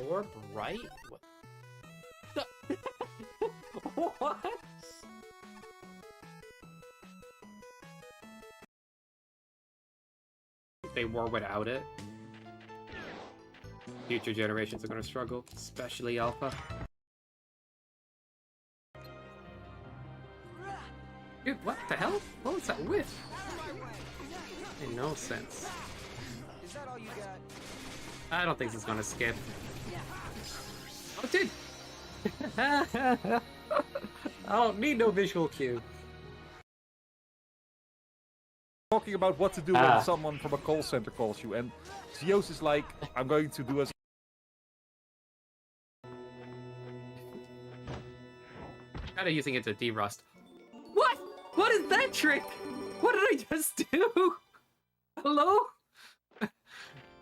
Orb, right? What? What? They were without it. Future generations are gonna struggle, especially Alpha. Dude, what the hell? What was that whiff? Made no sense. Is that all you got? I don't think this is gonna skip. Oh, it did! I don't need no visual cue. Talking about what to do when someone from a call center calls you, and Zeus is like, I'm going to do as... Kinda using it to derust. What? What is that trick? What did I just do? Hello?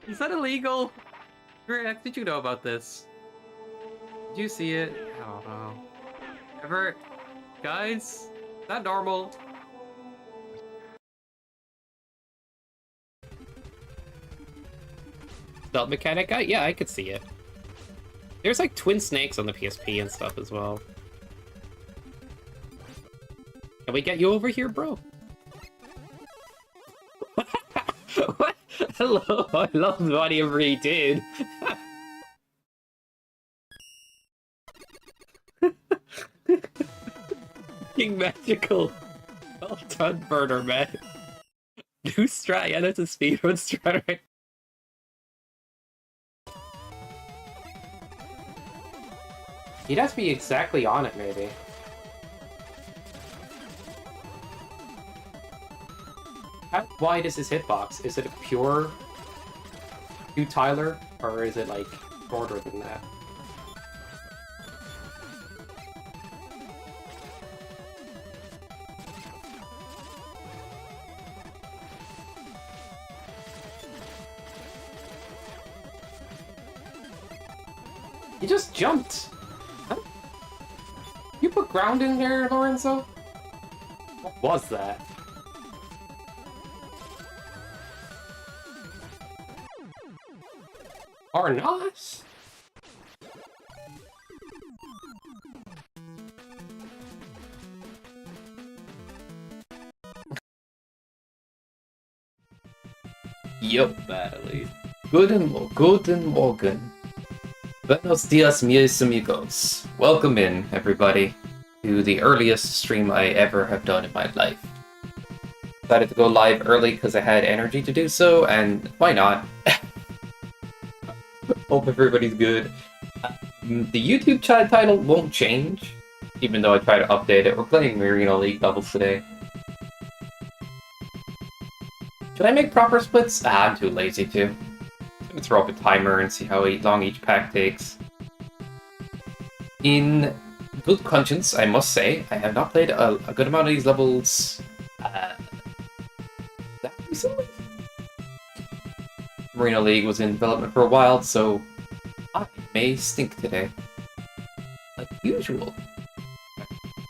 Is that illegal? Greg, did you know about this? Did you see it? I don't know. Ever? Guys? Is that normal? Stealth mechanic? Yeah, I could see it. There's like twin snakes on the PSP and stuff as well. Can we get you over here, bro? What? Hello, I love whatever he did. Fucking magical. Well done, Burner Man. New strat, yeah, that's a speedrun strat, right? He'd have to be exactly on it, maybe. How wide is his hitbox? Is it a pure Tyler, or is it like shorter than that? He just jumped. Huh? You put ground in there, Lorenzo? What was that? Or not? Yup, Bailey. Guten Morgen. Buenos dias, mis amigos. Welcome in, everybody, to the earliest stream I ever have done in my life. Decided to go live early because I had energy to do so, and why not? Hope everybody's good. The YouTube chat title won't change, even though I try to update it. We're playing MML League Levels today. Should I make proper splits? I'm too lazy to. I'm gonna throw up a timer and see how long each pack takes. In good conscience, I must say, I have not played a good amount of these levels that recently. Marina League was in development for a while, so I may stink today. Like usual.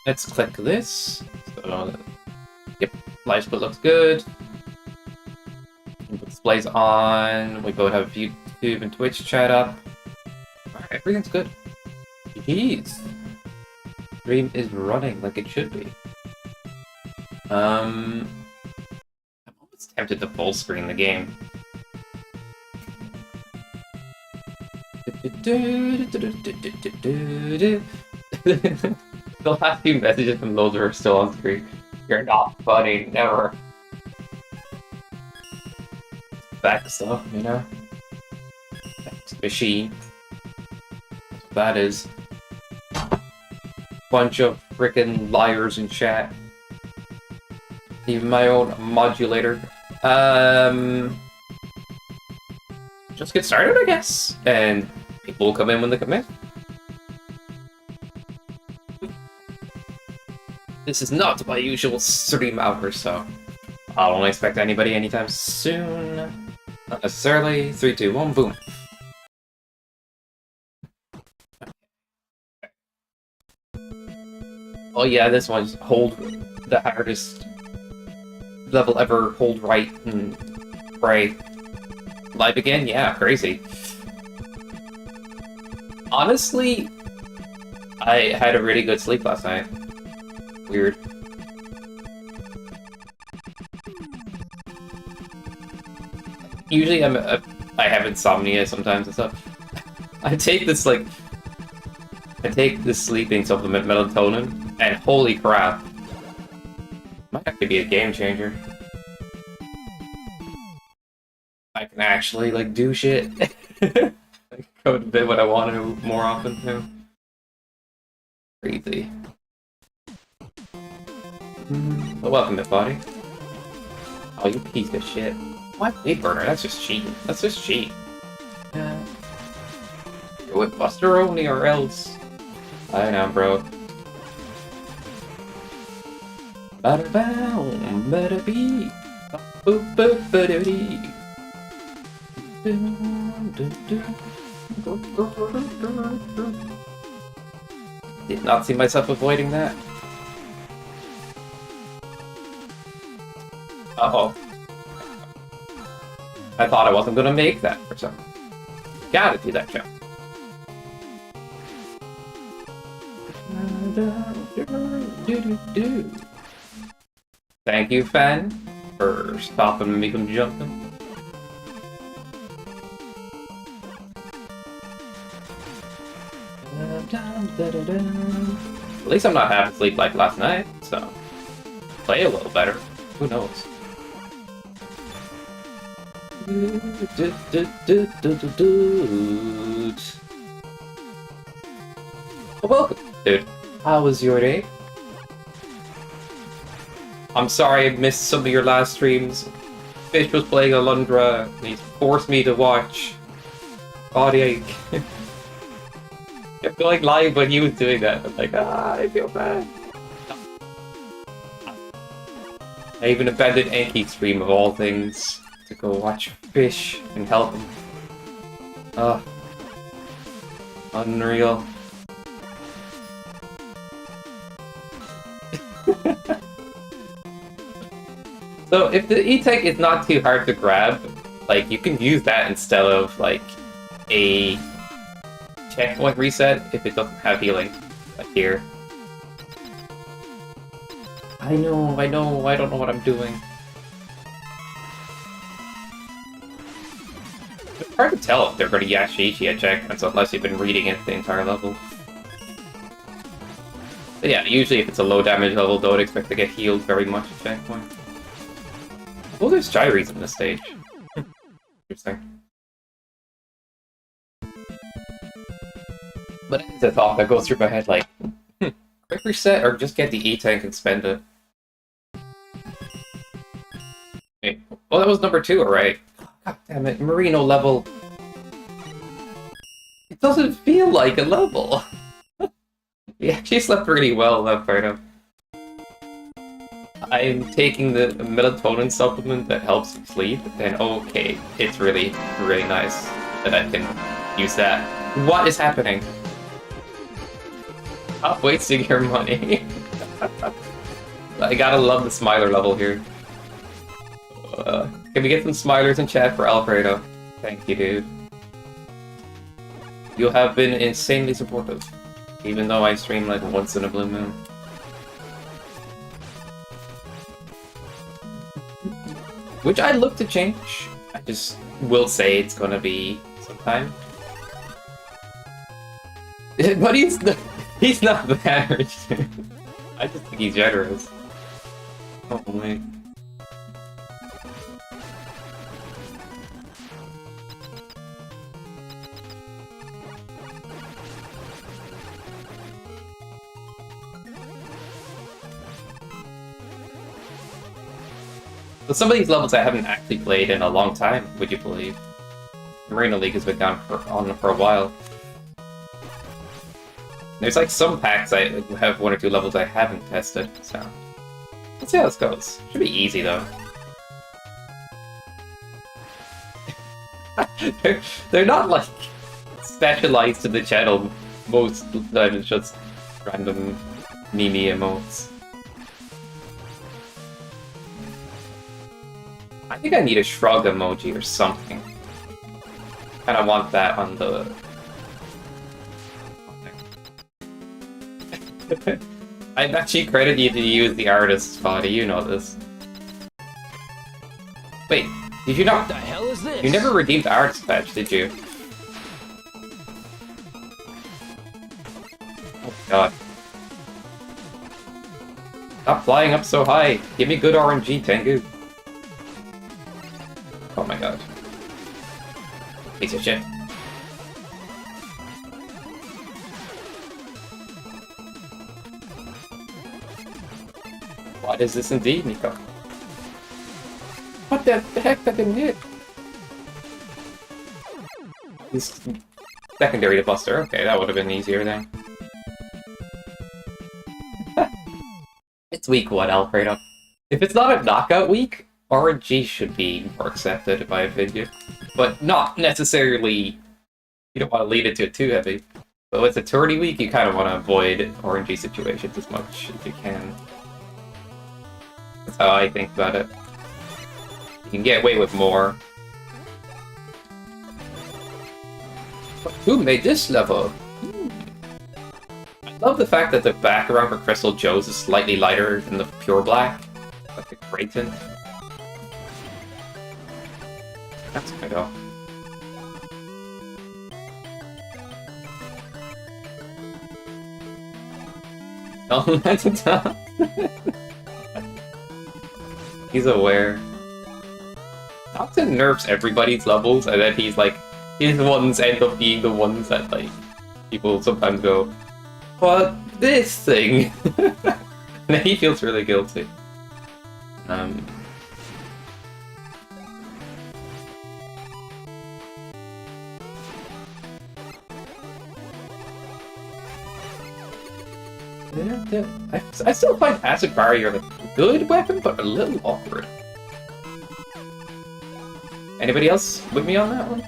Let's click this. So, yep, live split looks good. Displays on. We both have YouTube and Twitch chat up. Alright, everything's good. Jeez. Stream is running like it should be. I'm almost tempted to full screen the game. The last few messages from those are still on screen. You're not funny, never. Back stuff, you know? Back machine. That's what that is. Bunch of frickin' liars in chat. Even my own modulator. Just get started, I guess. And people will come in when they come in. This is not my usual stream hour, so I don't expect anybody anytime soon. Not necessarily. 3, 2, 1, boom. Oh yeah, this one's hold the hardest level ever. Hold right and pray. Live again? Yeah, crazy. Honestly, I had a really good sleep last night. Weird. Usually I have insomnia sometimes and stuff. I take this sleeping supplement melatonin, and holy crap, might actually be a game changer. I can actually like do shit. Go to bed when I want to more often too. Crazy. Well, welcome to body. Oh, you piece of shit. What? Lead burner? That's just cheating. That's just cheat. Yeah. Go with Buster only or else. I know, bro. Bada bow, bada bee. Boop boop bada dee. Did not see myself avoiding that. Uh-oh. I thought I wasn't gonna make that for some. Gotta do that jump. Thank you, Fan, for stopping me from jumping. At least I'm not having sleep like last night, so play a little better. Who knows? Oh, welcome, dude. How was your day? I'm sorry I missed some of your last streams. Fish was playing Alundra, and he forced me to watch. Body ache. Kept going live when he was doing that. I'm like, I feel bad. I even abandoned Enki's stream of all things to go watch Fish and help him. Unreal. So if the E-Tank is not too hard to grab, like you can use that instead of like a checkpoint reset if it doesn't have healing, like here. I know, I don't know what I'm doing. It's hard to tell if they're going to Yashichi at checkpoints unless you've been reading it the entire level. But yeah, usually if it's a low damage level, don't expect to get healed very much at checkpoint. Oh, there's gyries in this stage. Interesting. But it's a thought that goes through my head like, quick reset or just get the E-Tank and spend it. Wait, well that was number 2, alright. God damn it, Merino level. It doesn't feel like a level. Yeah, she slept really well that part of. I'm taking the melatonin supplement that helps you sleep, and okay, it's really, really nice that I can use that. What is happening? Stop wasting your money. I gotta love the Smiler level here. Can we get some Smilers in chat for Alfredo? Thank you, dude. You have been insanely supportive, even though I stream like once in a blue moon. Which I'd look to change. I just will say it's gonna be sometime. But he's not that rich. I just think he's generous. Oh my. But some of these levels I haven't actually played in a long time, would you believe? Marina League has been on for a while. There's like some packs I have 1 or 2 levels I haven't tested, so let's see how this goes. Should be easy though. they're not like specialized to the channel. Most of the time it's just random Nini emotes. I think I need a shrug emoji or something. Kinda want that on the I've actually credited you to use the artist's body, you know this. Wait, did you not? What the hell is this? You never redeemed the artist patch, did you? Oh god. Stop flying up so high. Give me good RNG, Tengu. Oh my god. Piece of shit. What is this indeed, Nico? What the heck? That didn't hit. He's secondary to Buster. Okay, that would have been easier then. It's week 1, Alfredo. If it's not a knockout week, RNG should be more accepted, in my opinion. But not necessarily... You don't want to lead into it too heavy. But when it's a tourney week, you kind of want to avoid RNG situations as much as you can. That's how I think about it. You can get away with more. Who made this level? I love the fact that the background for Crystal Joe's is slightly lighter than the pure black. Like the Creighton. That's gonna go. Oh, that's a top. He's aware. Thompson nerfs everybody's levels, and then he's like, his ones end up being the ones that, like, people sometimes go, but this thing! And then he feels really guilty. Yeah. I still find Acid Barrier a good weapon, but a little awkward. Anybody else with me on that one?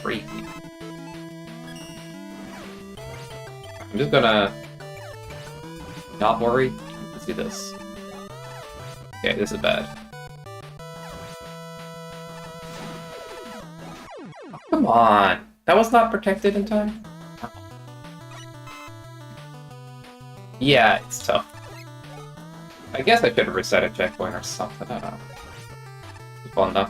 Freaky. I'm just gonna not worry. Let's do this. Okay, this is bad. Oh, come on! That was not protected in time? Yeah, it's tough. I guess I should reset a checkpoint or something. I don't know. It's fun though.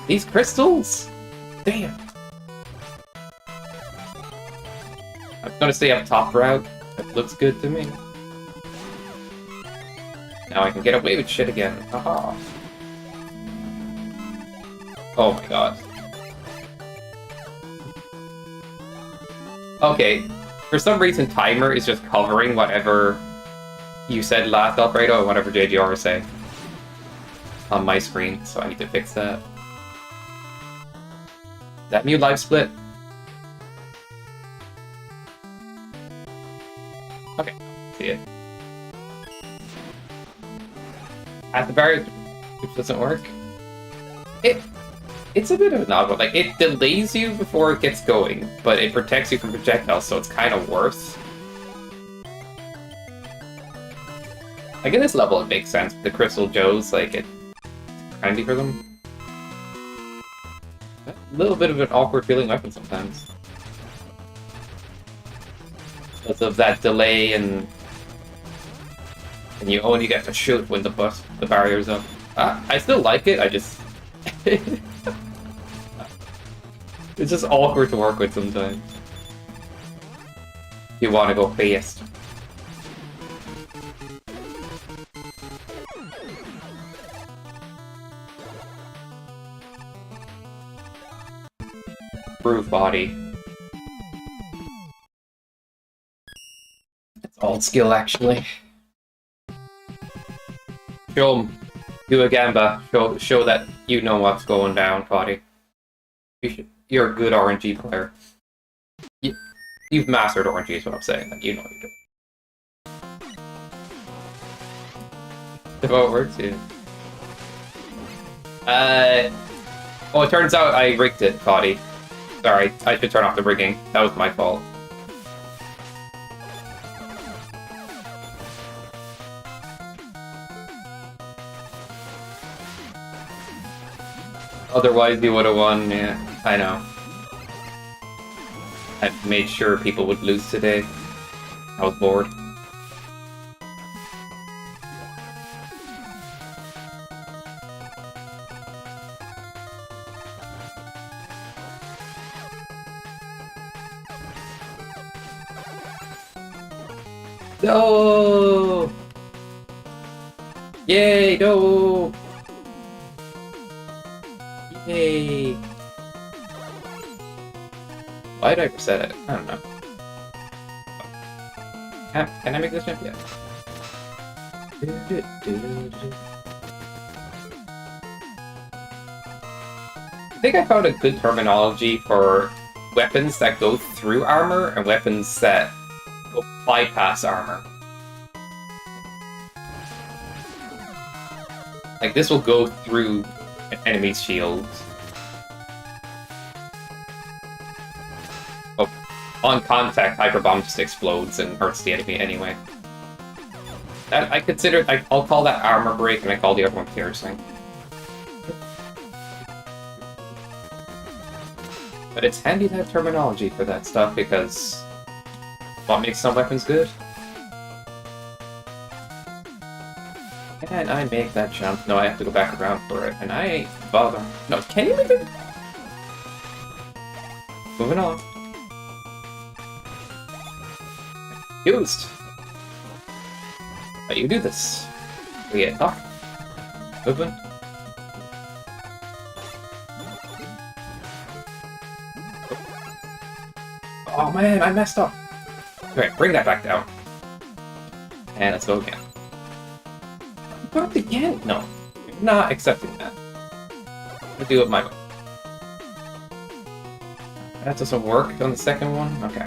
These crystals? Damn. I'm gonna stay up top route. That looks good to me. Now I can get away with shit again. Haha. Oh my god. Okay, for some reason timer is just covering whatever you said last, Alfredo, and whatever JGR was saying on my screen, so I need to fix that. Is that mute live split? Okay, see it. At the barrier, which doesn't work. It's a bit of an odd one. Like, it delays you before it gets going, but it protects you from projectiles, so it's kind of worse. Like, in this level, it makes sense. The Crystal Joes, like, it's handy for them. A little bit of an awkward feeling weapon sometimes. Because of that delay, and you only get to shoot when the barrier's up. I still like it, I just... It's just awkward to work with sometimes. You want to go fast. Groove body. It's alt skill actually. Show 'em. Do a gamba. Show that you know what's going down, body. You're a good RNG player. You've mastered RNG is what I'm saying. Like, you know what you're doing. If it works, yeah. Oh, it turns out I rigged it, body. Sorry, I should turn off the rigging. That was my fault. Otherwise, you would have won. Yeah, I know. I made sure people would lose today. I was bored. No! Yay, no! Yay! Why did I reset it? I don't know. Can I make this jump? Yeah. I think I found a good terminology for weapons that go through armor and weapons that go bypass armor. Like, this will go through an enemy's shield. Oh, on contact, Hyper Bomb just explodes and hurts the enemy anyway. That, I consider, I'll call that armor break, and I call the other one piercing. But it's handy to have terminology for that stuff, because what makes some weapons good? Can I make that jump? No, I have to go back around for it, and I ain't bothering. No, can you make it? Moving on. Used. But you do this. We get talk. Movement. Oh man, I messed up. Okay, bring that back down. And let's go again. Got again? No. I'm not accepting that. I'm gonna do it my way. That doesn't work on the second one? Okay.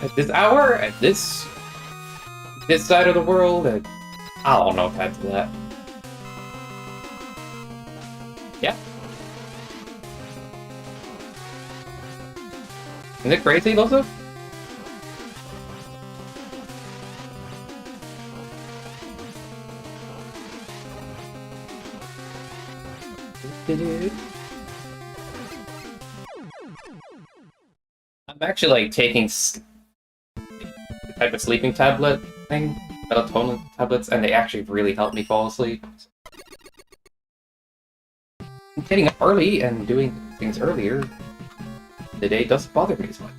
At this hour? At this side of the world? I don't know if I do that. Yeah. Isn't it crazy, Loso? I'm actually like taking the type of sleeping tablet thing, melatonin tablets, and they actually really help me fall asleep. Getting up early and doing things earlier in the day doesn't bother me as much.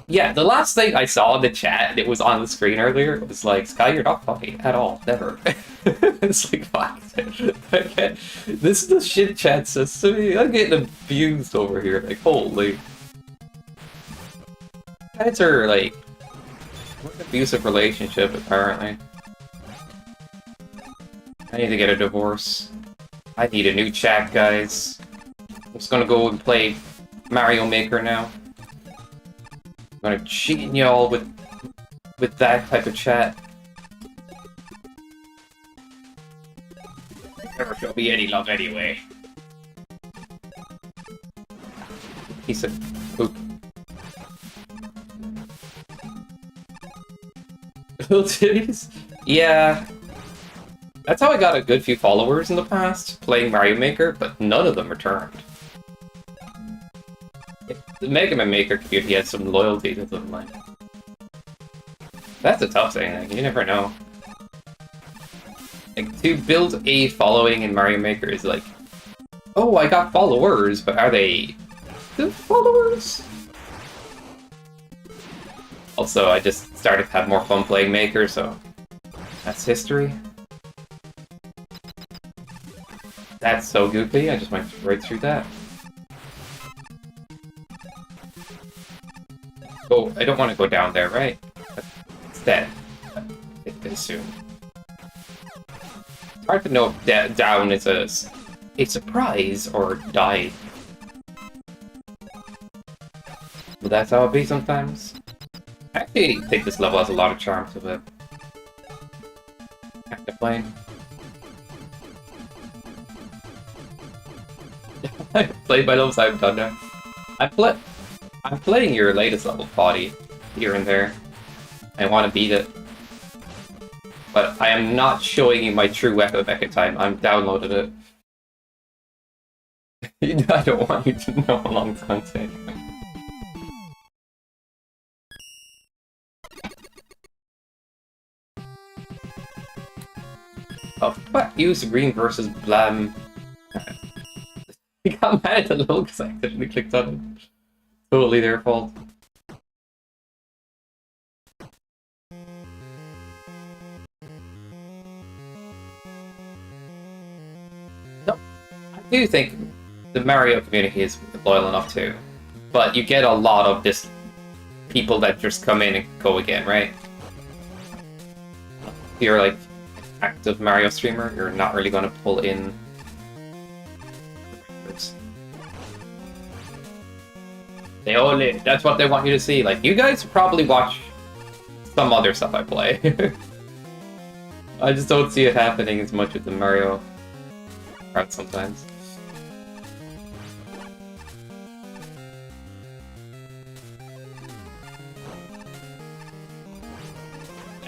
Yeah, the last thing I saw in the chat that was on the screen earlier was like, Sky, you're not funny at all, never. It's like, fuck. This is the shit chat says to me. I'm getting abused over here, like, holy. Guys are like, an abusive relationship, apparently. I need to get a divorce. I need a new chat, guys. I'm just gonna go and play Mario Maker now. I'm gonna cheat y'all with that type of chat. Never show me any love anyway. Piece of poop. Little titties? Yeah. That's how I got a good few followers in the past, playing Mario Maker, but none of them returned. The Mega Man Maker community has some loyalty to them, like... That's a tough thing, like, you never know. Like, to build a following in Mario Maker is like... Oh, I got followers, but are they... good followers? Also, I just started to have more fun playing Maker, so... That's history. That's so goofy, I just went right through that. Oh, I don't want to go down there, right? It's dead. I assume. It's hard to know if down is a surprise or die. But that's how it be sometimes. I actually think this level has a lot of charm to it. Active plane. I played my levels I've done now. I'm playing your latest level, Body, here and there. I want to beat it. But I am not showing you my true weapon mecha time. I'm downloaded it. I don't want you to know how long it's going to take. Oh, fuck, use green versus blam. He got mad at the logo because I accidentally clicked on it. Totally their fault. No, I do think the Mario community is loyal enough too. But you get a lot of this people that just come in and go again, right? If you're like active Mario streamer, you're not really going to pull in. That's what they want you to see. Like, you guys probably watch some other stuff I play. I just don't see it happening as much with the Mario crowd sometimes.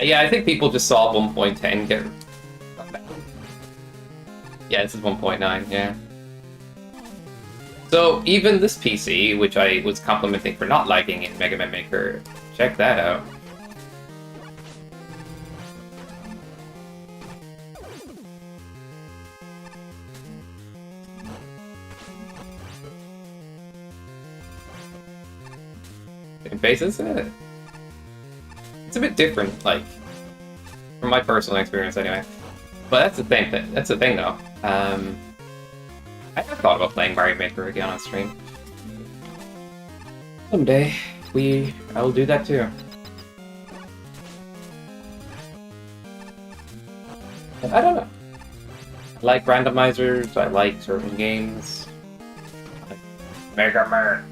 Yeah, I think people just saw 1.10 get... Yeah, this is 1.9, yeah. So, even this PC, which I was complimenting for not lagging in Mega Man Maker, check that out. Faces? It's a bit different, like, from my personal experience anyway. But that's the thing, though. I have thought about playing Mario Maker again on stream. Someday, I will do that too. I don't know. I like randomizers, I like certain games. I like Mega Man.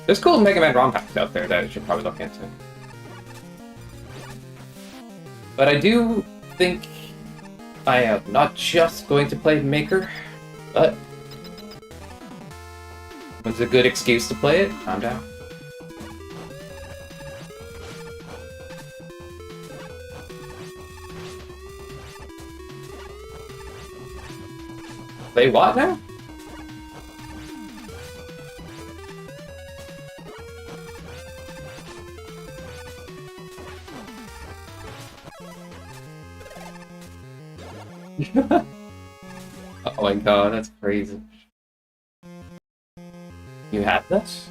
There's cool Mega Man ROM packs out there that I should probably look into. But I do think I am not just going to play Maker, but it's a good excuse to play it. Calm down. Play what now? Oh my god, that's crazy. You have this?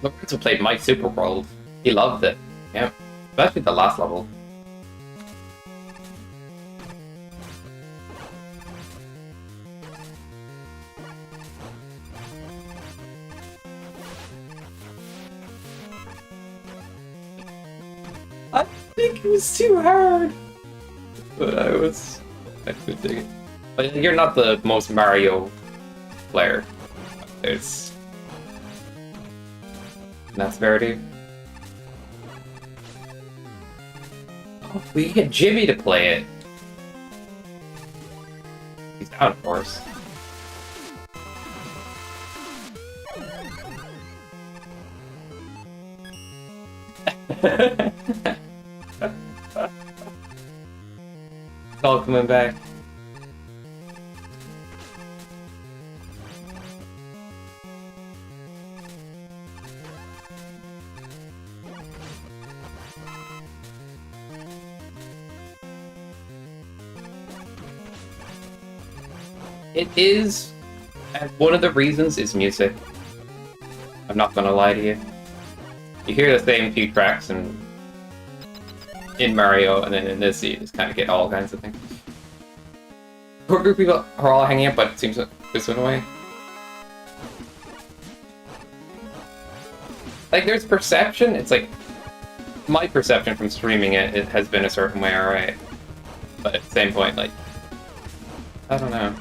Lorenzo played My Super World. He loved it. Yeah. Especially the last level. I think it was too hard. But I could dig it. But you're not the most Mario player. That's Verity. Oh, we can get Jimmy to play it. He's down, of course. It's all coming back. It is, and one of the reasons is music. I'm not gonna lie to you. You hear the same few tracks in Mario, and then in this you just kind of get all kinds of things. Poor group of people are all hanging out, but it seems like this went away. Like, there's perception, it's like, my perception from streaming it has been a certain way, alright. But at the same point, like, I don't know.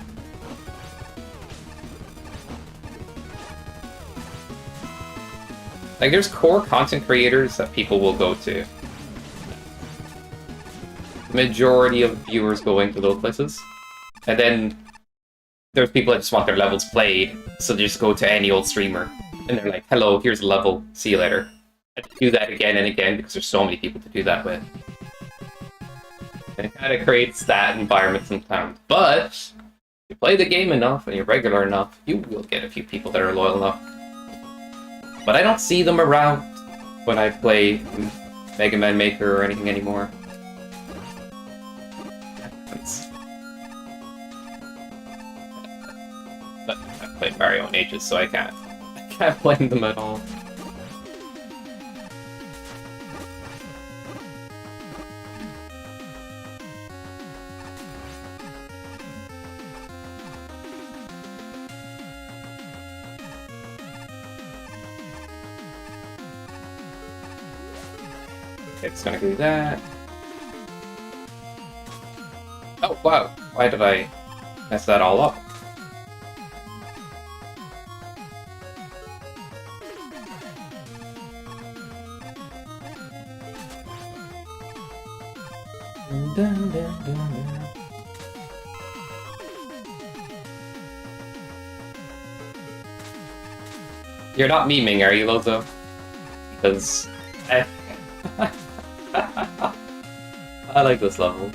Like, there's core content creators that people will go to. majority of viewers going to those places. And then there's people that just want their levels played, so they just go to any old streamer. And they're like, hello, here's a level, see you later. And do that again and again because there's so many people to do that with. And it kind of creates that environment sometimes. But if you play the game enough and you're regular enough, you will get a few people that are loyal enough. But I don't see them around when I play Mega Man Maker or anything anymore. But I've played Mario in ages, so I can't blame them at all. It's gonna do that. Oh, wow. Why did I mess that all up? You're not memeing, are you, Lozo? Because I like this level.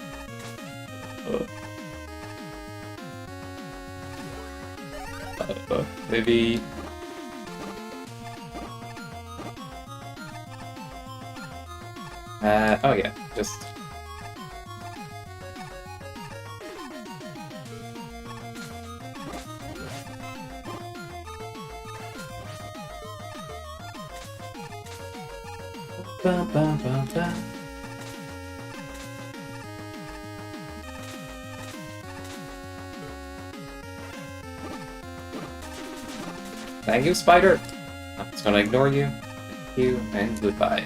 Maybe... oh yeah, just... Thank you, Spider! I'm just gonna ignore you. Thank you, and goodbye.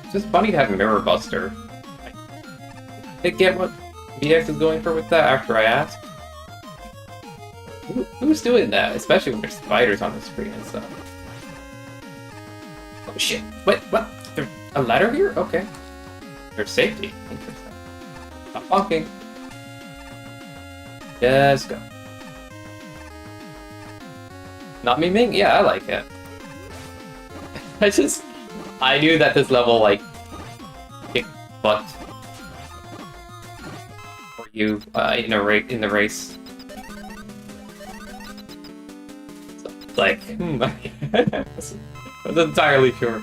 It's just funny to have Mirror Buster. I didn't get what VX is going for with that after I asked. Who's doing that? Especially when there's spiders on the screen and stuff. Oh shit. Wait, what? There's a ladder here? Okay. There's safety. Interesting. Not bonking. Just go. Not memeing? Yeah, I like it. I knew that this level, like, kicked butt for you in the race. So it's like, I was entirely sure.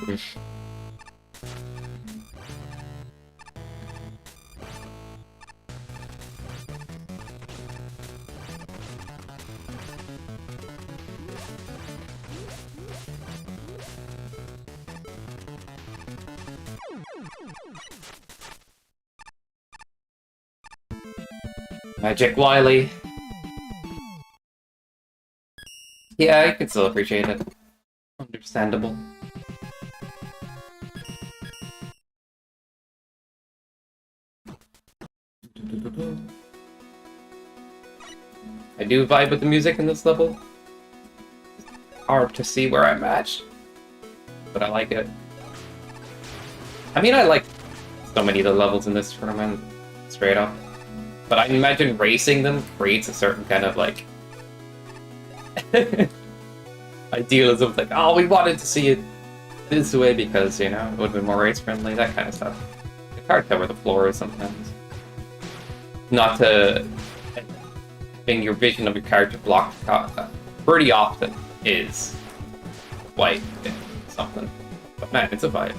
Magic Wily. Yeah, I can still appreciate it. Understandable. I do vibe with the music in this level. Hard to see where I'm at, but I like it. I mean, I like so many of the levels in this tournament, straight up. But I imagine racing them creates a certain kind of, like, idealism, like, oh, we wanted to see it this way because, you know, it would have been more race-friendly, that kind of stuff. It's hard to cover the floor sometimes. Not to... having your vision of your character blocked pretty often is quite something. But man, it's a vibe.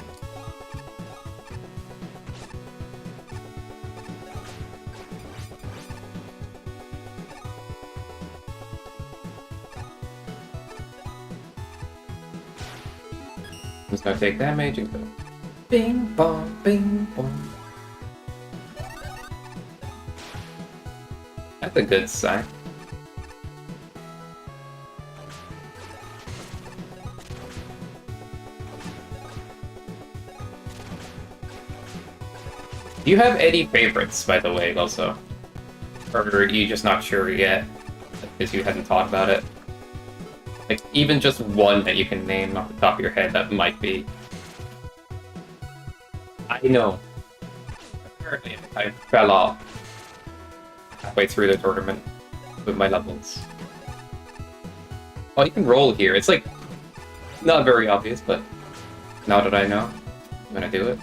I'm just gonna take damage and go bing bong, bing bong. That's a good sign. Do you have any favorites, by the way, also? Or are you just not sure yet? Because you hadn't thought about it? Like, even just one that you can name off the top of your head that might be... I know. Apparently, I fell off halfway through the tournament with my levels. Oh, you can roll here. It's like, not very obvious, but now that I know, I'm gonna do it.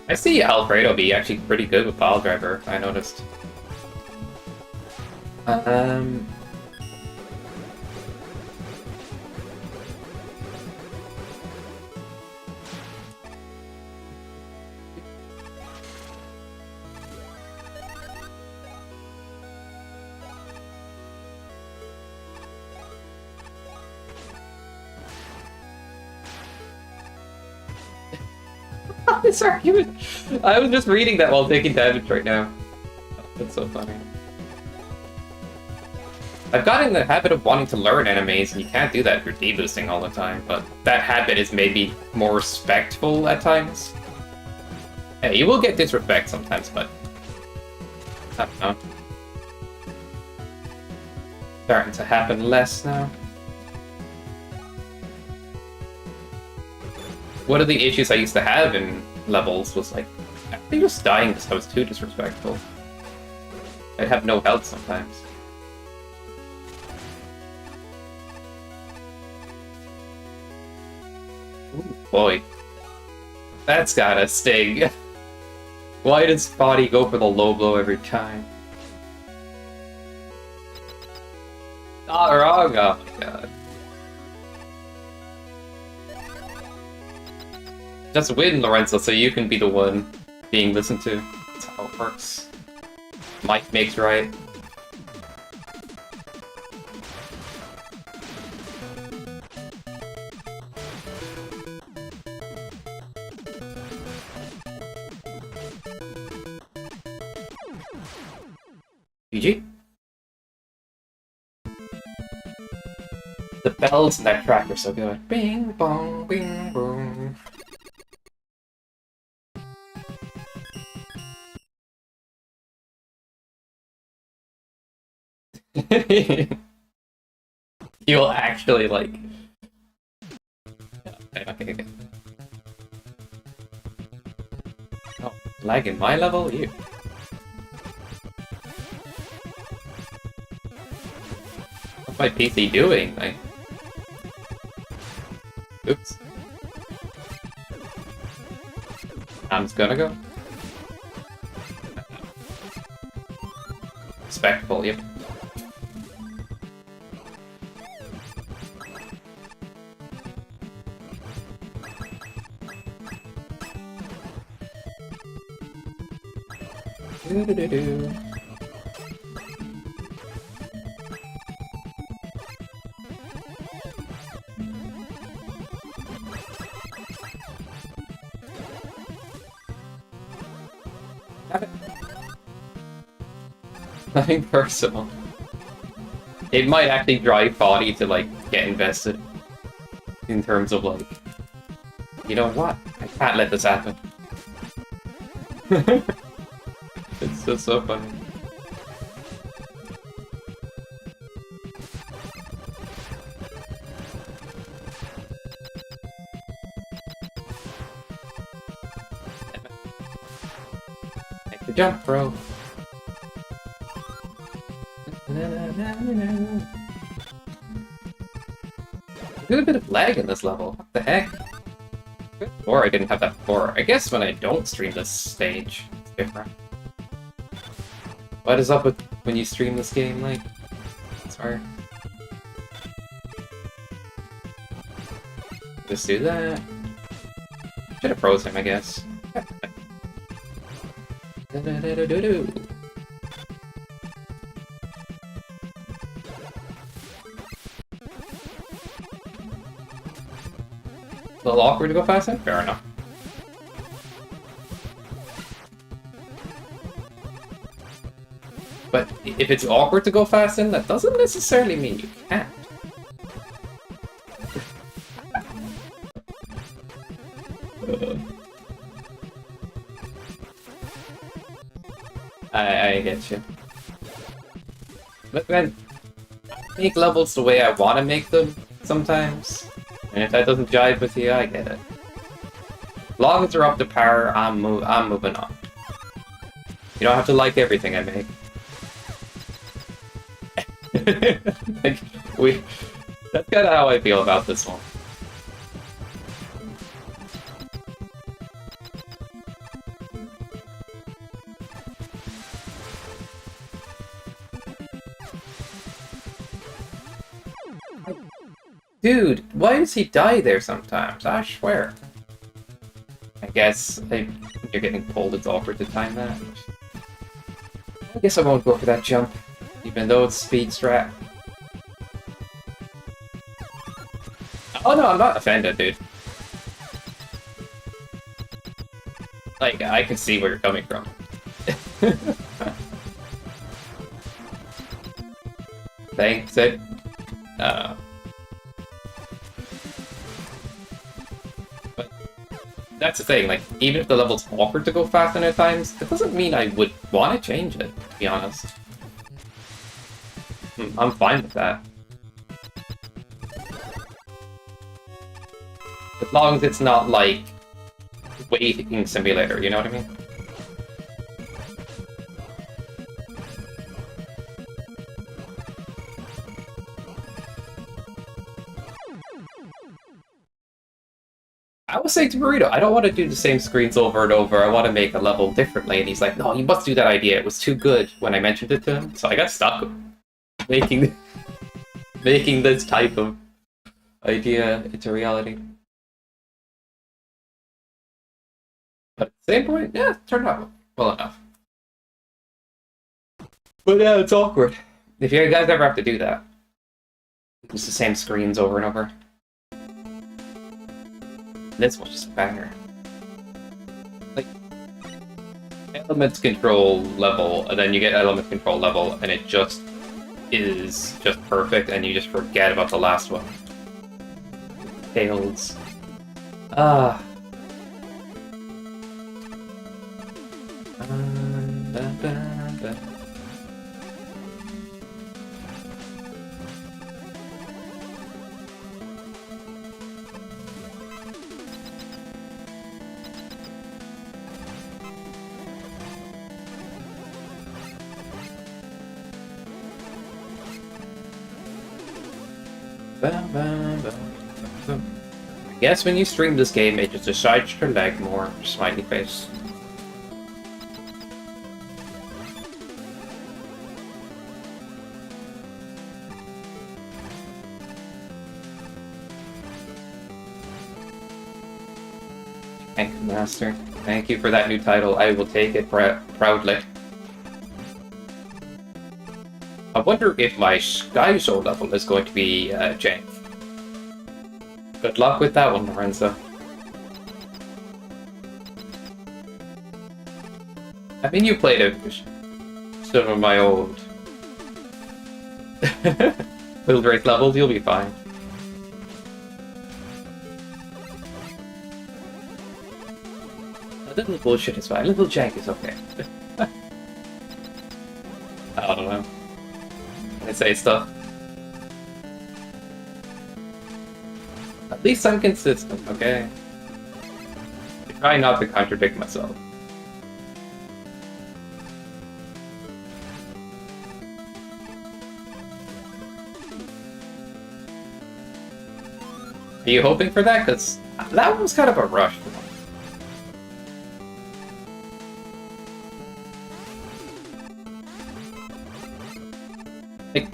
I see Alfredo be actually pretty good with Pile Driver, I noticed. This argument. I was just reading that while taking damage right now. That's so funny. I've gotten in the habit of wanting to learn enemies, and you can't do that if you're deboosting all the time, but that habit is maybe more respectful at times. Hey, you will get disrespect sometimes, but I don't know. Starting to happen less now. One of the issues I used to have in levels was like, I think just dying because I was too disrespectful. I'd have no health sometimes. Ooh, boy. That's gotta sting. Why did Spotty go for the low blow every time? Not wrong, oh my god. Just win, Lorenzo, so you can be the one being listened to. That's how it works. Might makes right. GG. The bells in that track are so good. Bing bong, bing bong. You'll actually like. Okay. Oh, lag in my level? You. What's my PC doing? Like. Oops. I'm just gonna go. Respectful, yep. Do-do-do-do. Nothing personal. It might actually drive Body to like get invested in terms of like, you know what? I can't let this happen. It's just so funny. Make the jump, bro. There's a bit of lag in this level. What the heck? Or I didn't have that before. I guess when I don't stream this stage, it's different. What is up with when you stream this game, like? Sorry. Just do that. Should have froze him, I guess. Do-do-do-do-do. A little awkward to go fast in? Fair enough. But if it's awkward to go fast in, that doesn't necessarily mean you can't. I get you. But then, I make levels the way I want to make them sometimes. And if that doesn't jive with you, I get it. As long as they're up to par, I'm moving on. You don't have to like everything I make. Like, that's kind of how I feel about this one. Dude, why does he die there sometimes? I swear. I guess you're getting pulled, it's awkward to time that. I guess I won't go for that jump, even though it's speed strat. Oh no, I'm not offended, dude. Like, I can see where you're coming from. Thanks, it. But that's the thing, like, even if the level's awkward to go fast at times, that doesn't mean I would want to change it, to be honest. I'm fine with that. As long as it's not like waiting simulator, you know what I mean? I was saying to Burrito, I don't want to do the same screens over and over. I want to make a level differently. And he's like, no, you must do that idea. It was too good when I mentioned it to him. So I got stuck making this type of idea into reality. But at the same point, yeah, it turned out well enough. But yeah, it's awkward. If you guys ever have to do that, it's the same screens over and over. This one's just a banger. Like, elements control level, and then you get elements control level, and it just is just perfect, and you just forget about the last one. Tails. Ah. I guess when you stream this game, it just decides to lag more. Smiley face. Thank you, Master. Thank you for that new title. I will take it proudly. I wonder if my Sky Show level is going to be jank. Good luck with that one, Lorenzo. I mean, you played some of my old Build Rate levels, you'll be fine. A little bullshit is fine, a little jank is okay. I don't know. I say stuff. At least I'm consistent, okay? I try not to contradict myself. Are you hoping for that? Because that one was kind of a rush. Like,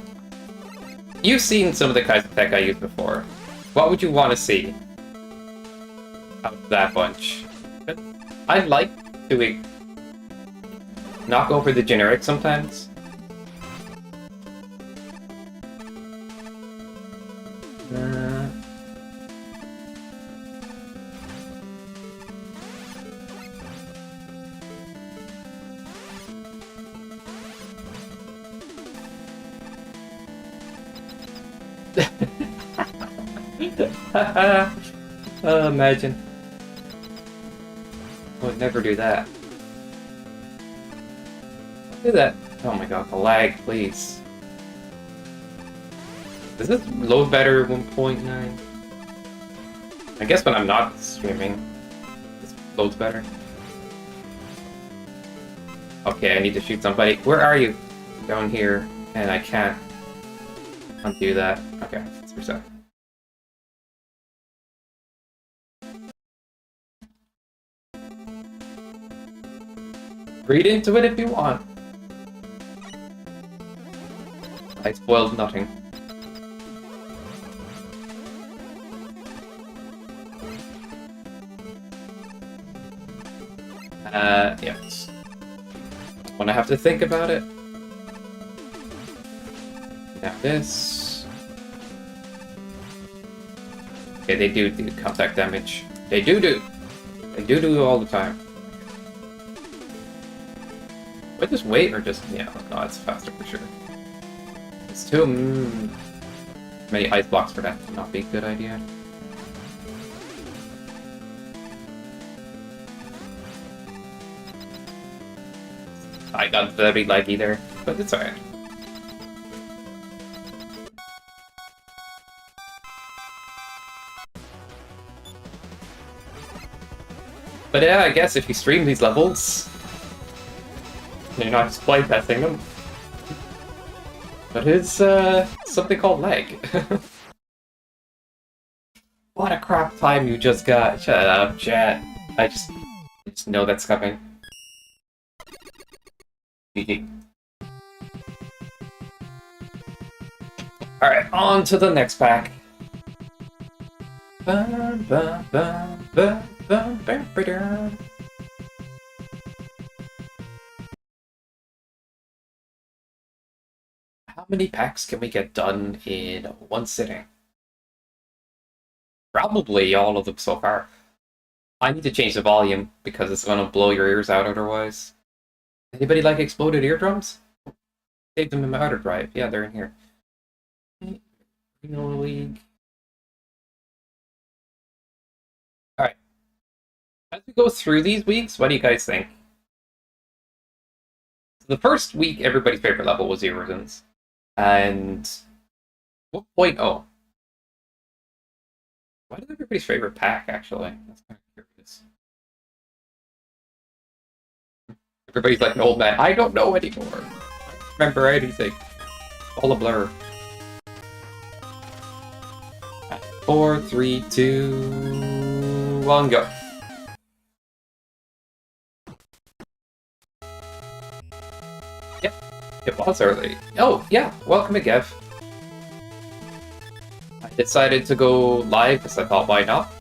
you've seen some of the kinds of tech I used before. What would you want to see out of that bunch? I'd like to knock over the generic sometimes. Oh, imagine. I would never do that. Do that. Oh my god, the lag, please. Does this load better 1.9? I guess when I'm not streaming, this loads better. Okay, I need to shoot somebody. Where are you? Down here, and I can't undo that. Okay, let's reset. Read into it if you want. I spoiled nothing. Yeah. When I have to think about it. Now this. Okay, they do contact damage. They do. They do all the time. Wait, just wait or just yeah? No, it's faster for sure. It's too many ice blocks for that to not be a good idea. I got very laggy there, but it's alright. But yeah, I guess if you stream these levels, you're not just playtesting them. But it's something called lag. What a crap time you just got. Shut up, chat. I just know that's coming. GG. Alright, on to the next pack. How many packs can we get done in one sitting? Probably all of them so far. I need to change the volume because it's gonna blow your ears out otherwise. Anybody like exploded eardrums? Save them in my outer drive. Yeah, they're in here. League. Alright. As we go through these weeks, what do you guys think? The first week, everybody's favorite level was Erosions. And 1.0. What is everybody's favorite pack, actually? That's kind of curious. Everybody's like an old man. I don't know anymore. I don't remember anything. All a blur. 4, 3, 2, 1, go. Yep, it was early. Oh, yeah, welcome again. I decided to go live because I thought, why not?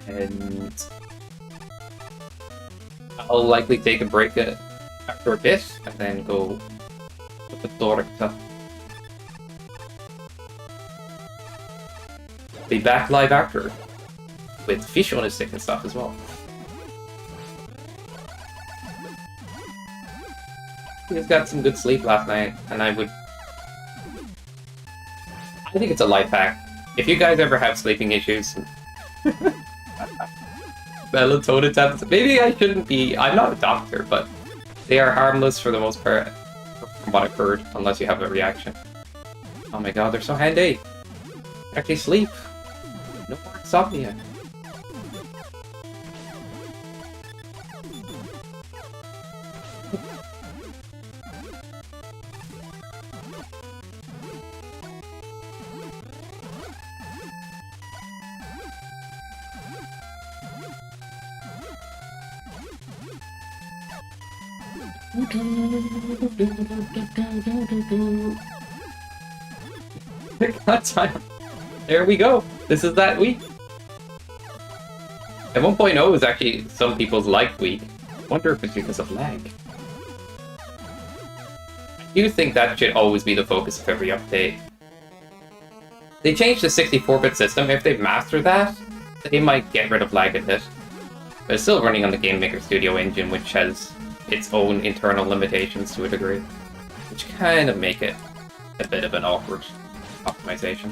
And I'll likely take a break after a bit and then go with the Dorita. Be back live after with fish on his stick and stuff as well. He just got some good sleep last night, and I think it's a life hack. If you guys ever have sleeping issues, melatonin tablets. Maybe I shouldn't be. I'm not a doctor, but they are harmless for the most part, from what I've heard, unless you have a reaction. Oh my god, they're so handy. Actually sleep. No more insomnia. Time. There we go. This is that week. And 1.0 is actually some people's like week. I wonder if it's because of lag. I do think that should always be the focus of every update. They changed the 64-bit system. If they master that, they might get rid of lag a bit. But it's still running on the Game Maker Studio engine, which has its own internal limitations to a degree, which kind of make it a bit of an awkward optimization.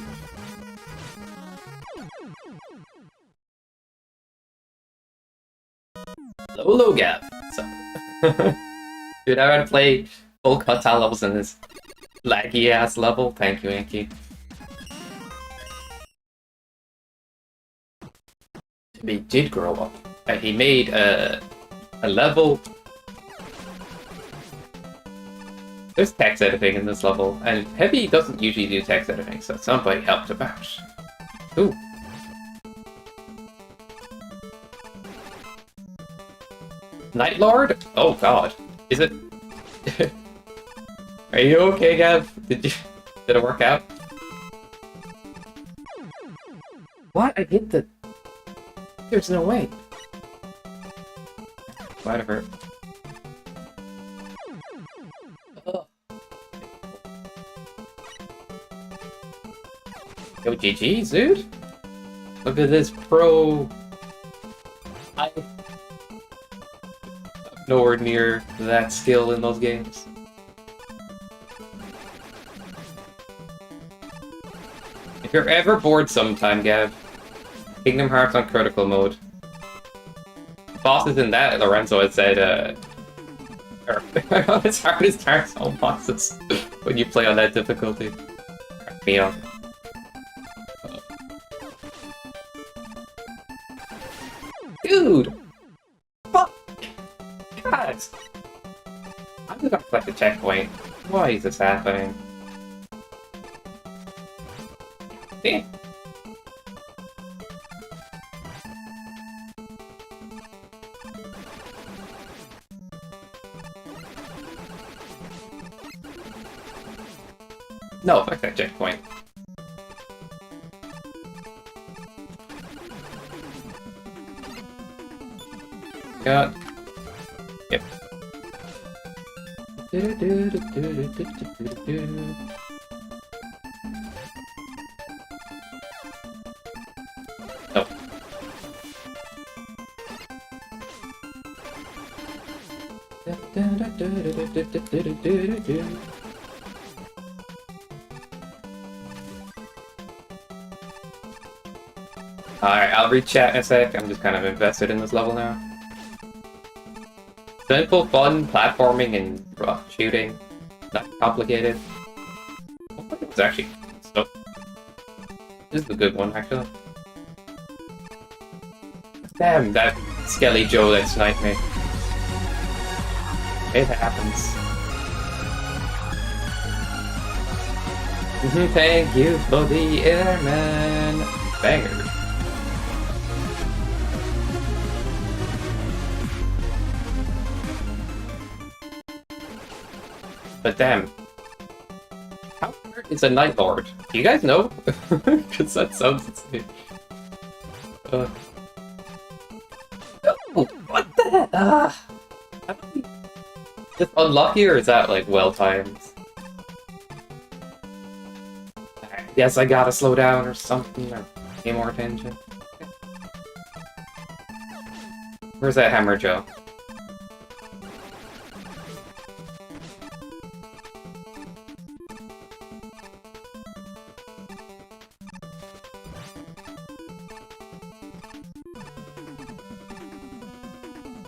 Low gap. So, dude, I gotta play full cut tile levels in this laggy ass level. Thank you, Yankee. He did grow up. He made a level. There's text editing in this level, and Heavy doesn't usually do text editing, so somebody helped him out. Ooh. Night Lord? Oh god. Is it? Are you okay, Gav? Did it work out? What? I hit the... There's no way. Whatever. Oh. Yo, GG, dude. Look at this pro. I'm nowhere near that skill in those games. If you're ever bored sometime, Gav, Kingdom Hearts on critical mode. Bosses in that, Lorenzo had said, it's hard as Dark Souls bosses when you play on that difficulty. Crack me up. Dude! Fuck! God! I'm just gonna collect the checkpoint. Why is this happening? Damn. No, fuck that checkpoint. God. Yep. No. Alright, I'll read chat in a sec. I'm just kind of invested in this level now. Simple, fun, platforming, and shooting. Not complicated. It's actually stuff. This is a good one, actually. Damn, that Skelly Joe that sniped me. It happens. Thank you for the airman. Banger. But damn. How hard is a Night Lord? Do you guys know? Because that sounds insane. Oh, what the heck? Just unlucky, or is that like well timed? Yes, I gotta slow down or something, or pay more attention. Where's that Hammer Joe?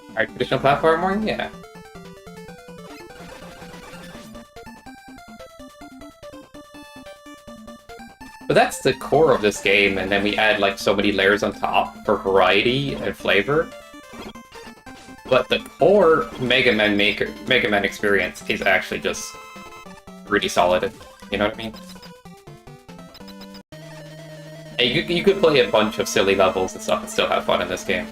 Alright, traditional platforming? Yeah. But that's the core of this game, and then we add like so many layers on top for variety and flavor. But the core Mega Man experience is actually just really solid. You know what I mean? And you could play a bunch of silly levels and stuff and still have fun in this game.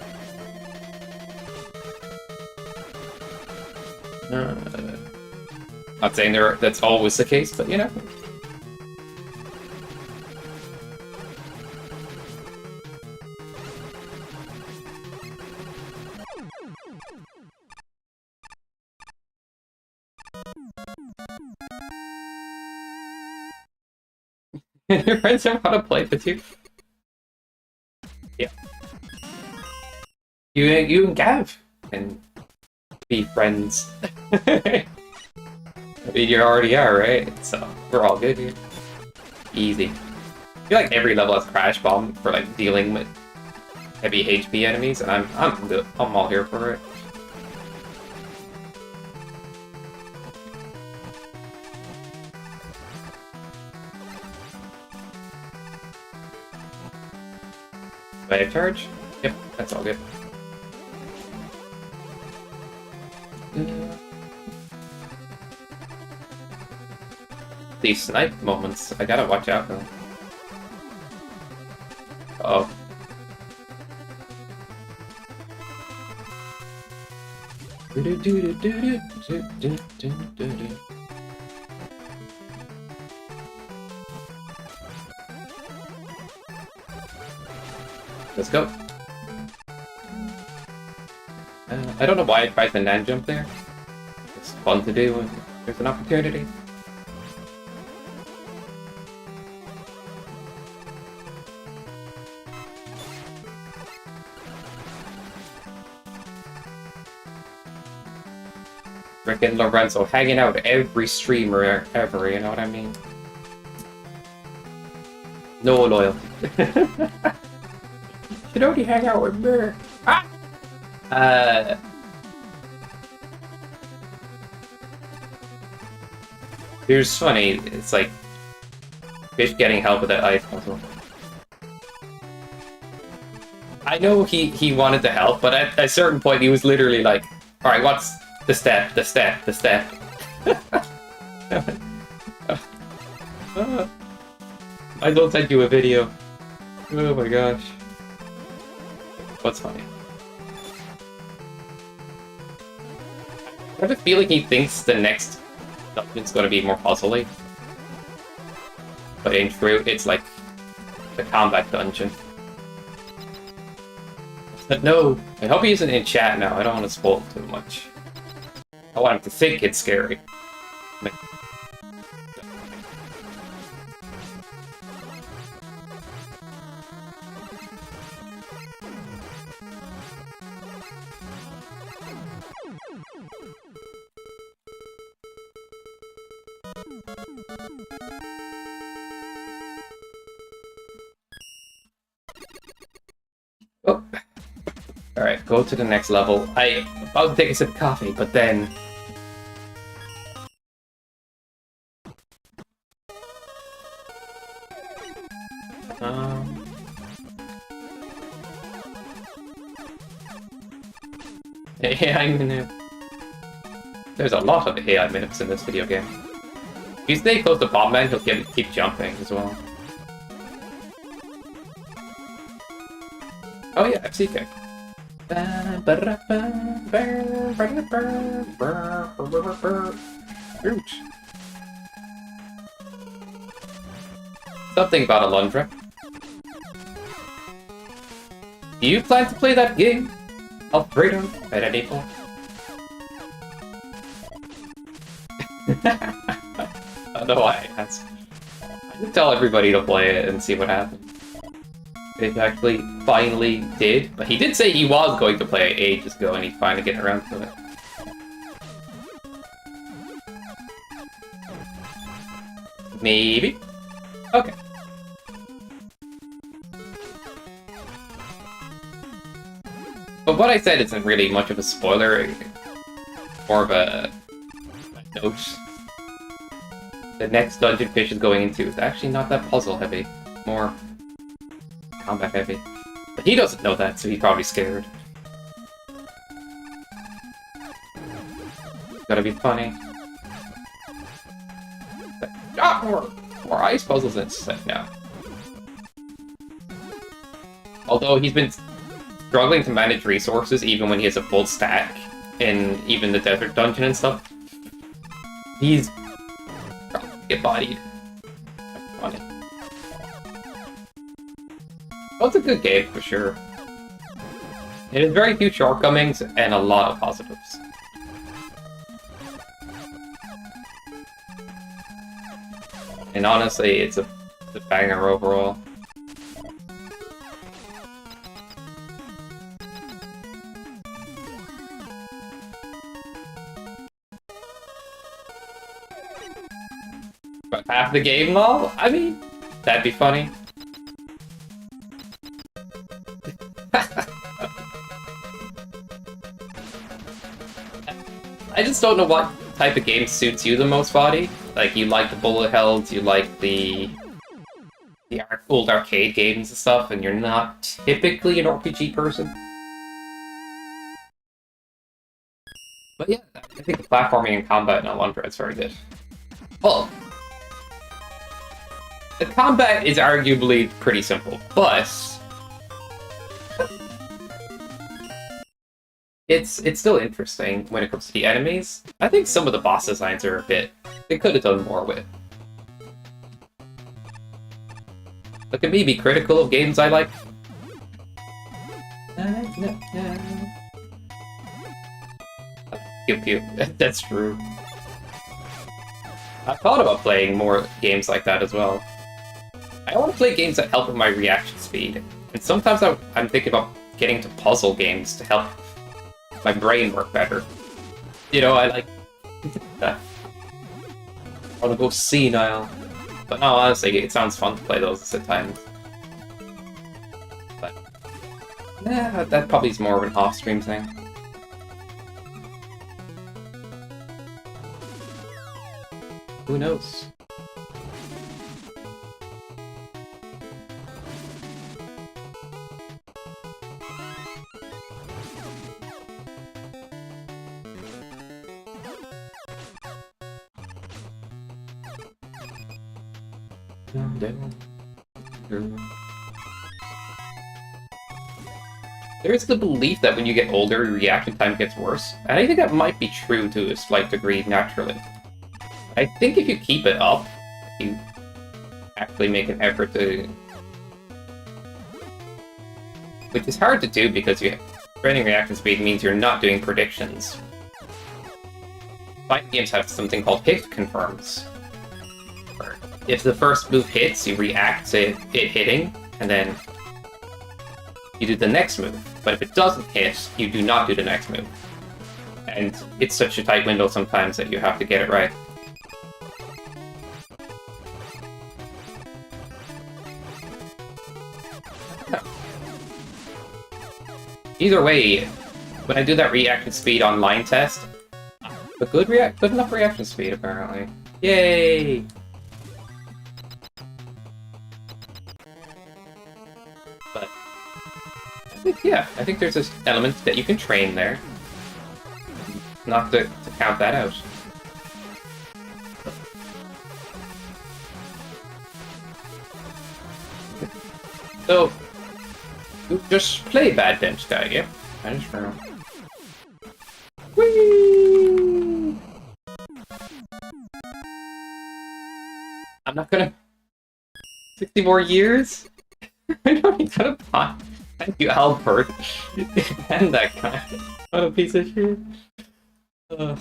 Not saying that's always the case, but you know. Your friends don't want to play with you? Yeah. You and Gav can be friends. I mean, you already are, right? So, we're all good here. Easy. I feel like every level has Crash Bomb for like dealing with heavy HP enemies, and I'm good. I'm all here for it. Wave charge? Yep, that's all good. These snipe moments, I gotta watch out for them. Uh-oh. Let's go. I don't know why I tried the nan jump there. It's fun to do when there's an opportunity. Frickin' Lorenzo hanging out with every streamer ever, you know what I mean? No loyalty. Should only hang out with me. Ah! Here's funny, it's like Fish getting help with that ice puzzle. I know he wanted to help, but at a certain point he was literally like, alright, what's the step, the step, the step? I don't send you a video. Oh my gosh. What's funny? I have a feeling he thinks the next dungeon's gonna be more puzzly. But in truth, it's like the combat dungeon. But no, I hope he isn't in chat now. I don't want to spoil too much. I want him to think it's scary. Oh. Alright, go to the next level. I about to take a sip of coffee, but then... AI minute. There's a lot of AI minutes in this video game. If you stay close to Bombman, he'll keep jumping as well. Oh yeah, FCK. Ouch. Something about Alundra. Do you plan to play that game? Alfredo at any point? I don't know why I asked. I should tell everybody to play it and see what happens. It actually finally did, but he did say he was going to play it ages ago and he's finally getting around to it. Maybe? Okay. But what I said isn't really much of a spoiler, more of a note. The next dungeon Fish is going into is actually not that puzzle heavy, more combat heavy. But he doesn't know that, so he's probably scared. It's gotta be funny. Ah, more ice puzzles and stuff now. Although he's been struggling to manage resources even when he has a full stack in even the desert dungeon and stuff. He's probably get bodied. That's funny. Well, it's a good game for sure. It has very few shortcomings and a lot of positives. And honestly, it's a banger overall. But half the game, though? I mean, That'd be funny. I just don't know what type of game suits you the most, Body. Like, you like the bullet hells, you like the old arcade games and stuff, and you're not typically an RPG person. But yeah, I think the platforming and combat in Alundra is very good. Well, the combat is arguably pretty simple, but it's still interesting when it comes to the enemies. I think some of the boss designs are a bit... they could have done more with. Look at me be critical of games I like. Pew pew. That's true. I thought about playing more games like that as well. I want to play games that help with my reaction speed. And sometimes I'm thinking about getting to puzzle games to help my brain work better. You know, I like... I want to go senile. But no, honestly, it sounds fun to play those at times. But... yeah, that probably is more of an off-stream thing. Who knows? There is the belief that when you get older, your reaction time gets worse, and I think that might be true to a slight degree naturally. I think if you keep it up, you actually make an effort to... which is hard to do because training reaction speed means you're not doing predictions. Fighting games have something called hit confirms. If the first move hits, you react to it hitting, and then you do the next move. But if it doesn't hit, you do not do the next move. And it's such a tight window sometimes that you have to get it right. Either way, when I do that reaction speed online test, a good enough reaction speed apparently. Yay! But I think there's this element that you can train there. Not to count that out. So, just play Bad Bench Guy, yeah? I just remember. Whee! I'm not gonna... 60 more years? I don't need to buy. Thank you, Albert. And that guy. What a piece of shit. I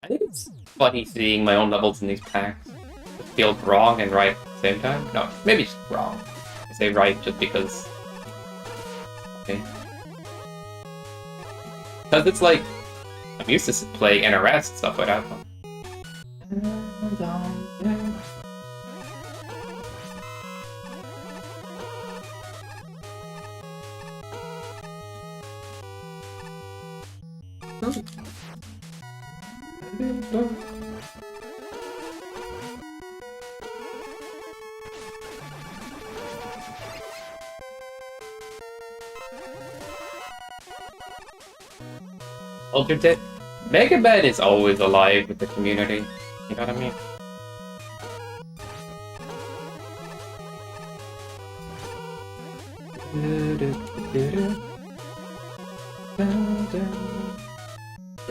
think it's funny seeing my own levels in these packs. It feels wrong and right at the same time. No, maybe just wrong. I say right just because... okay. Because it's like... I'm used to playing NRS and stuff without them. Ultra Tip. Mega Man is always alive with the community. You know what I mean?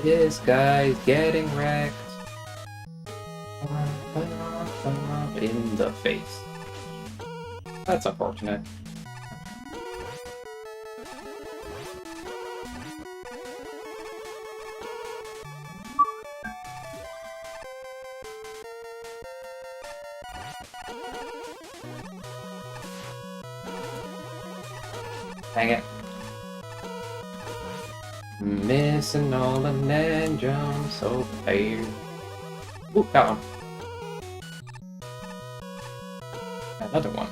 This guy's getting wrecked in the face. That's unfortunate. Dang it. Missing all the ninja, I'm so tired. Ooh, got one. Another one.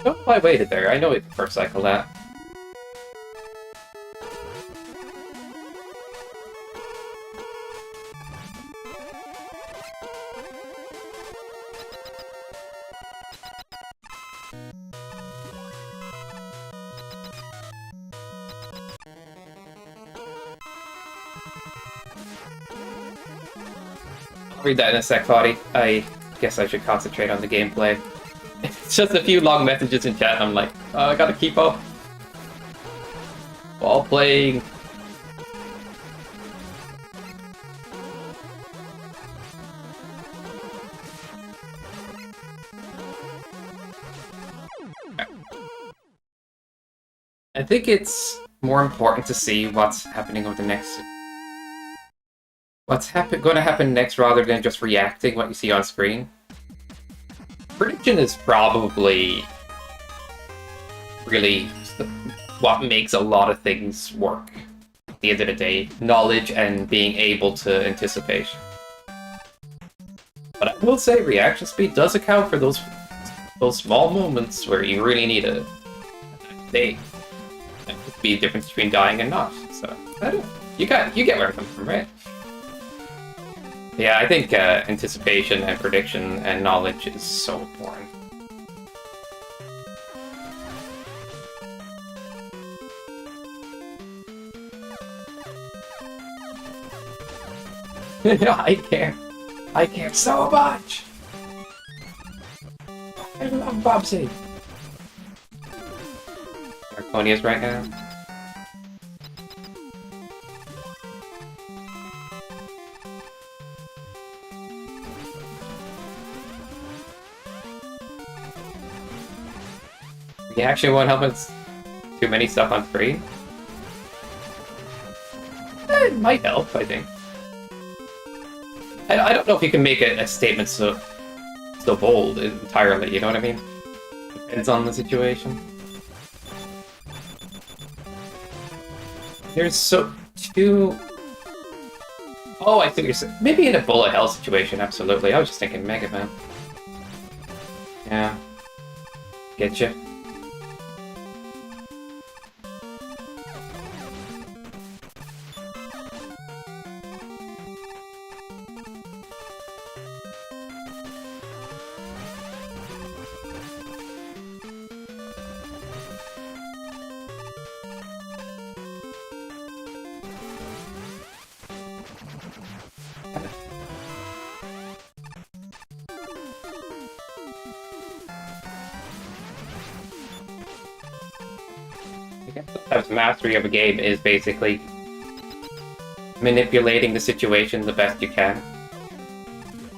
Oh, I waited there. I know we can first cycle that. I'll read that in a sec, Foddy. I guess I should concentrate on the gameplay. It's just a few long messages in chat, and I'm like, oh, I gotta keep up. While playing. I think it's more important to see what's happening over the next... What's going to happen next rather than just reacting what you see on screen. Prediction is probably really what makes a lot of things work. At the end of the day, knowledge and being able to anticipate. But I will say reaction speed does account for those small moments where you really need a day. That could be the difference between dying and not. So I don't. You get where I'm coming from, right? Yeah, I think anticipation and prediction and knowledge is so important. I care. I care so much. I love Bobsy. Arconia's right now. Reaction won't help us too many stuff on screen. It might help, I think. I don't know if you can make a statement so bold entirely, you know what I mean? Depends on the situation. There's two... Oh, I think you're saying... Maybe in a bullet hell situation, absolutely. I was just thinking Mega Man. Yeah. Get you. Sometimes mastery of a game is basically manipulating the situation the best you can.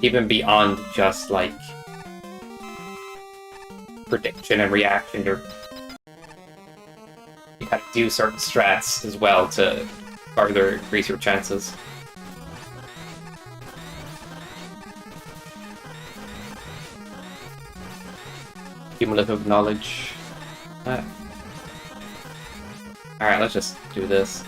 Even beyond just, like, prediction and reaction. You gotta do certain strats as well to further increase your chances. Cumulative knowledge. Alright, let's just do this.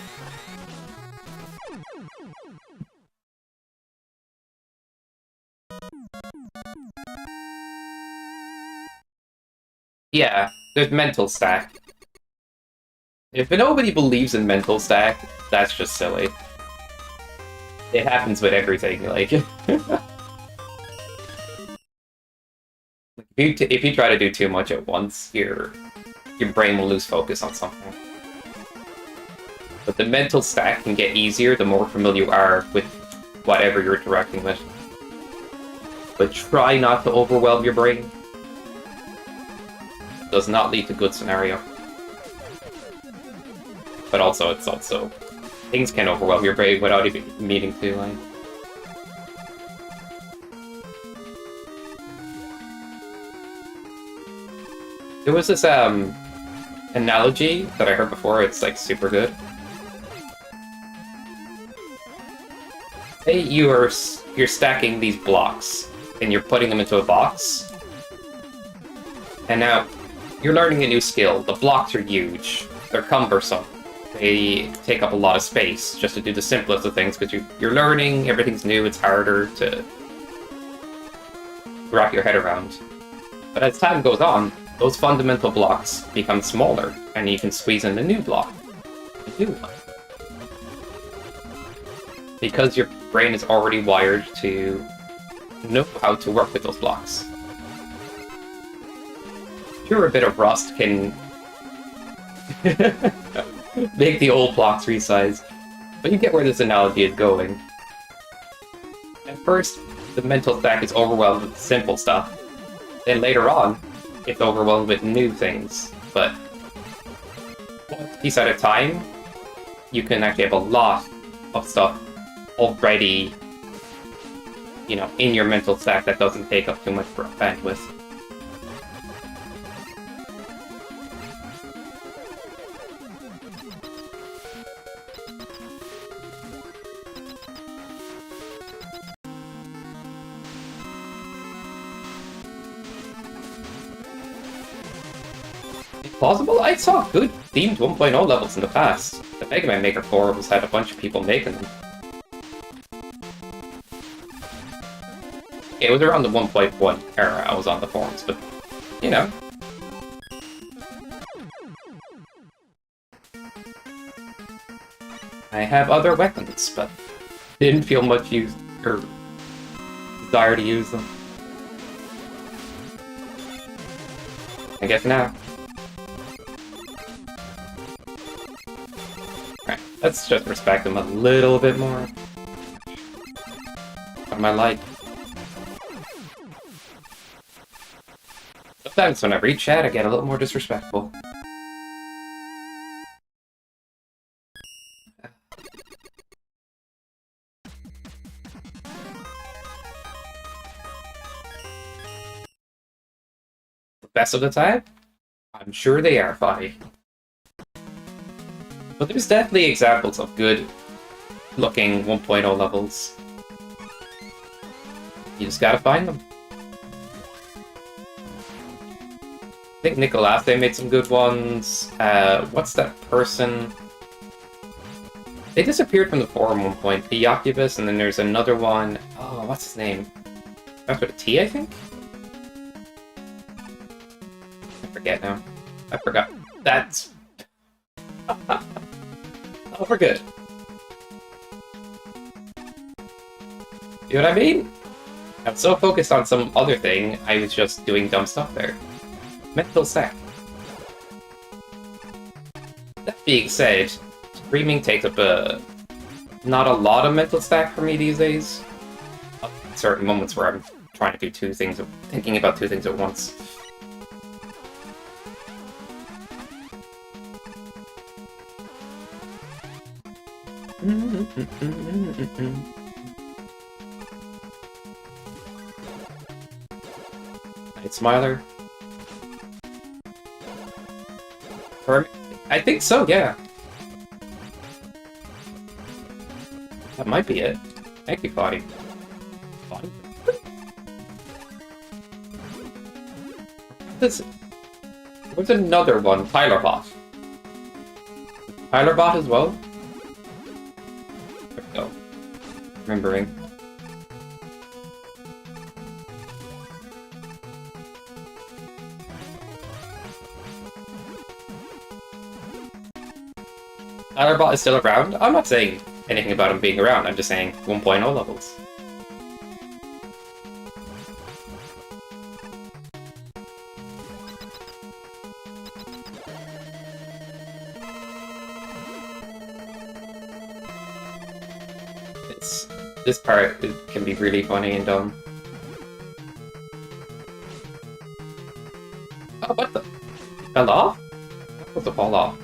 Yeah, there's mental stack. If nobody believes in mental stack, that's just silly. It happens with everything, like... if you try to do too much at once, your brain will lose focus on something. But the mental stack can get easier the more familiar you are with whatever you're interacting with. But try not to overwhelm your brain. Does not lead to good scenario. But also, it's also... Things can overwhelm your brain without even meaning to, like... There was this, analogy that I heard before, it's, like, super good. Say you're stacking these blocks, and you're putting them into a box. And now, you're learning a new skill. The blocks are huge. They're cumbersome. they take up a lot of space just to do the simplest of things, because you're learning, everything's new, it's harder to wrap your head around. But as time goes on, those fundamental blocks become smaller, and you can squeeze in a new block. A new one. Because your brain is already wired to know how to work with those blocks. Sure, a bit of rust can make the old blocks resize, but you get where this analogy is going. At first, the mental stack is overwhelmed with simple stuff. Then later on, it's overwhelmed with new things. But one piece at a time, you can actually have a lot of stuff already, you know, in your mental stack that doesn't take up too much bandwidth. Possible? I saw good themed 1.0 levels in the past. The Mega Man Maker forums had a bunch of people making them. It was around the 1.1 era I was on the forums, but, you know. I have other weapons, but didn't feel much use or desire to use them. I guess now. Alright, let's just respect them a little bit more. What am I like? Sometimes when I read chat, I get a little more disrespectful. The best of the time? I'm sure they are, Foddy. But there's definitely examples of good looking 1.0 levels. You just gotta find them. I think Nicolaste made some good ones. What's that person? They disappeared from the forum at one point. The Yocubus, and then there's another one. Oh, what's his name? That's with a T, I think? I forget now. I forgot. That's... oh, we're good. You know what I mean? I'm so focused on some other thing, I was just doing dumb stuff there. Mental stack. That being said, streaming takes up not a lot of mental stack for me these days. Certain moments where I'm trying to do two things, thinking about two things at once. Night Smiler. I think so, yeah. That might be it. Thank you, Foddy. What's another one? Tylerbot. Tylerbot as well? There we go. Remembering. Tylerbot is still around? I'm not saying anything about him being around, I'm just saying 1.0 levels. This part can be really funny and dumb. Oh, what the? It fell off? What the fall off?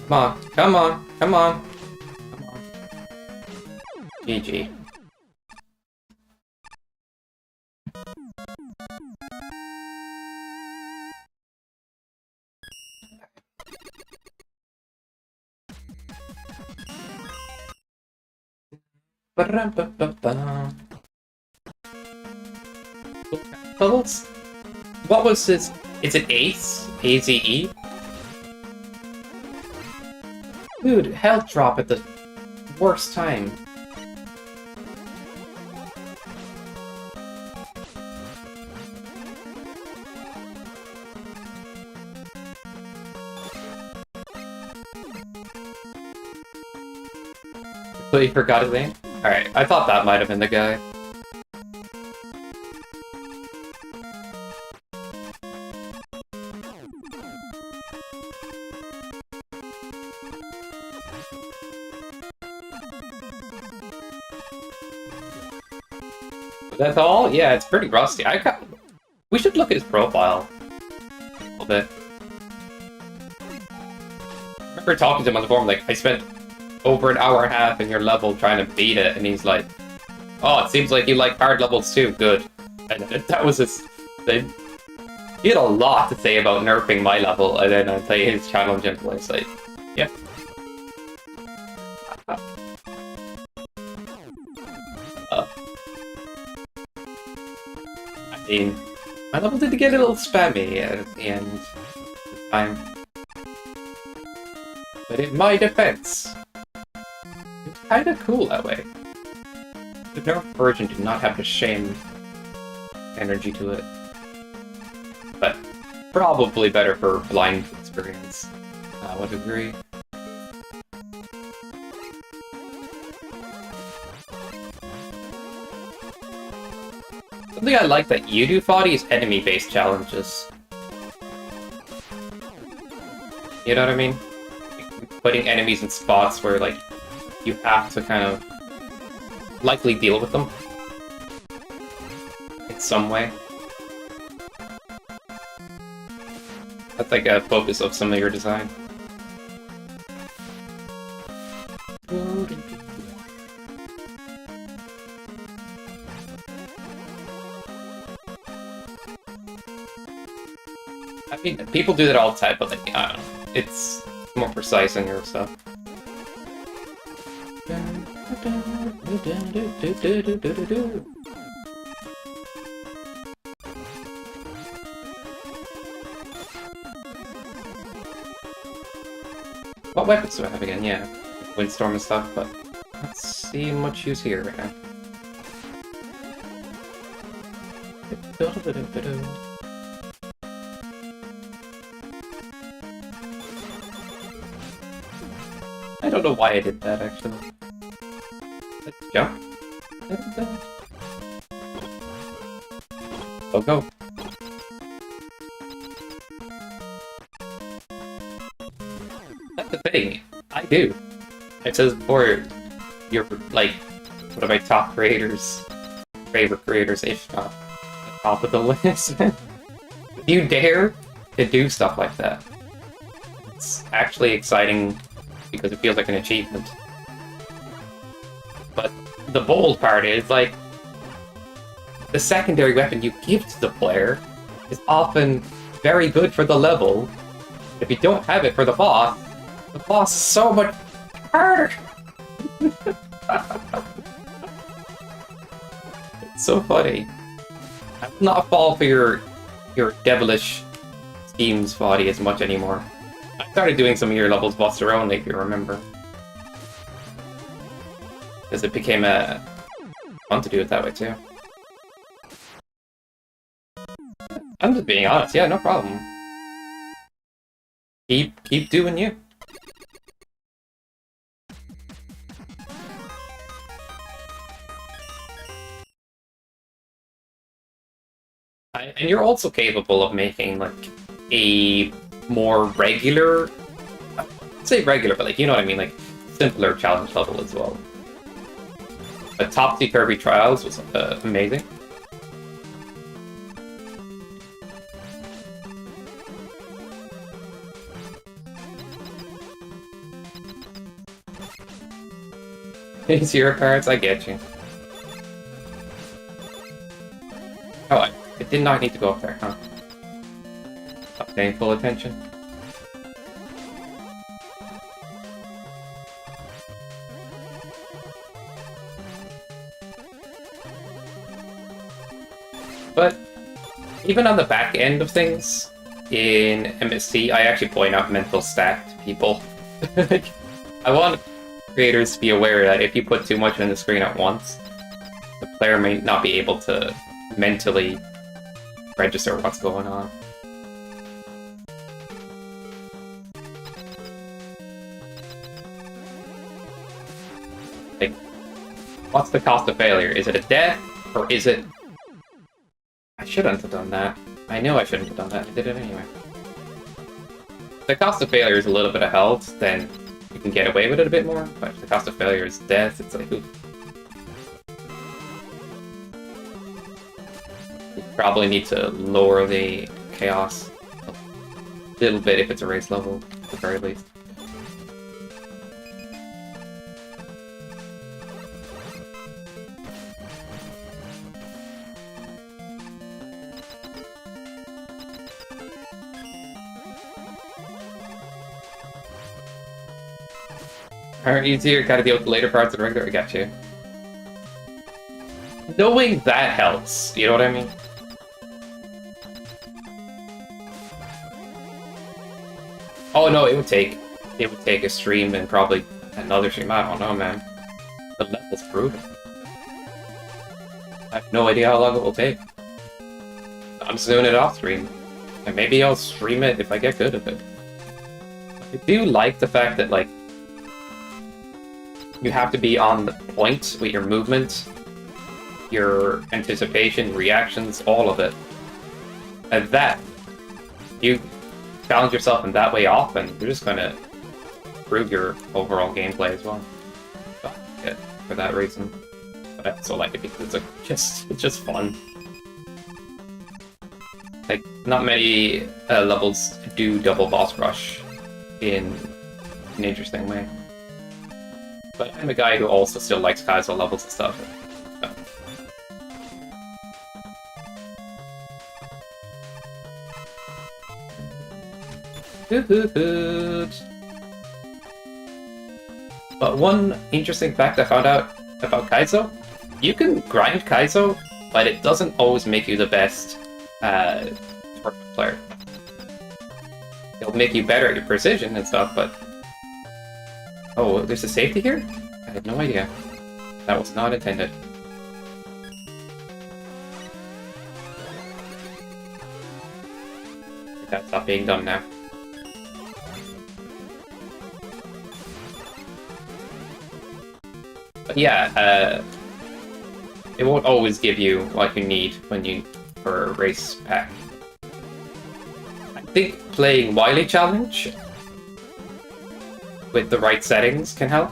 Come on, come on, come on, come on. GG. Bubbles? What was this? Is it Ace? A-Z-E? Dude, health drop at the worst time. So he forgot his name? Alright, I thought that might have been the guy. That's all? Yeah, it's pretty rusty. We should look at his profile a little bit. I remember talking to him on the forum, like, I spent over an hour and a half in your level trying to beat it, and he's like, oh, it seems like you like hard levels too, good. And that was his thing. He had a lot to say about nerfing my level, and then I play his challenge and it's like, yeah. I mean, my level did get a little spammy at the end of the time. But in my defense, it's kinda cool that way. The nerf version did not have the shame energy to it. But probably better for blind experience. I would agree. Something I like that you do, Foddy, is enemy-based challenges. You know what I mean? Putting enemies in spots where, like, you have to kind of likely deal with them in some way. That's like a focus of some of your design. I mean, people do that all the time, but like, I don't know. It's more precise in your stuff. What weapons do I have again? Yeah, Windstorm and stuff, but let's see much use here right now. I don't know why I did that, actually. Let's jump. Oh, go. That's the thing. I do. It says before, you're, like, one of my top creators, favorite creators, if not the top of the list. If you dare to do stuff like that, it's actually exciting because it feels like an achievement. But the bold part is, like, the secondary weapon you give to the player is often very good for the level. If you don't have it for the boss is so much harder! It's so funny. I will not fall for your devilish schemes, Foddy, as much anymore. I started doing some of your levels boss their own, if you remember. Because it became fun to do it that way too. I'm just being honest, yeah, no problem. Keep doing you. And you're also capable of making, like, a more regular... I'd say regular, but, like, you know what I mean? Like, simpler challenge level as well. But Topsy Kirby Trials was amazing. Zero parents, I get you. Oh, I did not need to go up there, huh? Not paying full attention. But even on the back end of things, in MSC, I actually point out mental stat to people. I want creators to be aware that if you put too much on the screen at once, the player may not be able to mentally register what's going on. Like, what's the cost of failure? Is it a death, or is it... I shouldn't have done that. I knew I shouldn't have done that. I did it anyway. If the cost of failure is a little bit of health, then you can get away with it a bit more, but if the cost of failure is death, it's like, oof. You probably need to lower the chaos a little bit if it's a race level, at the very least. Are easier, gotta deal with the later parts of the regular, I got you. Knowing that helps, you know what I mean? Oh no, it would take a stream and probably another stream, I don't know, man. The level's brutal. I have no idea how long it will take. I'm just doing it off stream. And maybe I'll stream it if I get good at it. I do like the fact that, like, you have to be on the point with your movement, your anticipation, reactions, all of it. And that, you challenge yourself in that way often, you're just gonna improve your overall gameplay as well. So, yeah, for that reason. But I also like it because it's just fun. Like, not many levels do double boss rush in an interesting way. But I'm a guy who also still likes casual levels and stuff. But one interesting fact I found out about Kaizo, you can grind Kaizo, but it doesn't always make you the best tournament player. It'll make you better at your precision and stuff, but... Oh, there's a safety here? I had no idea. That was not intended. That's not being done now. But yeah, it won't always give you what you need for a race pack. I think playing Wily Challenge with the right settings can help.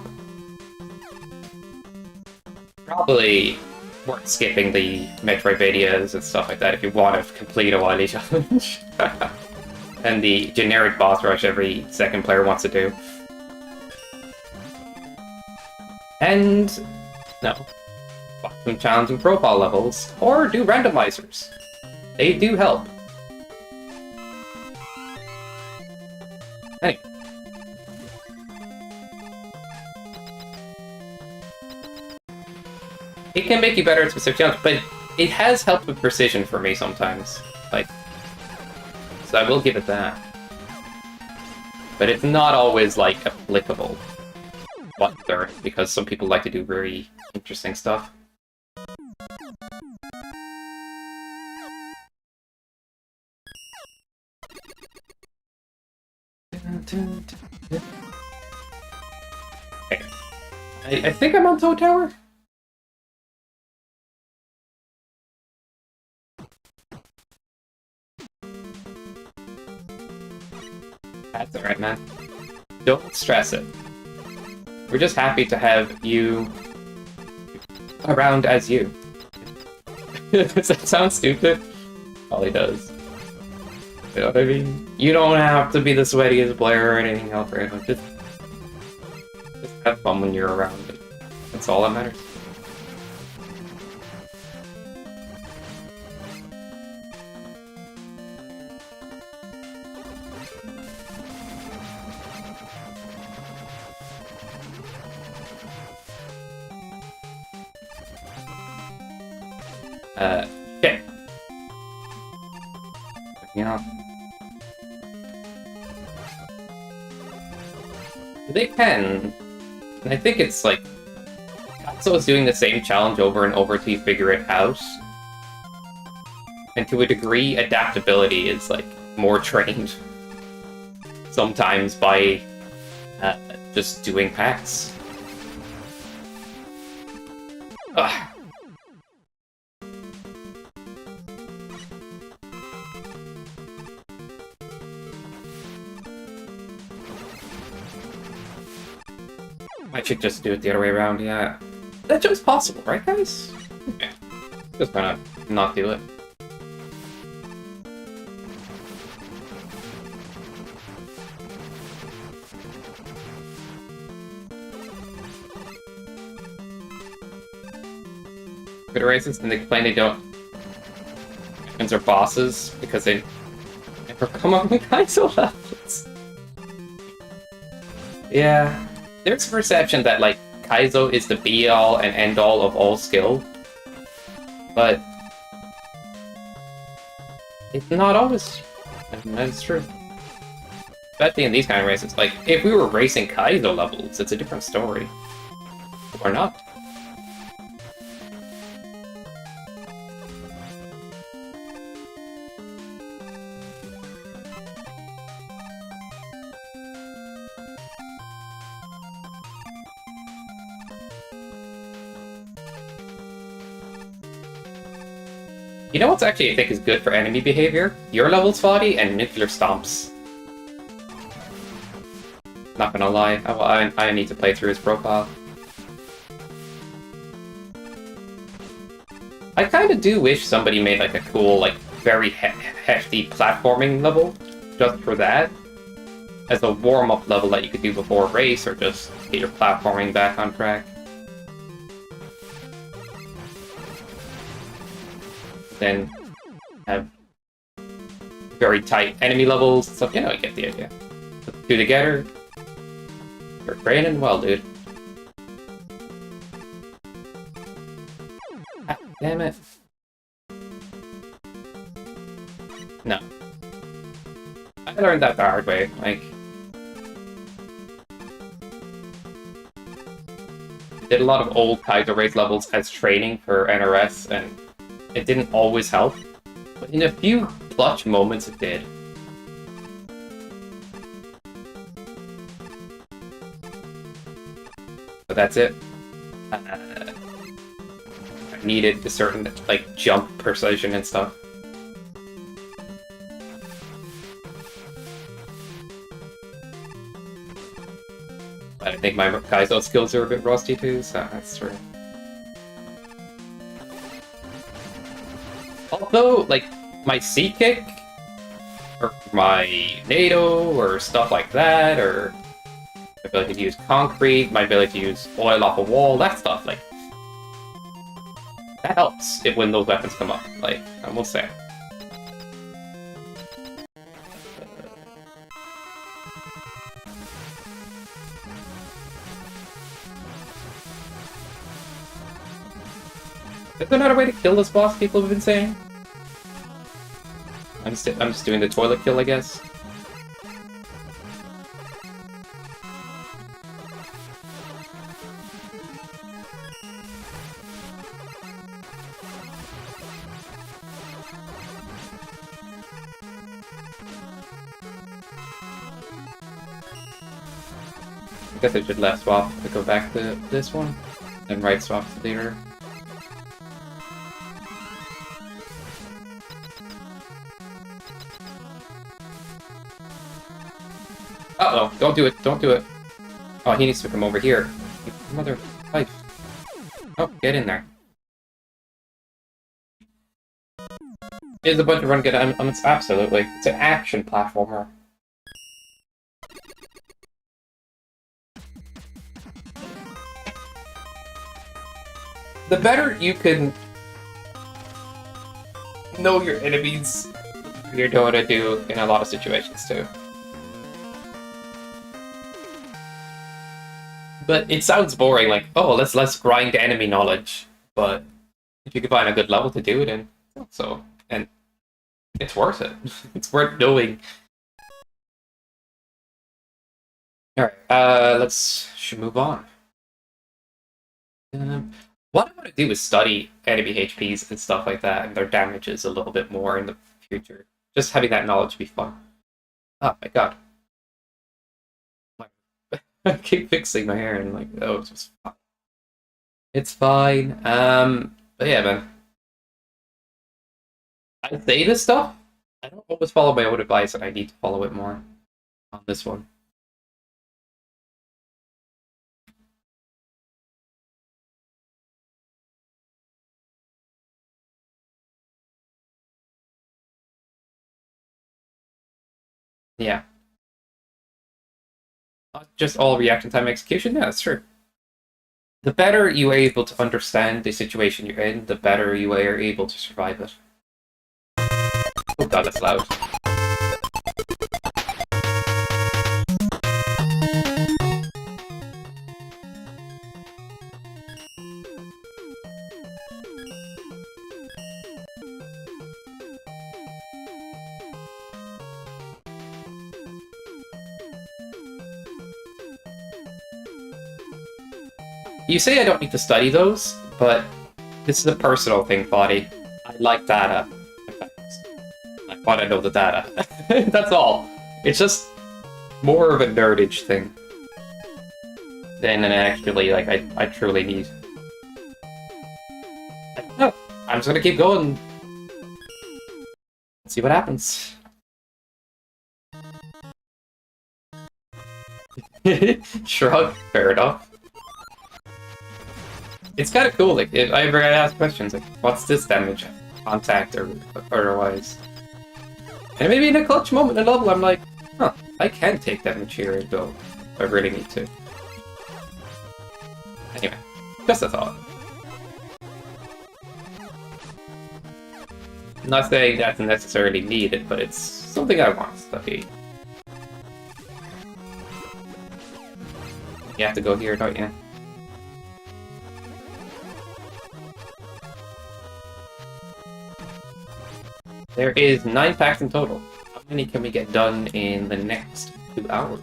Probably worth skipping the Metroidvanias and stuff like that if you want to complete a Wily Challenge. And the generic boss rush every second player wants to do. And, no, some challenging profile levels, or do randomizers. They do help. Anyway. It can make you better at specific challenges, but it has helped with precision for me sometimes. Like, so I will give it that. But it's not always, like, applicable. Wonder, because some people like to do very interesting stuff. Okay. I think I'm on Toad Tower? That's alright, man. Don't stress it. We're just happy to have you around as you. Does that sound stupid? Probably does. You know what I mean? You don't have to be the sweatiest player or anything else, right? Just have fun when you're around. That's all that matters. Okay. Yeah. They can. And I think it's like... So it's doing the same challenge over and over till you figure it out. And to a degree, adaptability is like more trained. Sometimes by just doing packs. Ugh. I should just do it the other way around, yeah. That's just possible, right, guys? Yeah. Just gonna not do it. Good races, and they complain they don't. Friends are bosses because they never come up with Kaizo levels. Yeah. There's a perception that, like, Kaizo is the be-all and end-all of all skill. But... it's not always. That's true. Especially in these kind of races. Like, if we were racing Kaizo levels, it's a different story. Or not. You know what's actually I think is good for enemy behavior? Your level spotty and nuclear stomps. Not gonna lie, I need to play through his profile. I kinda do wish somebody made like a cool, like, very hefty platforming level, just for that. As a warm-up level that you could do before a race, or just get your platforming back on track. Then have very tight enemy levels, so you know, I get the idea. Put the two together, you're training well, dude. Ah, damn it. No. I learned that the hard way, like... did a lot of old Kaizo race levels as training for NRS, and it didn't always help, but in a few clutch moments it did. But that's it. I needed a certain, like, jump precision and stuff. But I think my Kaizo skills are a bit rusty too, so that's true. Although, like, my C-kick, or my NATO, or stuff like that, or my ability to use concrete, my ability to use oil off a wall, that stuff, like, that helps when those weapons come up, like, I will say. Is there another way to kill this boss, people have been saying? I'm just doing the toilet kill, I guess. I guess I should left swap to go back to this one, and right swap to theater. Uh-oh, don't do it, don't do it. Oh, he needs to come over here. Mother life. Oh, get in there. It's a bunch of run good elements, absolutely. It's an action platformer. The better you can know your enemies, you're going to do in a lot of situations too. But it sounds boring, like, oh, let's grind enemy knowledge. But if you can find a good level to do it in, so, and it's worth it. It's worth knowing Alright, should move on. What I want to do is study enemy HPs and stuff like that, and their damages a little bit more in the future. Just having that knowledge would be fun. Oh my god. I keep fixing my hair and like, oh, it's just fine. It's fine. But yeah, man. I say this stuff. I don't always follow my own advice, and I need to follow it more on this one. Yeah. Not just all reaction time execution. Yeah, that's true. The better you are able to understand the situation you're in, the better you are able to survive it. Oh god, that's loud. You say I don't need to study those, but this is a personal thing, Body. I like data. I want to know the data. That's all. It's just more of a nerdage thing than an actually, like, I truly need. I don't know. I'm just gonna keep going. See what happens. Shrug. Fair enough. It's kind of cool, like, if I ever ask questions, like, what's this damage? Contact or otherwise. And maybe in a clutch moment in a level, I'm like, huh, I can take damage here and go if I really need to. Anyway, just a thought. I'm not saying that's necessarily needed, but it's something I want to study. You have to go here, don't you? There is 9 packs in total. How many can we get done in the next 2 hours?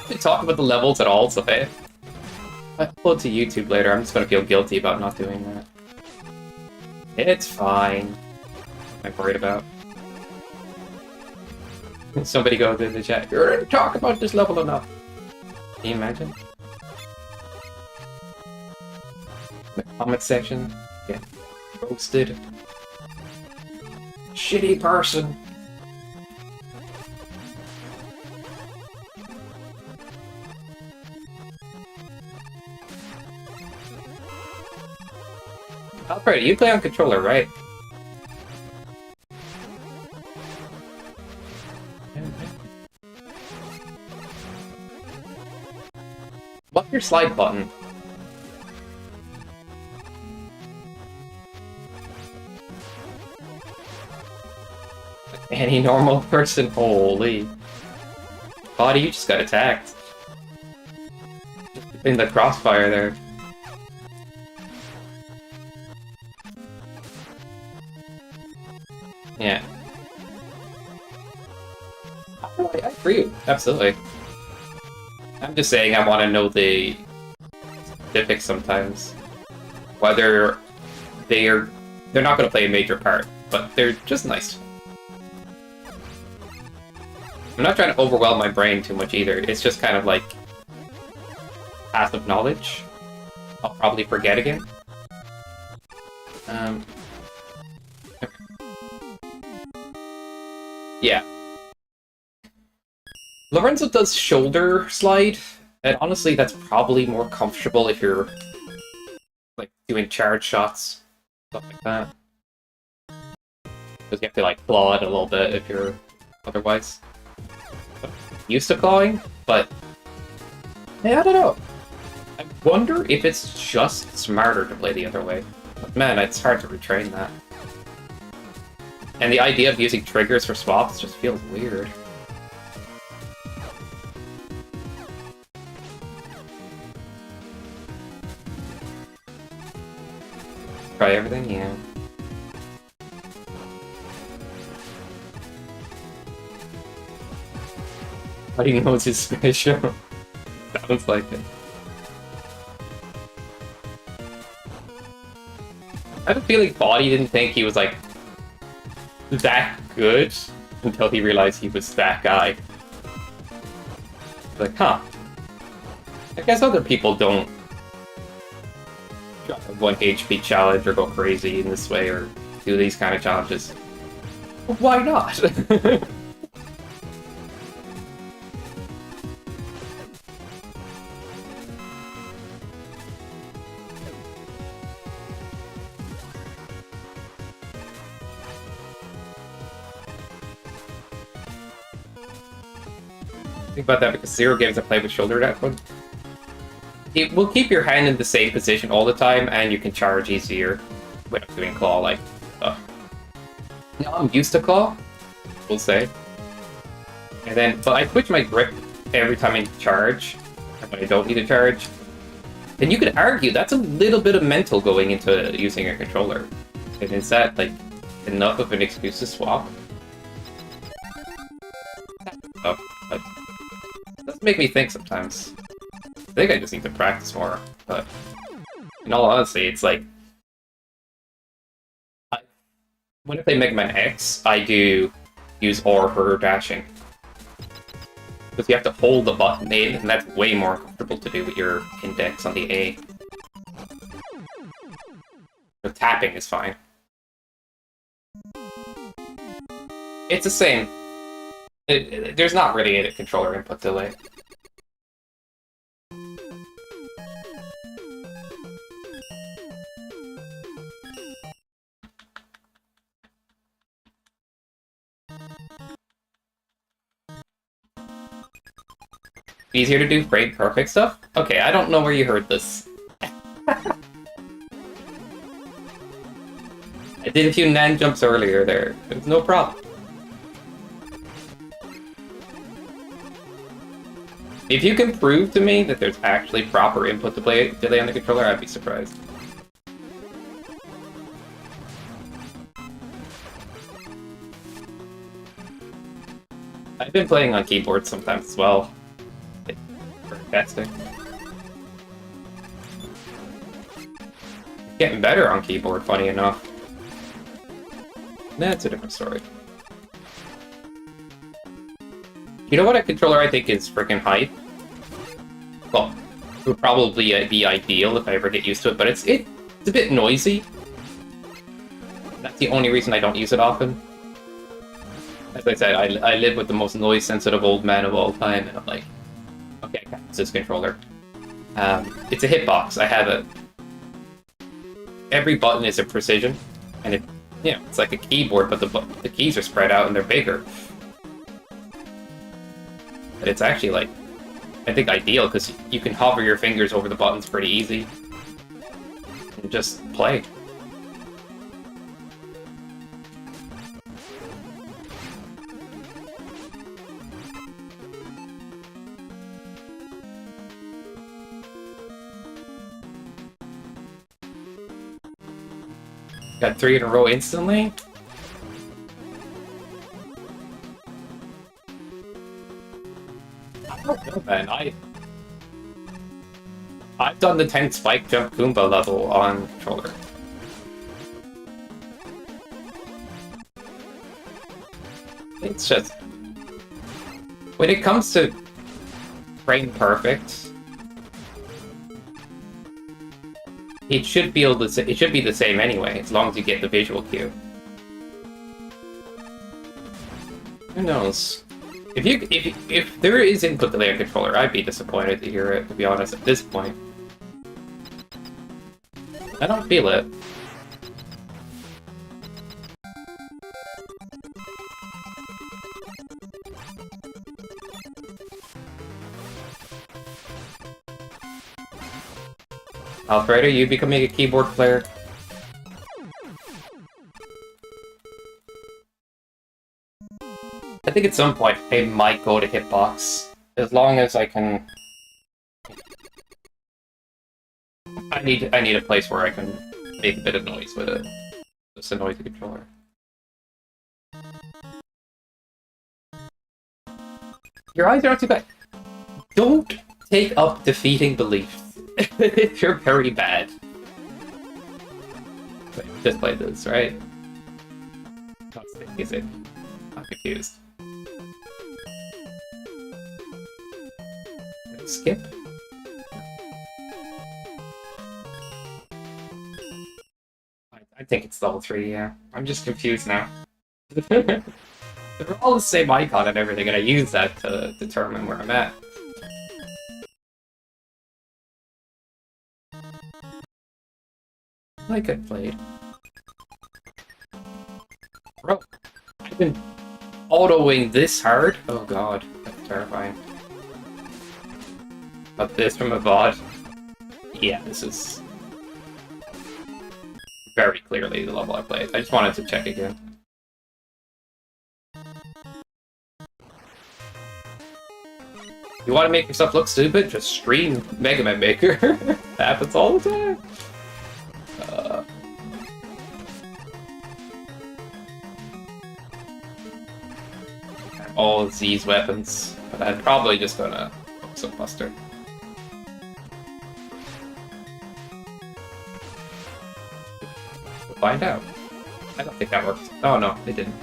We talk about the levels at all, so if I upload to YouTube later, I'm just gonna feel guilty about not doing that. It's fine. What am I worried about? Somebody goes in the chat, you didn't talk about this level enough. Can you imagine? The comment section, get roasted. Shitty person. Alfred, you play on controller, right? What's your slide button? Any normal person? Holy. Body, you just got attacked. In the crossfire there. Yeah. I agree, absolutely. I'm just saying I want to know the specifics sometimes. Whether they're not going to play a major part, but they're just nice. I'm not trying to overwhelm my brain too much either. It's just kind of like passive knowledge. I'll probably forget again. Yeah. Lorenzo does shoulder slide, and honestly, that's probably more comfortable if you're like doing charge shots, stuff like that. Because you have to like claw it a little bit if you're otherwise used to clawing, but yeah, I don't know. I wonder if it's just smarter to play the other way. But man, it's hard to retrain that. And the idea of using triggers for swaps just feels weird. Try everything, yeah. How do you know it's his special? Sounds like it. I have a feeling Body didn't think he was like that good until he realized he was that guy. Like, huh. I guess other people don't drop a 1 HP challenge or go crazy in this way or do these kind of challenges. Well, why not? Think about that because zero games I play with shoulder that one. It will keep your hand in the same position all the time, and you can charge easier without doing claw like stuff. Now I'm used to claw, we'll say. And then, but I switch my grip every time I charge, and when I don't need to charge. And you could argue that's a little bit of mental going into using a controller. And is that like enough of an excuse to swap? Oh, but it does make me think sometimes. I think I just need to practice more, but in all honesty, it's like when I play Mega Man X, I do use R for dashing. Because you have to hold the button in, and that's way more comfortable to do with your index on the A. The tapping is fine. It's the same. There's not really a controller input delay. Easier to do frame perfect stuff? Okay, I don't know where you heard this. I did a few nan jumps earlier there. It was no problem. If you can prove to me that there's actually proper input delay on the controller, I'd be surprised. I've been playing on keyboard sometimes as well. For testing. Getting better on keyboard, funny enough. That's a different story. You know what a controller I think is freaking hype? Well, it would probably be ideal if I ever get used to it, but it's a bit noisy. That's the only reason I don't use it often. As I said, I live with the most noise-sensitive old man of all time, and I'm like, okay, I got this controller. It's a hitbox. I have a... Every button is a precision, and it's like a keyboard, but the keys are spread out and they're bigger. But it's actually, like, I think ideal, because you can hover your fingers over the buttons pretty easy. And just play. Got 3 in a row instantly? I don't know, man. I've done the 10 spike jump Goomba level on controller. It's just... when it comes to frame perfect, it should be the same anyway, as long as you get the visual cue. Who knows? If there is input delay on controller, I'd be disappointed to hear it, to be honest, at this point. I don't feel it. Alfredo, you becoming a keyboard player? I think at some point I might go to hitbox, as long as I can. I need a place where I can make a bit of noise with it. Just annoys the controller. Your eyes are not too bad. Don't take up defeating beliefs. You're very bad. Wait, just play this, right? Not stick, is it? I'm confused. Skip? I think it's level 3, yeah. I'm just confused now. They're all the same icon and everything, and I use that to determine where I'm at. I could have played. Bro, I've been autoing this hard? Oh god, that's terrifying. But this from a VOD? Yeah, this is very clearly the level I played. I just wanted to check again. You want to make yourself look stupid? Just stream Mega Man Maker. That happens all the time. All Z's weapons, but I'm probably just gonna focus on Buster. We'll find out. I don't think that worked. Oh no, it didn't.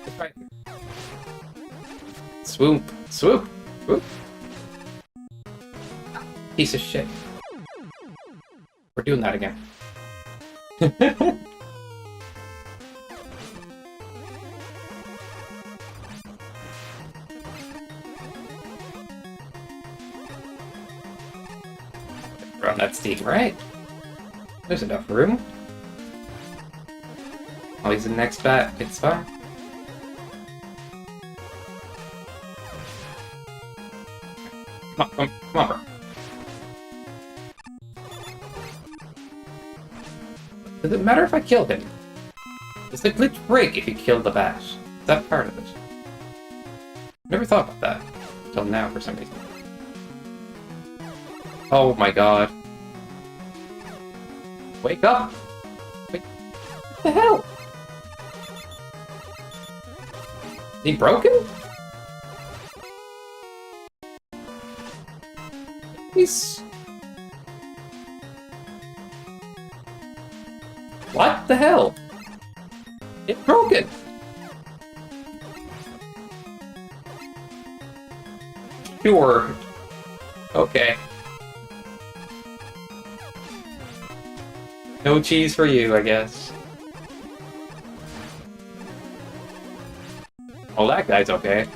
It's right here. Swoop! Swoop! Swoop! Piece of shit. We're doing that again. Run that steam, right? There's enough room. Oh, he's the next bat. It's fine. Come on, come on, bro. Does it matter if I kill him? Does the glitch break if you kill the bat? Is that part of it? Never thought about that until now for some reason. Oh my god. Wake up! Wait. What the hell? Is he broken? He's... What the hell? It's broken! Sure. Okay. No cheese for you, I guess. Oh, that guy's okay.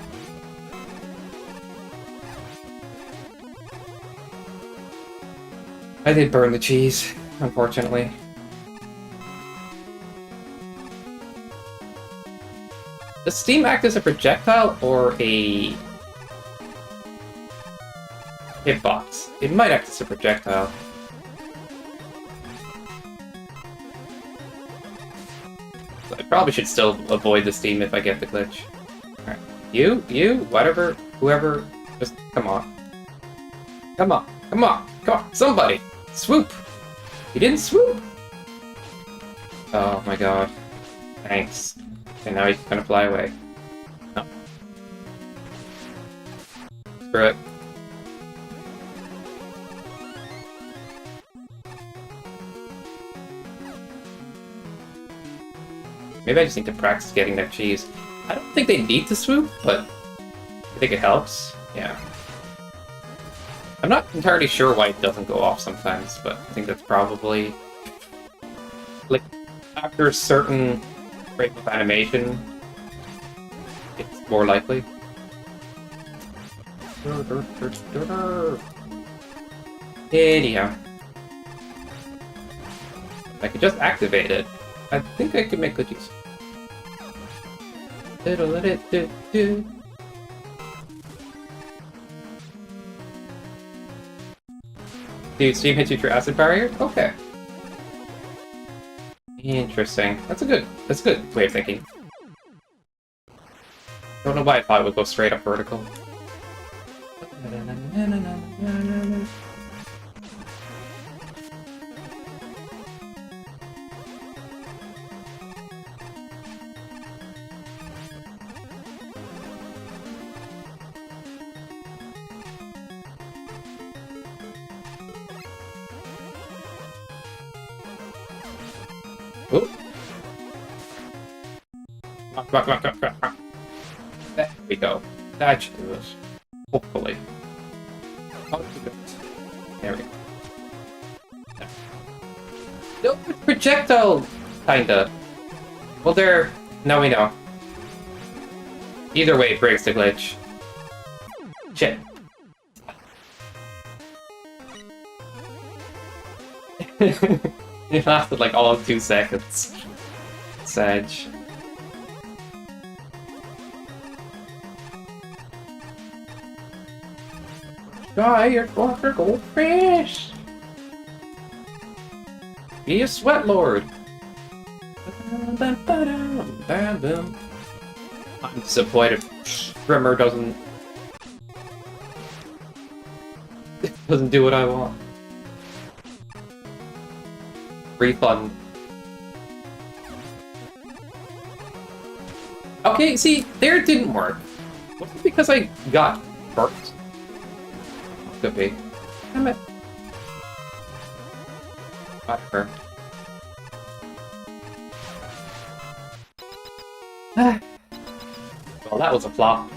I did burn the cheese, unfortunately. Does steam act as a projectile or a hitbox? It might act as a projectile. So I probably should still avoid the steam if I get the glitch. Alright. You, whatever, whoever, just come on. Come on, come on, come on, somebody! Swoop! You didn't swoop! Oh my god. Thanks. And now he's gonna fly away. No. Screw it. Maybe I just need to practice getting that cheese. I don't think they need to swoop, but I think it helps. Yeah. I'm not entirely sure why it doesn't go off sometimes, but I think that's probably... like, after a certain frame of animation, it's more likely. Anyhow. I could just activate it. I think I could make good use. Dude, Steam hits you through acid barrier? Okay. Interesting. That's a good way of thinking. Don't know why I thought it would go straight up vertical. Oop. Come on, come on, come on, come on. There we go. That should do it. Hopefully. Oh, there we go. No, projectile! Kinda. Well, they're... Now we know. Either way, it breaks the glitch. Shit. It lasted like all of 2 seconds. Sedge. Guy, you're going for goldfish! Be a sweat lord! I'm disappointed Shrimmer doesn't do what I want. Refund. Okay, see, there it didn't work. Was it because I got burnt? Could be. Damn it. Got her. Well, that was a flop.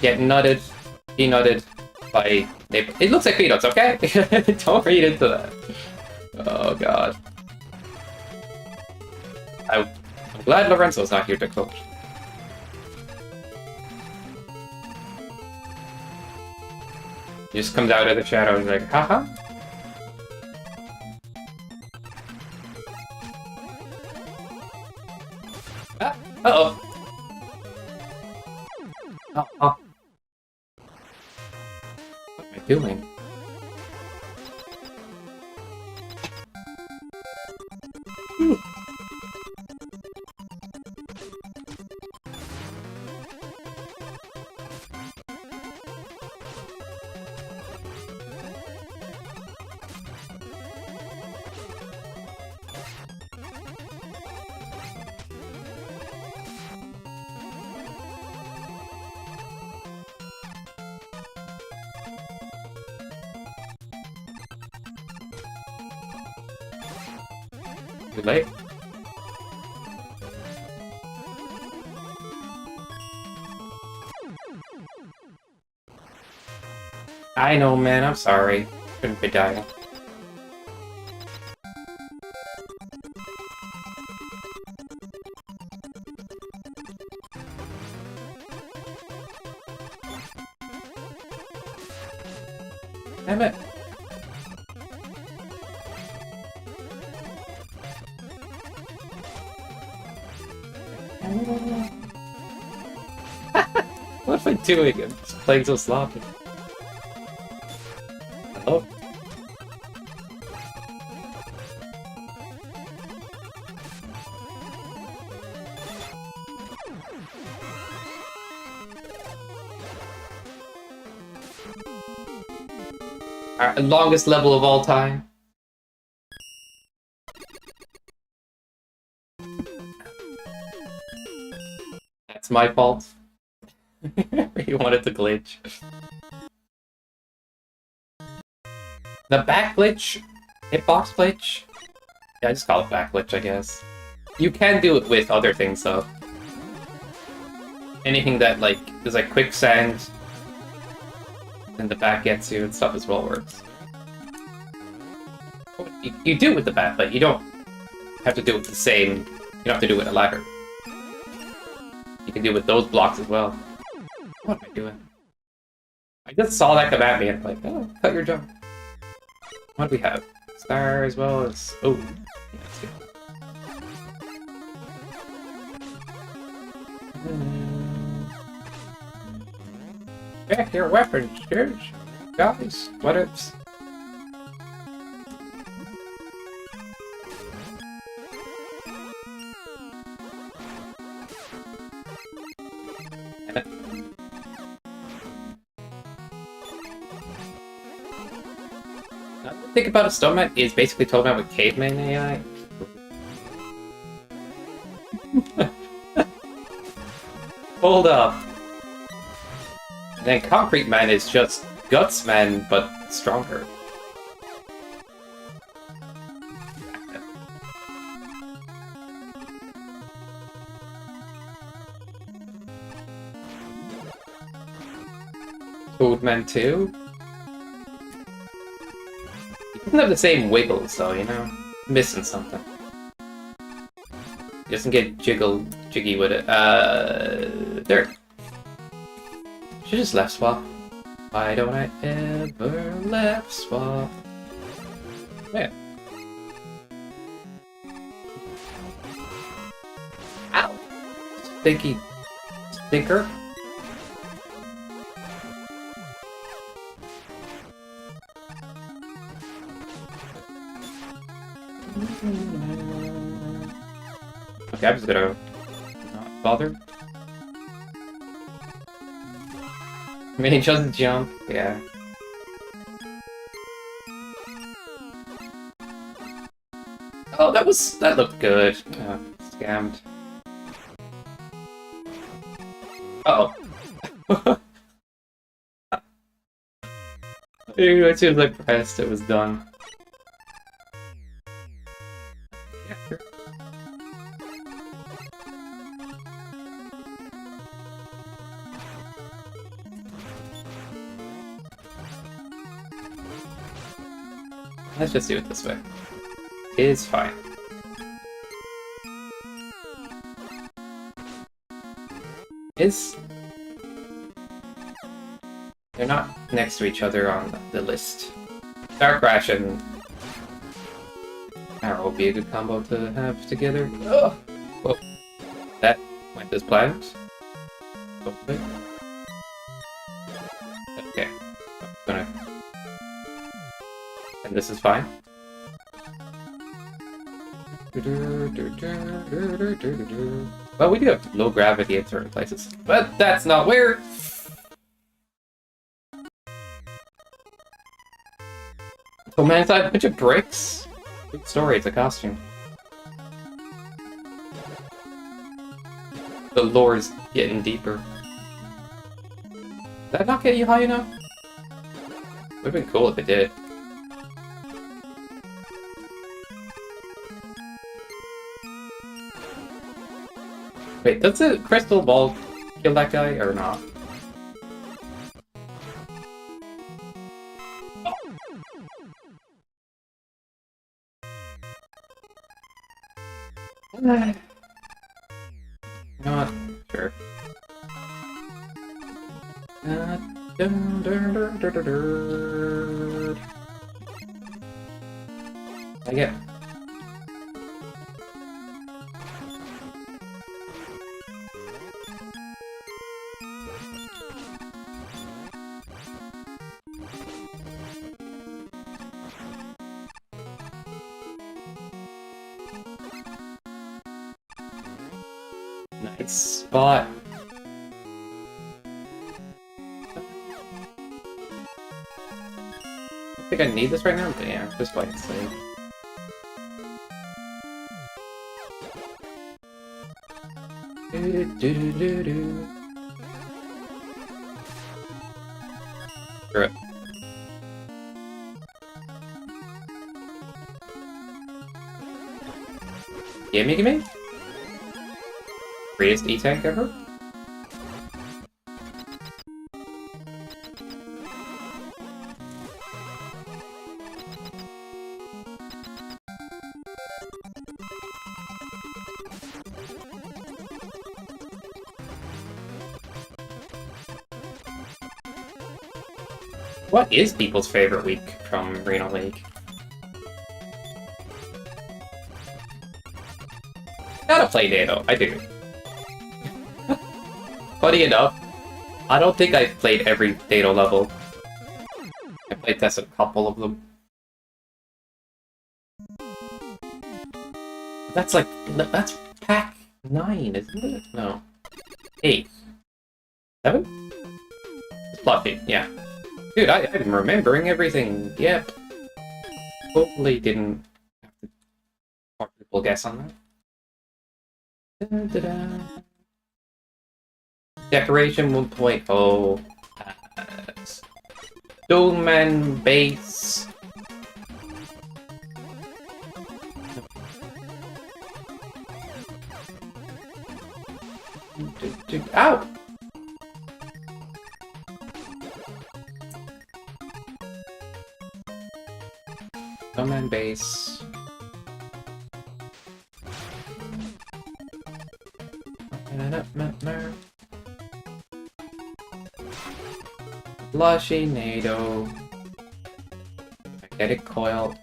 Get nutted. Be nutted by neighbor. It looks like peanuts, okay? Don't read into that. Oh god. I'm glad Lorenzo's not here to coach. He just comes out of the shadow and he's like, haha. Ah, uh-oh. Oh. What am I doing? Too late. I know, man. I'm sorry. Couldn't be dying. Damn it. What am I doing? I'm just playing so sloppy. Hello? Our longest level of all time. That's my fault. You wanted to glitch. The back glitch? Hitbox glitch? Yeah, I just call it back glitch, I guess. You can do it with other things, though. Anything that, like, is like quicksand, and the back gets you and stuff as well works. You do it with the back, but you don't have to do it with the same... You don't have to do it with a ladder. You can do it with those blocks as well. What am I doing? I just saw that come at me and I'm like, oh, cut your jump. What do we have? Star as well as... Oh, yeah, that's good. Check your weapons, dudes. Guys, what ifs? Think about a Stoneman is basically Toadman with caveman AI. Hold up. then Concrete Man is just Guts Man, but stronger. Toadman 2? He doesn't have the same wiggles, though, you know? Missing something. He doesn't get jiggy with it. There. Should just left swap. Why don't I ever left swap? Yeah. Ow! Stinky stinker. Okay, I'm just gonna not bother. I mean, he doesn't jump, yeah. Oh, that looked good. Scammed. Uh-oh. As soon as I pressed, it was done. Yeah, sure. Let's just do it this way. It's fine. They're not next to each other on the list. Dark Crash and Arrow would be a good combo to have together. Oh! Whoa. That went as planned. Hopefully. Okay. I'm gonna... And this is fine. Well, we do have low gravity in certain places, but that's not where. Oh man, it's a bunch of bricks. Good story, it's a costume. The lore's getting deeper. Did that not get you high enough? Would've been cool if it did. Wait, does the crystal ball kill that guy or not? Not sure. I get. Nice spot. I think I need this right now, but yeah, just wait and see. Screw it. Gimme? Greatest E-tank ever? What is people's favorite week from Reno League? Gotta play NATO, I do. Funny enough, I don't think I've played every NATO level. I played tested a couple of them. That's pack 9, isn't it? No. 8. 7? It's plot 8, yeah. Dude, I'm remembering everything. Yep. Hopefully didn't have to multiple guess on that. Da-da-da. Decoration 1.0. Snowman base. Ow! Snowman base. Lushy NATO. Magnetic coil.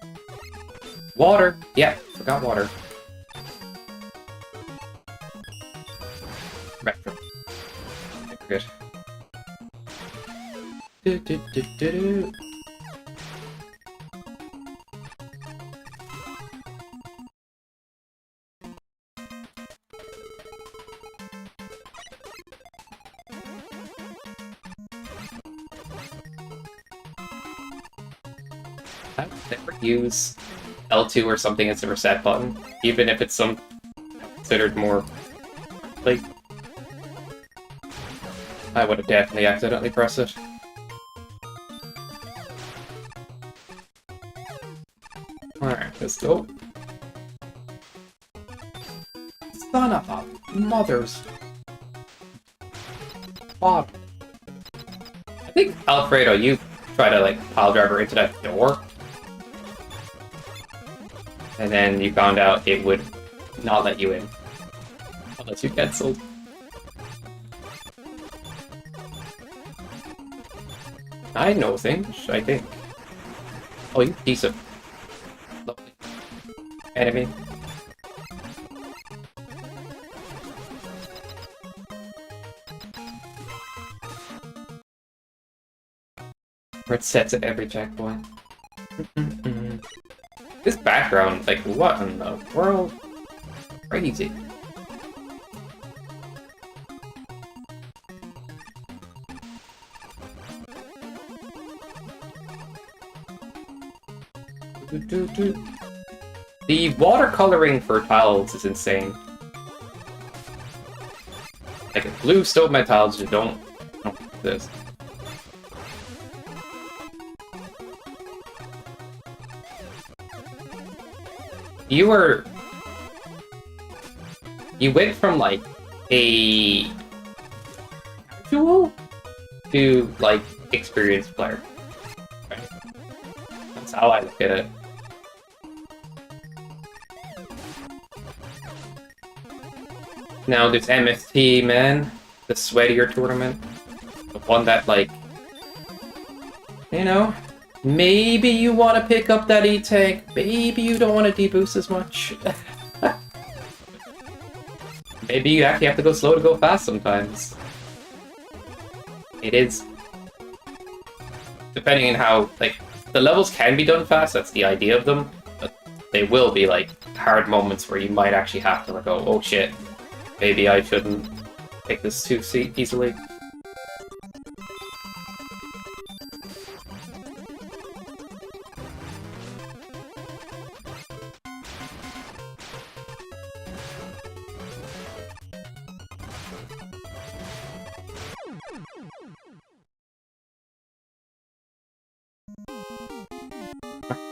Water! Yeah, forgot water. Retro. Good. Do. I've never used L2 or something as a reset button, even if it's some considered more like I would have definitely accidentally pressed it. Alright, let's go. Son of a mother's fuck. I think Alfredo, you try to like pile driver into that door. And then you found out it would not let you in. Unless you cancelled. I know things, I think. Oh, you piece of lovely enemy. Where it sets at every checkpoint. This background, like, what in the world? Crazy. The watercoloring for tiles is insane. Like, blue stone tiles just don't exist. You went from like a casual to like experienced player. Right? That's how I look at it. Now there's MST, man, the sweatier tournament, the one that like, you know. Maybe you want to pick up that E-Tank. Maybe you don't want to deboost as much. Maybe you actually have to go slow to go fast sometimes. It is. Depending on how, like, the levels can be done fast, that's the idea of them. But they will be, like, hard moments where you might actually have to, like, go, oh shit, maybe I shouldn't take this too easily.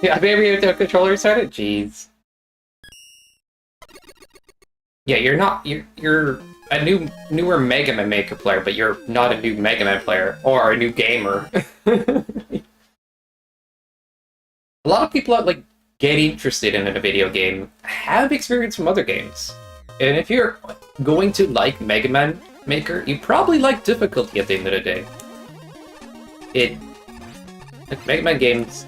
Yeah, maybe the controller started? Jeez. Yeah, you're not. You're a newer Mega Man Maker player, but you're not a new Mega Man player or a new gamer. A lot of people that like get interested in a video game have experience from other games, and if you're going to like Mega Man Maker, you probably like difficulty at the end of the day. Mega Man games,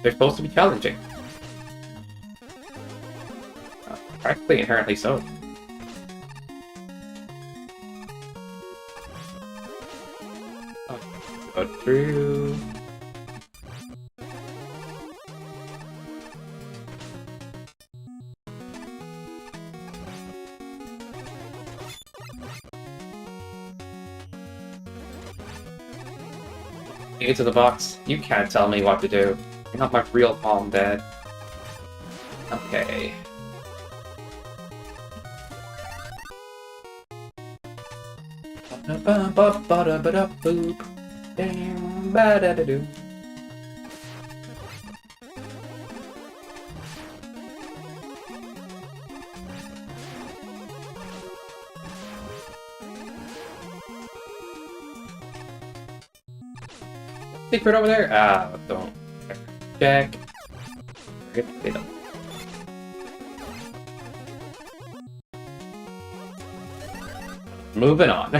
they're supposed to be challenging. Practically inherently so. Go through. Get to the box. You can't tell me what to do. You're not my real mom, Dad. Okay. Damn, ba-da-da-doo. Secret over there? Ah, don't check. They don't. Moving on.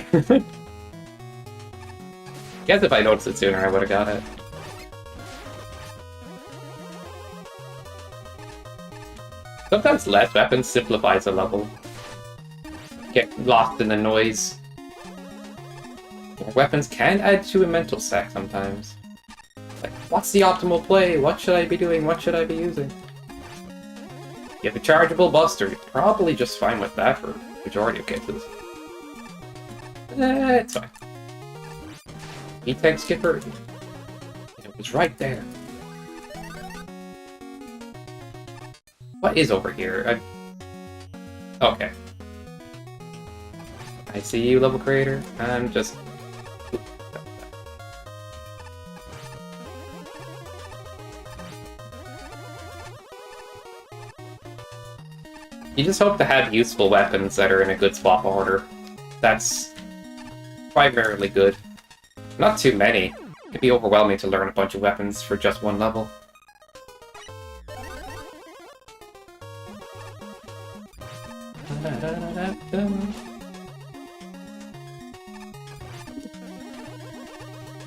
Guess if I noticed it sooner, I would have got it. Sometimes less weapons simplifies a level. Get lost in the noise. More weapons can add to a mental sack sometimes. Like, what's the optimal play? What should I be doing? What should I be using? You have a chargeable buster. You're probably just fine with that for the majority of cases. It's fine. E-Tank Skipper. It was right there. What is over here? Okay. I see you, level creator. I'm just... You just hope to have useful weapons that are in a good swap order. That's primarily good. Not too many. It'd be overwhelming to learn a bunch of weapons for just one level.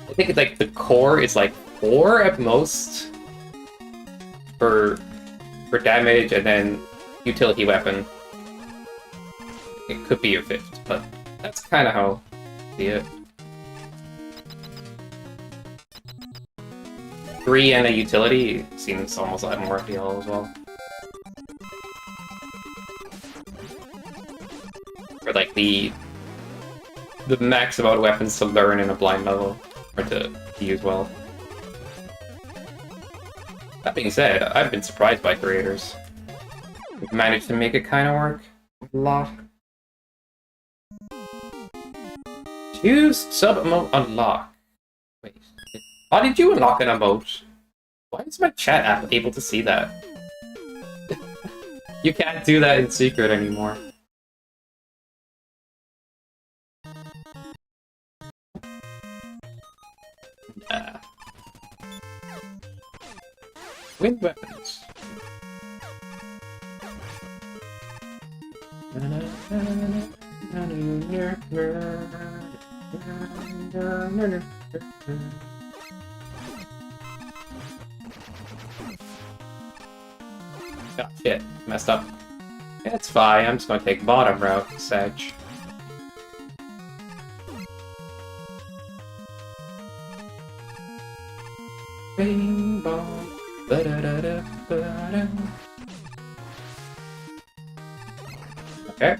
I think it's like the core is like 4 at most for damage, and then utility weapon. It could be your 5th, but that's kind of how I see it. 3 and a utility seems almost a lot more appeal as well. Or like the max amount of weapons to learn in a blind level, or to use well. That being said, I've been surprised by creators. We've managed to make it kind of work a lot. Choose sub-emote unlock. Wait, how did you unlock an emote? Why is my chat app able to see that? You can't do that in secret anymore. Wind weapons. Oh shit, messed up. It's fine, I'm just gonna take bottom route, Sedge. Rainbow. Ba-da-da-da-ba-da. Okay.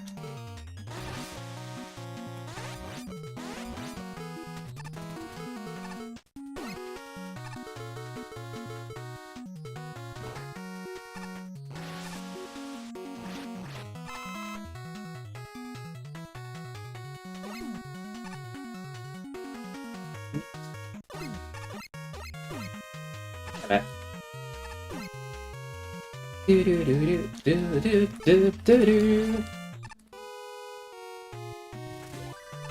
Okay.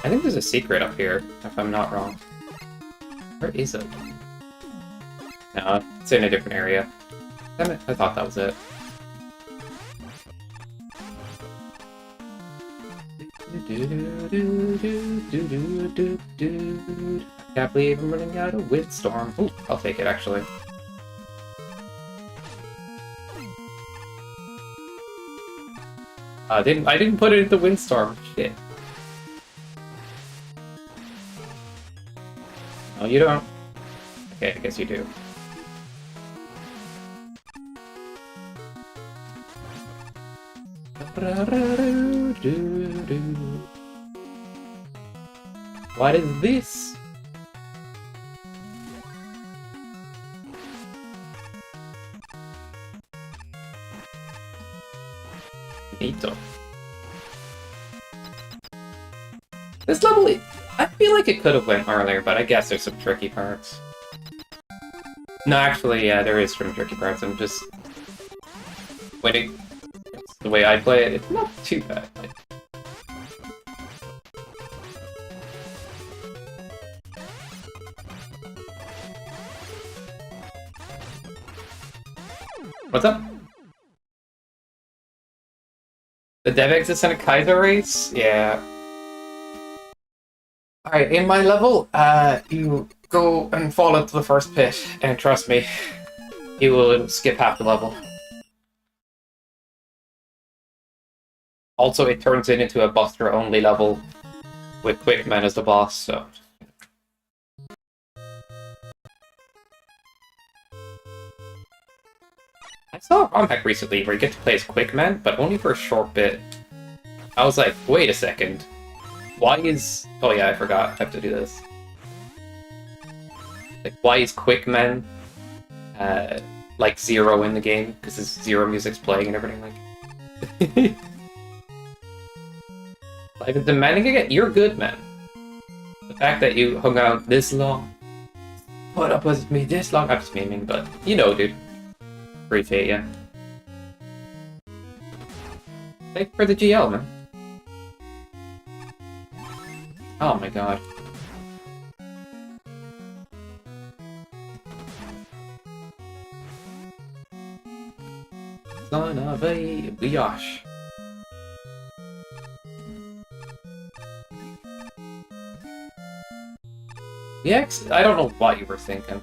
I think there's a secret up here, if I'm not wrong. Where is it? No, it's in a different area. Damn it, I thought that was it. I can't believe I'm running out of windstorm. Ooh, I'll take it actually. I didn't put it in the windstorm. Shit. No, you don't. Okay, I guess you do. What is this? Neato. This level I feel like it could have went earlier, but I guess there's some tricky parts. No, actually, yeah, there is some tricky parts. I'm just waiting. The way I play it, it's not too bad. Like, what's up? The dev exists in a Kaiser race? Yeah. Alright, in my level, you go and fall into the first pit, and trust me, you will skip half the level. Also, it turns it into a Buster-only level, with Quickman as the boss, so... I saw a ROM hack recently where you get to play as Quickman, but only for a short bit. I was like, wait a second. Why is... Oh yeah, I forgot. I have to do this. Like, why is Quickman, like, Zero in the game? Because his Zero music's playing and everything, like... I've been demanding it. You're good, man. The fact that you hung out this long, put up with me this long, I'm just memeing, but you know, dude. Appreciate ya. Thanks for the GL, man. Oh my god. Son of a biatch. Yeah, I don't know what you were thinking.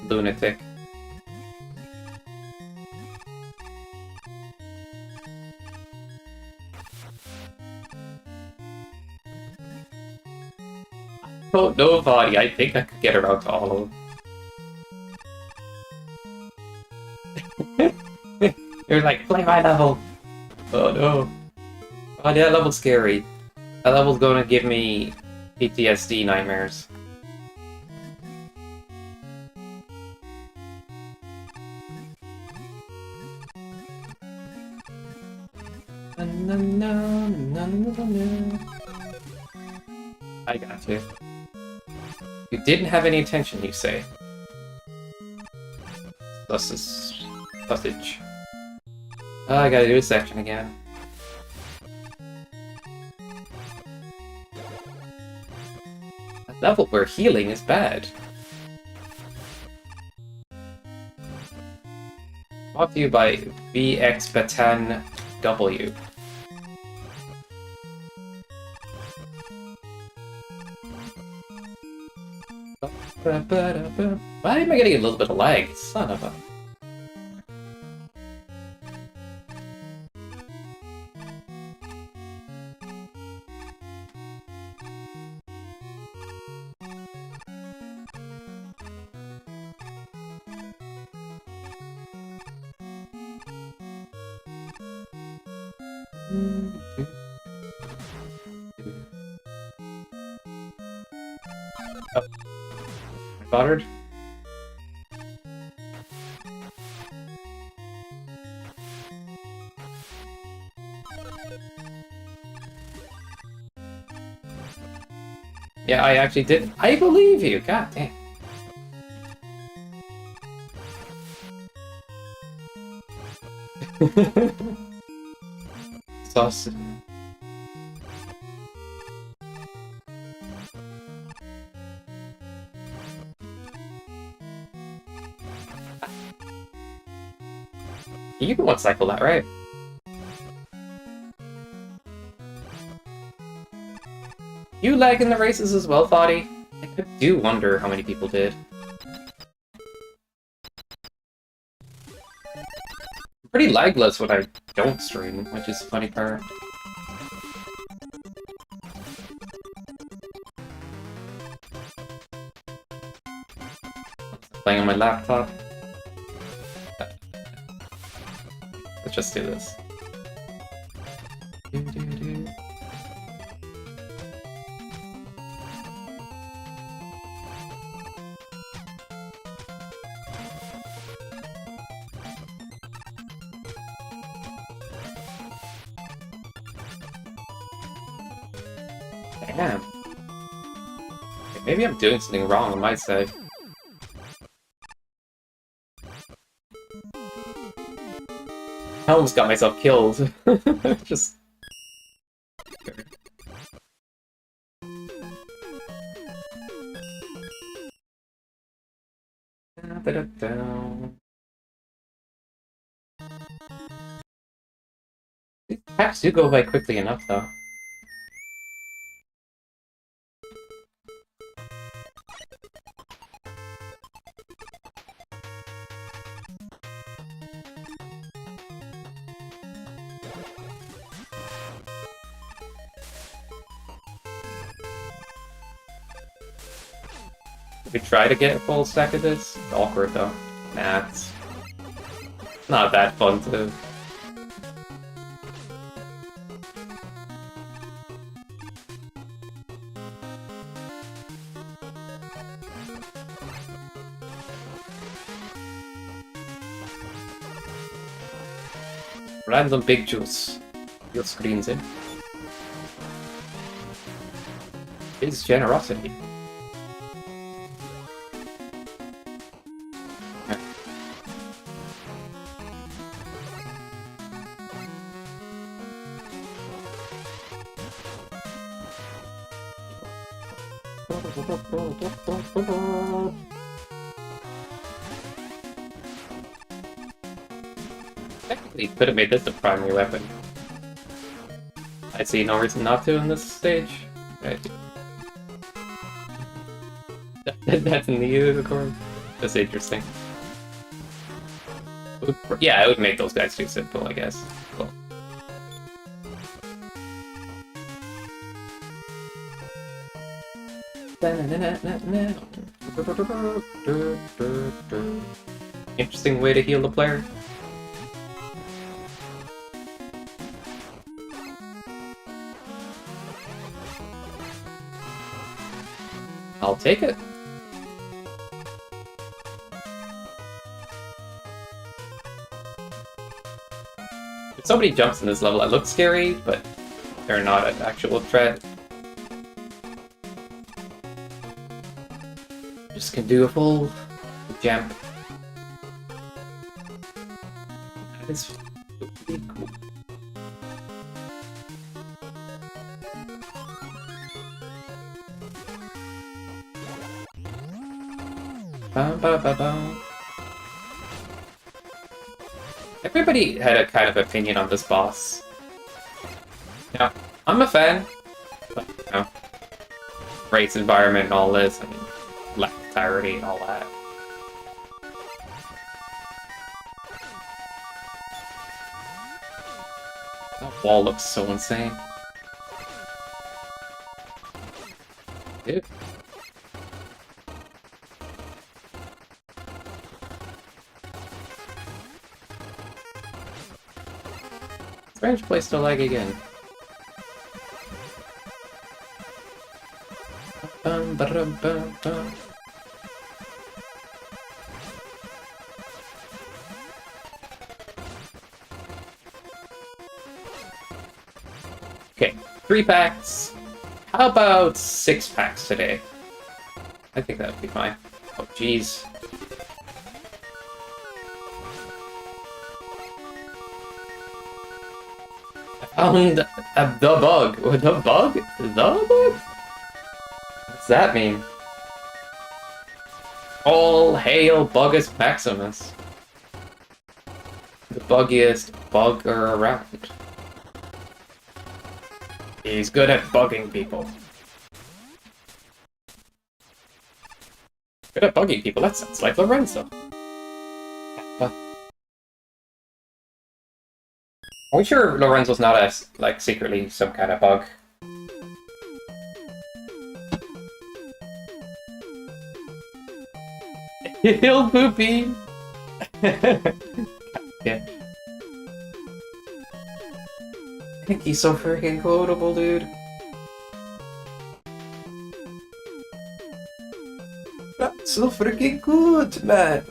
Lunatic. Oh, nobody. I think I could get around to all of them. You're like, play my level. Oh no. Oh, that level's scary. That level's gonna give me PTSD nightmares. I got you. You didn't have any intention, you say. Sausage. Oh, I gotta do a section again. A level where healing is bad. Brought to you by VX Batan W. Why am I getting a little bit of lag? Son of a... Oh. Bothered? Yeah, I actually did. I believe you. God damn. Sauce. You can one-cycle that, right? You lag in the races as well, Thoughty? I do wonder how many people did. I'm pretty lagless when I don't stream, which is the funny part. Playing on my laptop. Let's just do this. Damn. Maybe I'm doing something wrong on my side. I almost got myself killed. Just... These packs do go by quickly enough, though. We try to get a full stack of this. It's awkward though. Nah, it's not that fun to. Random big juice. Your screens in. Is generosity. Technically, could have made this the primary weapon. I see no reason not to in this stage. Right. That's in the unicorn. That's interesting. Yeah, it would make those guys too simple, I guess. Cool. Interesting way to heal the player. I'll take it. If somebody jumps in this level, it looks scary, but they're not an actual threat. Just can do a full jump. That is pretty cool. Bum, ba, ba, bum. Everybody had a kind of opinion on this boss. Yeah, I'm a fan, but you know, race environment and all this, and lack of clarity and all that. That wall looks so insane. Dude. Strange place to lag again. Bum, ba-dum, bum, bum. Okay, 3 packs. How about 6 packs today? I think that would be fine. Oh, jeez. Found the bug. The bug? The bug? What's that mean? All hail Buggus Maximus. The buggiest bugger around. He's good at bugging people. Good at bugging people, that sounds like Lorenzo. Are we sure Lorenzo's not like secretly some kind of bug? He'll poopy. Yeah. I think he's so freaking quotable, dude. That's so freaking good, man.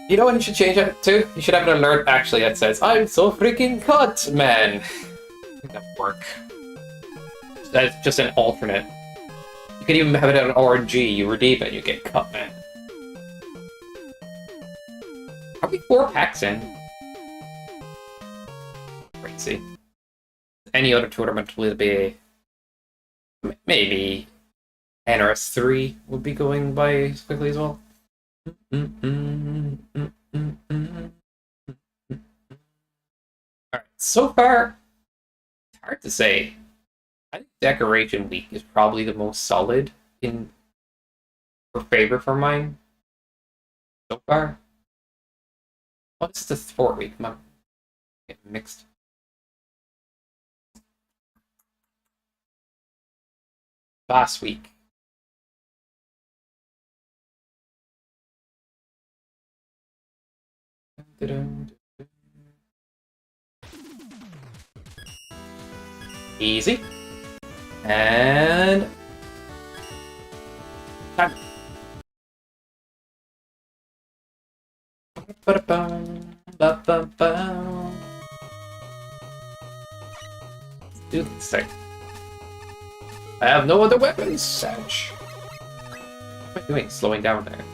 You know what you should change it to? You should have an alert actually that says, I'm so freaking cut, man. I think that would work. That's just an alternate. You can even have it at an RNG. You redeem it, you get cut, man. Are we 4 packs in? Crazy. Any other tournament will be maybe NRS3 would be going by as quickly as well. Alright, so far, it's hard to say. I think Decoration Week is probably the most solid in favor for mine so far. Oh, this is the sport week. I'm getting mixed. Last week. Easy. And time. Do this thing. I have no other weapons, Savage. What am I doing? Slowing down there.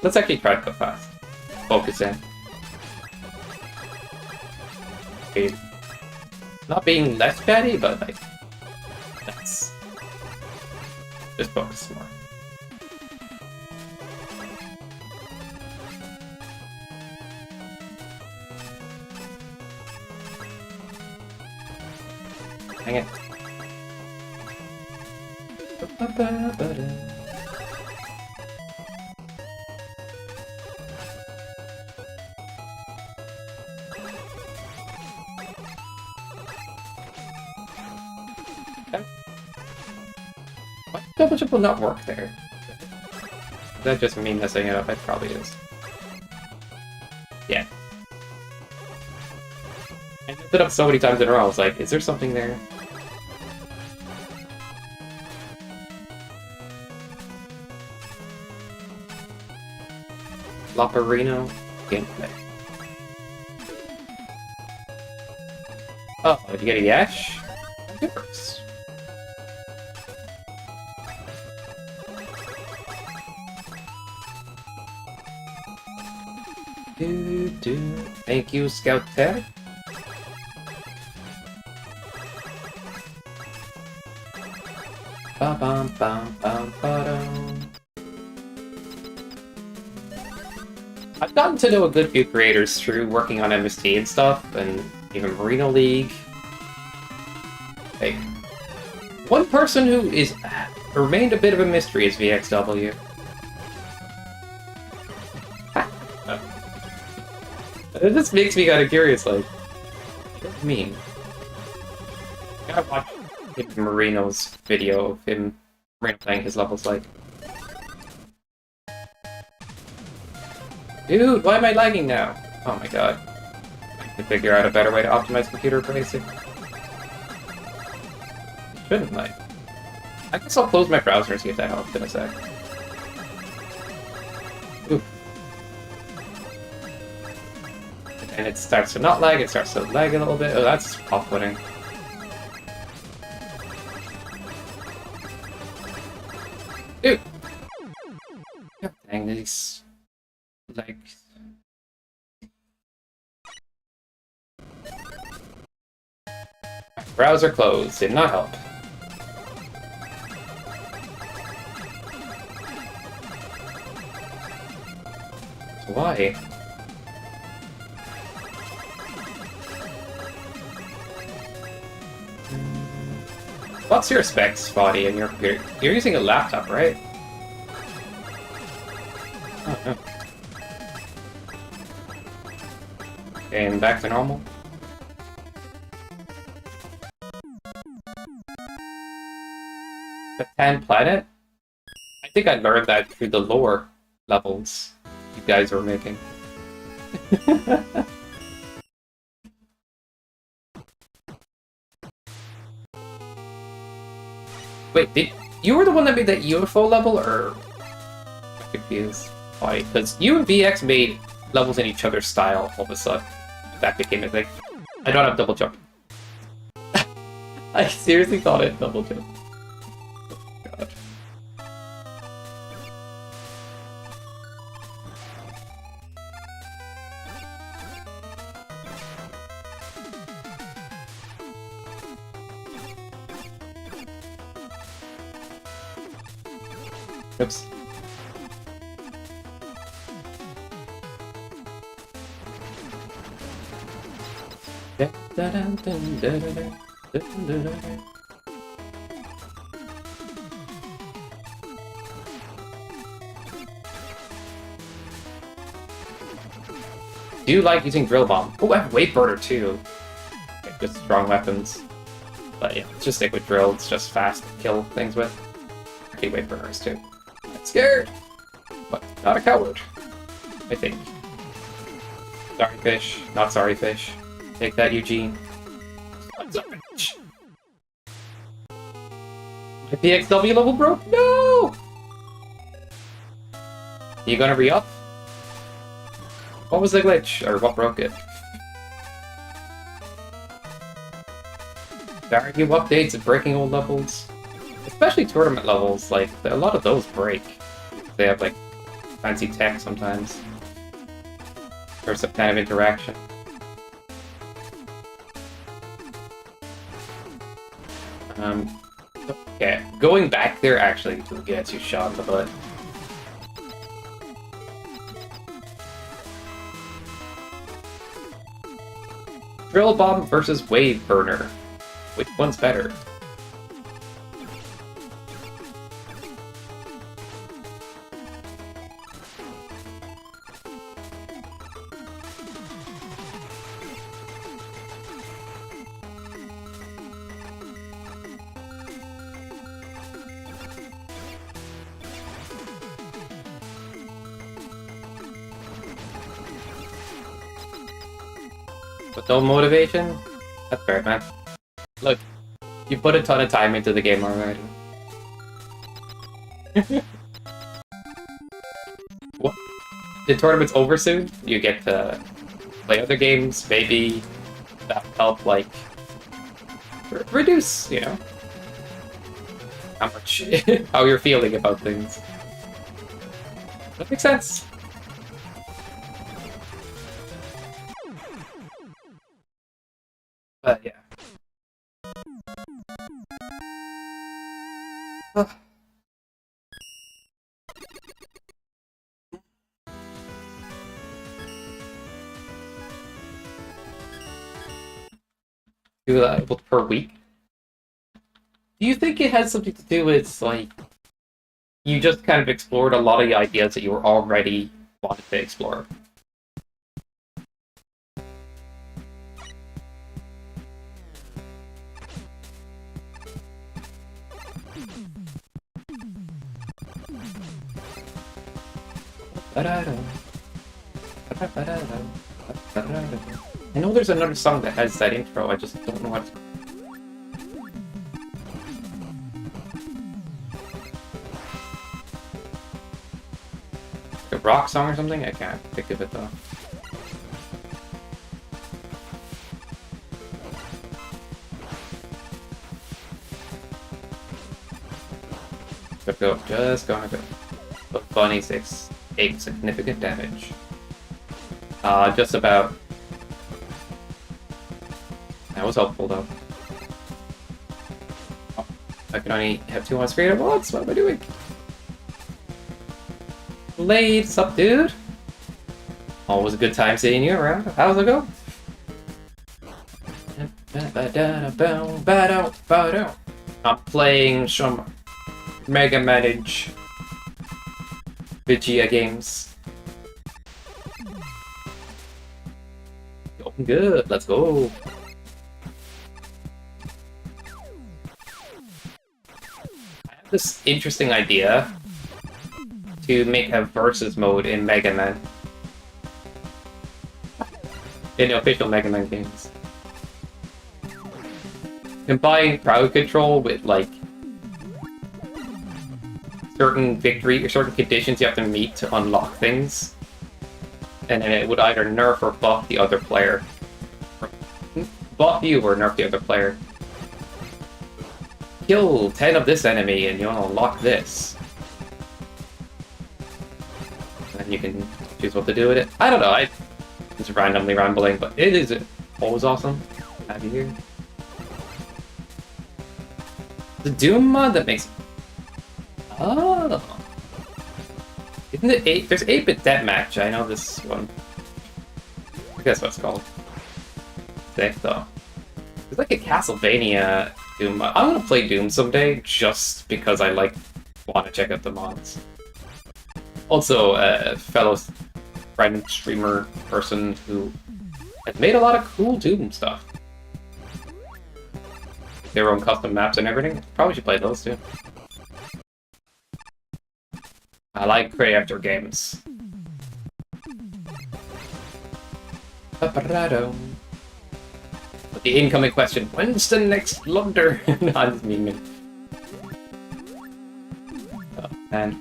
Let's actually try to go fast. Focus in. Okay. Not being less chatty, but like, that's just focus more. Hang it. Okay. Why did double jump will not work there? Is that just me messing it up? It probably is. Yeah. I messed it up so many times in a row. I was like, is there something there? Loperino gameplay. Oh, did you get a yash? It works. Thank you, Scout Tech. Ba bum bum bum ba-dum. I've gotten to know a good few creators through working on MST and stuff, and even Merino League. Like, one person who is remained a bit of a mystery is VXW. It just makes me kind of curious, like, what does it mean? I gotta watch Marino's video of him playing his levels like. Dude, why am I lagging now? Oh my god. I can figure out a better way to optimize computer basic. Shouldn't I? I guess I'll close my browser and see if that helps in a sec. Ooh. And it starts to not lag, it starts to lag a little bit. Oh, that's off-putting. Dude! God dang these legs. Browser closed, did not help. So why? What's your specs, Spotty, in your computer? You're using a laptop, right? Oh, no. Okay, and back to normal. The 10 planet? I think I learned that through the lower levels you guys were making. Wait, you were the one that made that UFO level, or I'm confused? Why? Because you and VX made levels in each other's style all of a sudden. That became a thing. I don't have double jump. I seriously thought it double jump. God. Oops. Do you like using drill bomb? Oh, I have weight burner too. Okay, just strong weapons. But yeah, let's just stick with drill. It's just fast to kill things with. Okay, weight burners too. I'm scared, but not a coward. I think. Sorry, fish. Not sorry, fish. Take that, Eugene. What's up, bitch? My PXW level broke? No! You gonna re-up? What was the glitch? Or what broke it? There are new updates of breaking old levels. Especially tournament levels, like, a lot of those break. They have, like, fancy tech sometimes. Or some kind of interaction. Okay, going back there actually will get you shot in the butt. Drill bomb versus wave burner. Which one's better? With no motivation? That's fair, man. Look, you put a ton of time into the game already. What? The tournament's over soon? You get to play other games, maybe that help, like, reduce, you know, how much, how you're feeling about things. That makes sense. But yeah. Do that per week? Do you think it has something to do with, like, you just kind of explored a lot of the ideas that you were already wanted to explore? I know there's another song that has that intro, I just don't know what it's called. A rock song or something? I can't think of it though. Go, just gonna go. But Bunny 6 takes significant damage. Just about. That was helpful though. Oh, I can only have 2 on screen at once. What am I doing? Blade, sup, dude? Always a good time seeing you around. How's it go? I'm playing some Mega Manage Vegeta games. Going good, let's go. I have this interesting idea to make a versus mode in Mega Man. In the official Mega Man games. Combine crowd control with, like, certain victory or certain conditions you have to meet to unlock things. And then it would either nerf or buff the other player. Buff you or nerf the other player. kill 10 of this enemy and you'll unlock this. And you can choose what to do with it. I don't know, I just randomly rambling, but it is always awesome to have you here. The Doom mod that makes... Oh! Isn't it 8? There's 8-bit deathmatch, I know this one. I guess what it's called. Sick though. It's like a Castlevania Doom mod. I'm gonna play Doom someday just because I want to check out the mods. Also, a fellow friend streamer person who has made a lot of cool Doom stuff. Their own custom maps and everything. Probably should play those too. I like creator games. Paparado. But the incoming question, when's the next Lunder? No, I'm just memeing. Oh, man.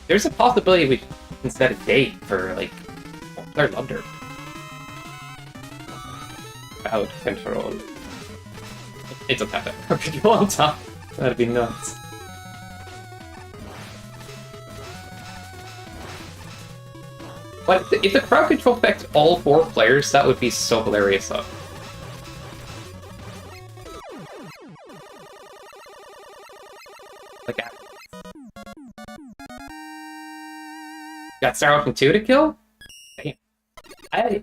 There's a possibility we can set a date for, like, our Lunder. Out of control. It doesn't have to control on top. That'd be nuts. But if the crowd control affects all 4 players, that would be so hilarious though. Like, got Star Ocean 2 to kill? Damn.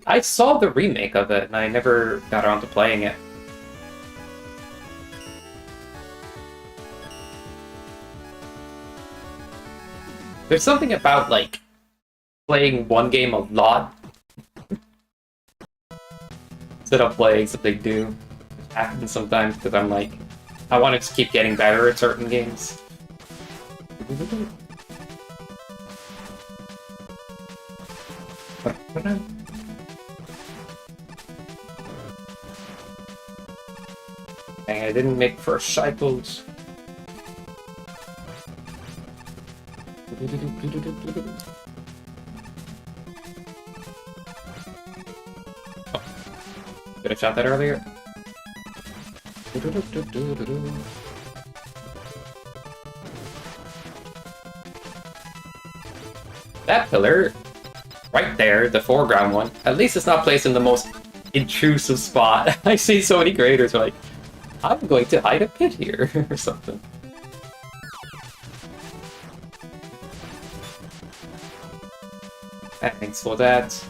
I saw the remake of it, and I never got around to playing it. There's something about, like, playing one game a lot instead of playing something new. It happens sometimes because I'm like, I want to just keep getting better at certain games. Dang, I didn't make first cycles. Oh. Could have shot that earlier. That pillar, right there, the foreground one, at least it's not placed in the most intrusive spot. I see so many creators are like, I'm going to hide a pit here, or something. Thanks for that.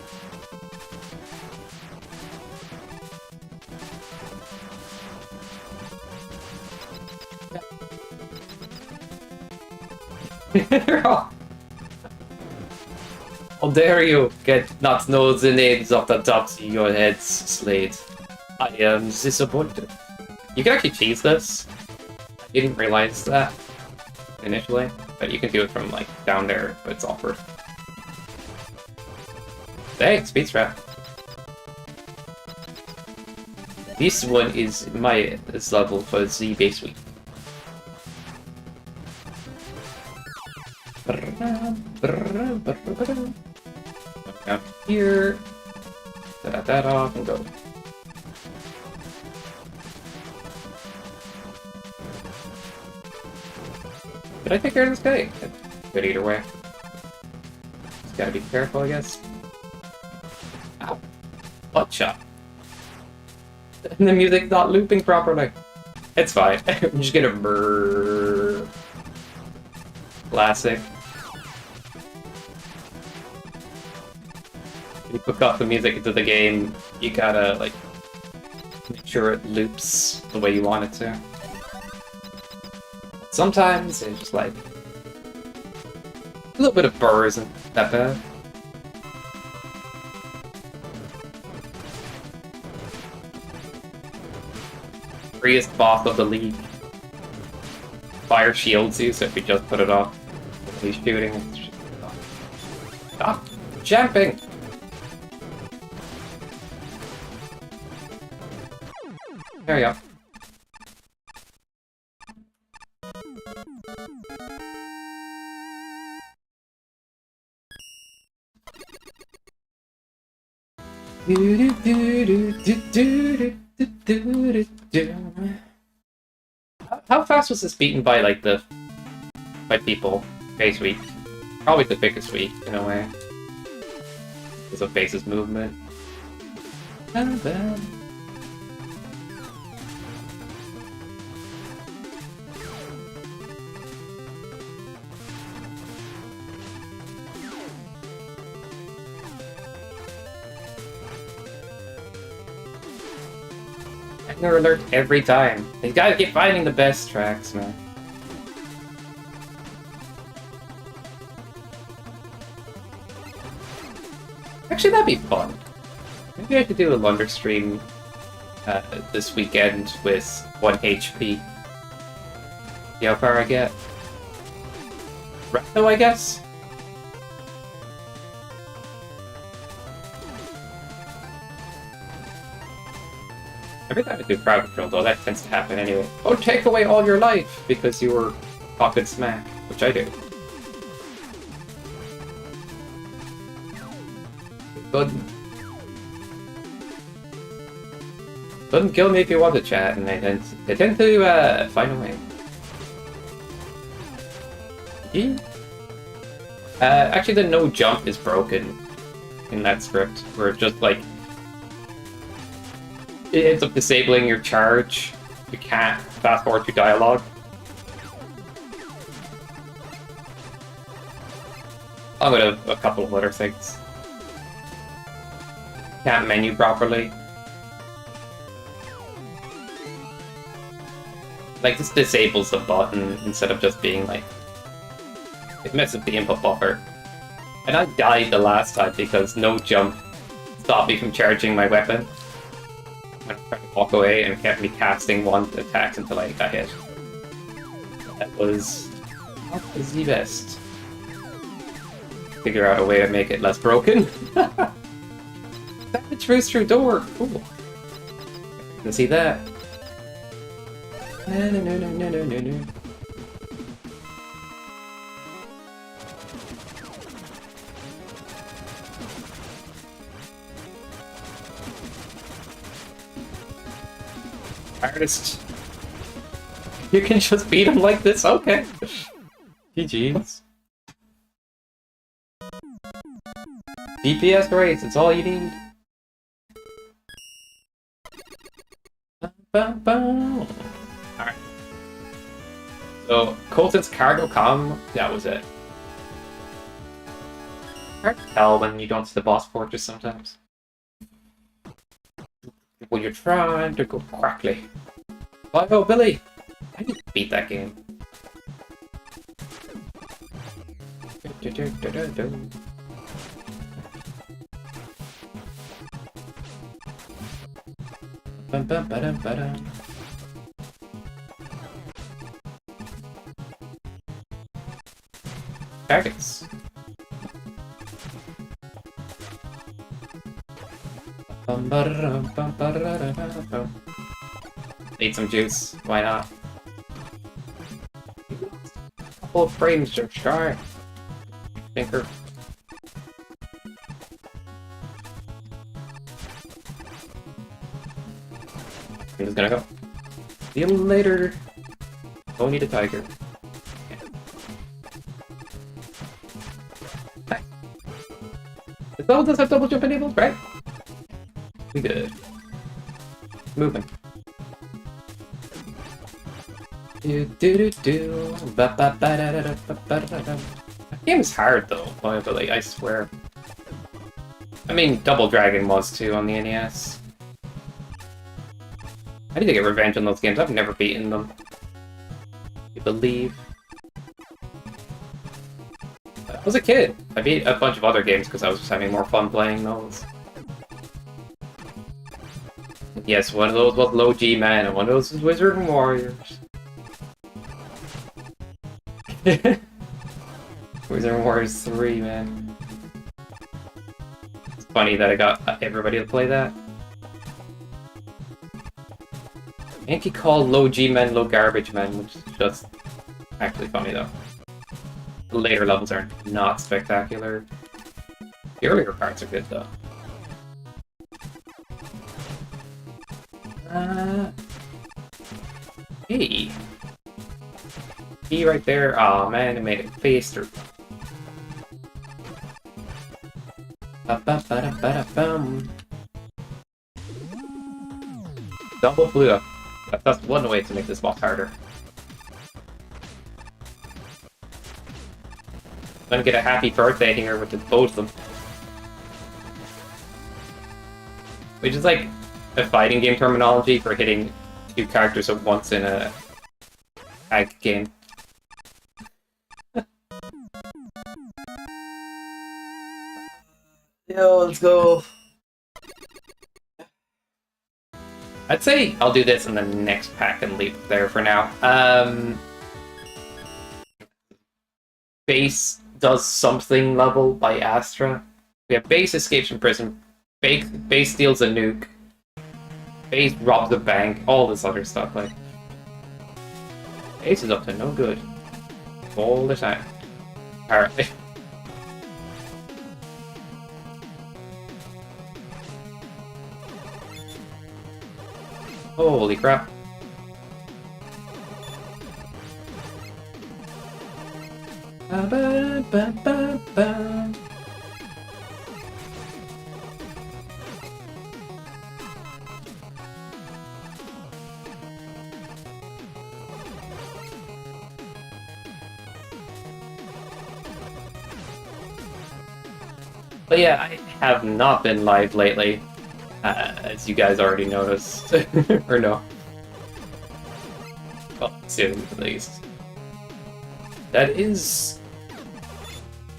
How dare you get not know the names of the tops of your heads, Slade. I am disappointed. You can actually cheese this. I didn't realize that initially, but you can do it from like down there, but it's awkward. Dang, speed trap. This one is my level for the base week. Down here. Set that off and go. Did I take care of this guy? Good either way. Just gotta be careful, I guess. Ow. Butt shot. And the music's not looping properly. It's fine. I'm just gonna brrrr. Classic. If you hook up the music into the game, you gotta, like, make sure it loops the way you want it to. Sometimes it's just like a little bit of burr isn't that bad. Freest boss of the league. Fire shields you, so if you just put it off, he's shooting. Stop jumping! There we go. How fast was this beaten by like by people? Phase week. Probably the biggest week in a way. Because of Phase's movement. Techno alert every time. They gotta keep finding the best tracks, man. Actually, that'd be fun. Maybe I could do a longer stream this weekend with 1 HP. See how far I get. Recto, I guess? Every time I do crowd control, though, that tends to happen anyway. Oh, take away all your life because you were talking smack, which I do. Couldn't kill me if you want to chat, and they tend to find a way. Actually, the no jump is broken in that script, where it's just like it ends up disabling your charge. You can't fast forward to dialogue. I'm gonna a couple of other things. Can't menu properly. Like, this disables the button instead of just being like... It messes up the input buffer. And I died the last time because no jump stopped me from charging my weapon. I tried to walk away and it kept me casting one attack until I got hit. That was not the best. Figure out a way to make it less broken. Damage roost through door! Cool. You can see that. No. Artist. You can just beat him like this? Okay. GG's. DPS rates, it's all you need. Alright. So, Colton's cargo comm, that was it. Hard to tell when you don't see the boss fortress sometimes. When you're trying to go quickly. Oh, Billy! I need to beat that game. Targets. Need some juice, why not? Couple of frames to try. Thinker. I'm just gonna go. See you later. Don't need a tiger. Nice. This level does have double jump enabled, right? We good. Moving. That game is hard though, but I swear. I mean, Double Dragon was too on the NES. I need to get revenge on those games. I've never beaten them. You believe? I was a kid. I beat a bunch of other games because I was just having more fun playing those. Yes, one of those was Low G Man, and one of those was Wizard and Warriors. Wizard and Warriors 3, man. It's funny that I got everybody to play that. I think he called Low G Men Low Garbage Men, which is just actually funny though. The later levels are not spectacular. The earlier parts are good though. Hey. E right there. Oh man, it made it faster. Ba-ba-ba-da-ba-da-bum. Double blue. That's one way to make this boss harder. I'm gonna get a happy birthday here with both of them. Which is like a fighting game terminology for hitting two characters at once in a tag game. Yo, let's go. I'd say I'll do this in the next pack and leave it there for now. Base does something level by Astra. We have Base escapes from prison. Base steals a nuke. Base robs a bank. All this other stuff. Like, Base is up to no good all the time. Apparently. Holy crap. Ba-ba-ba-ba-ba. But yeah, I have not been live lately, as you guys already noticed, or no? Well, soon at least. That is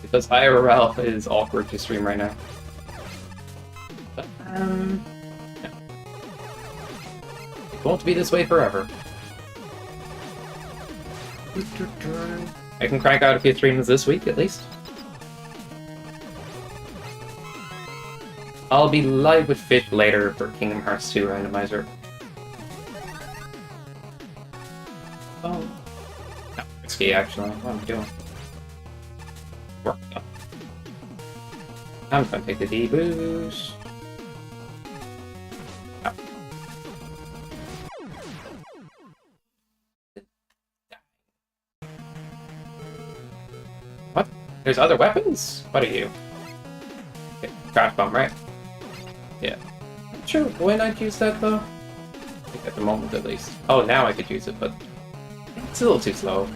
because IRL is awkward to stream right now. But, yeah. It won't be this way forever. I can crank out a few streams this week at least. I'll be live with Fish later for Kingdom Hearts 2 randomizer. Oh. No, risky actually. What am I doing? Work done. I'm gonna take the D-boost. Oh. What? There's other weapons? What are you? Okay, crash bomb, right? Yeah. Not sure when I'd use that though. I think at the moment at least. Oh, now I could use it, but it's a little too slow.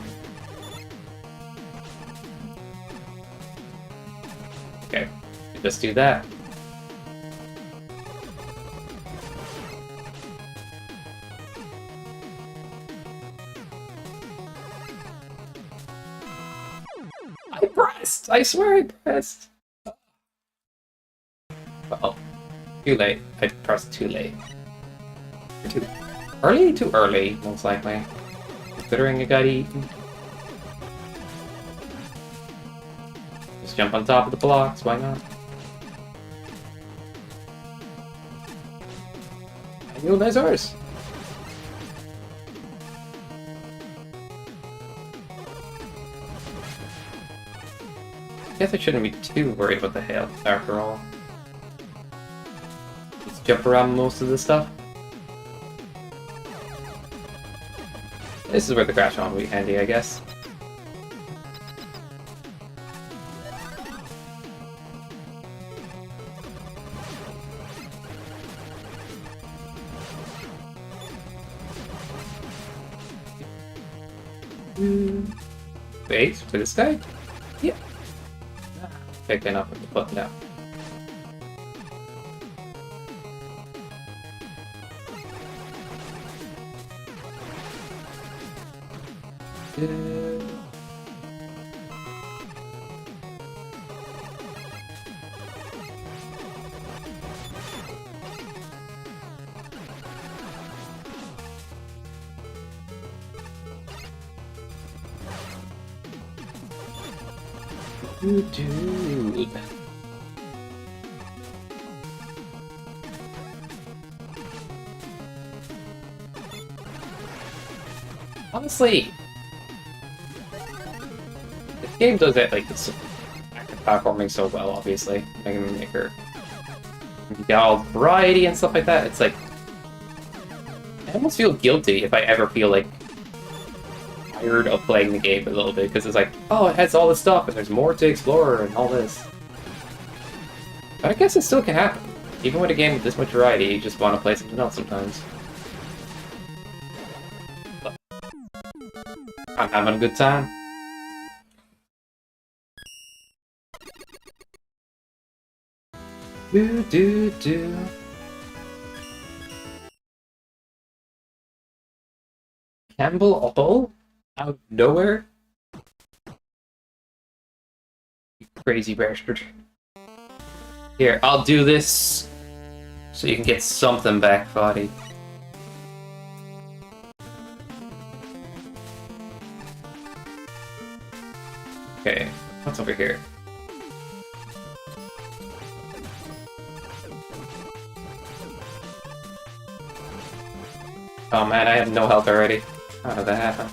Okay, just do that. I pressed! I swear I pressed! Uh-oh. Too late. I pressed too late. Too early? Too early, most likely. Considering I got eaten. Just jump on top of the blocks, why not? I knew that's ours. Guess I shouldn't be too worried about the health after all. Just jump around most of the stuff. This is where the crash on will be handy, I guess. Wait, for this guy? Yeah. Picking up with the button down. Dude. Honestly, this game does it like this active platforming so well. Obviously, Mega Man Maker, you got all variety and stuff like that. It's like I almost feel guilty if I ever feel like tired of playing the game a little bit, because it's like, oh, it has all this stuff and there's more to explore and all this. But I guess it still can happen. Even with a game with this much variety, you just want to play something else sometimes. But I'm having a good time. Do do do. Campbell Apple? Out of nowhere? You crazy bastard. Here, I'll do this so you can get something back, buddy. Okay, what's over here? Oh man, I have no health already. How did that happen?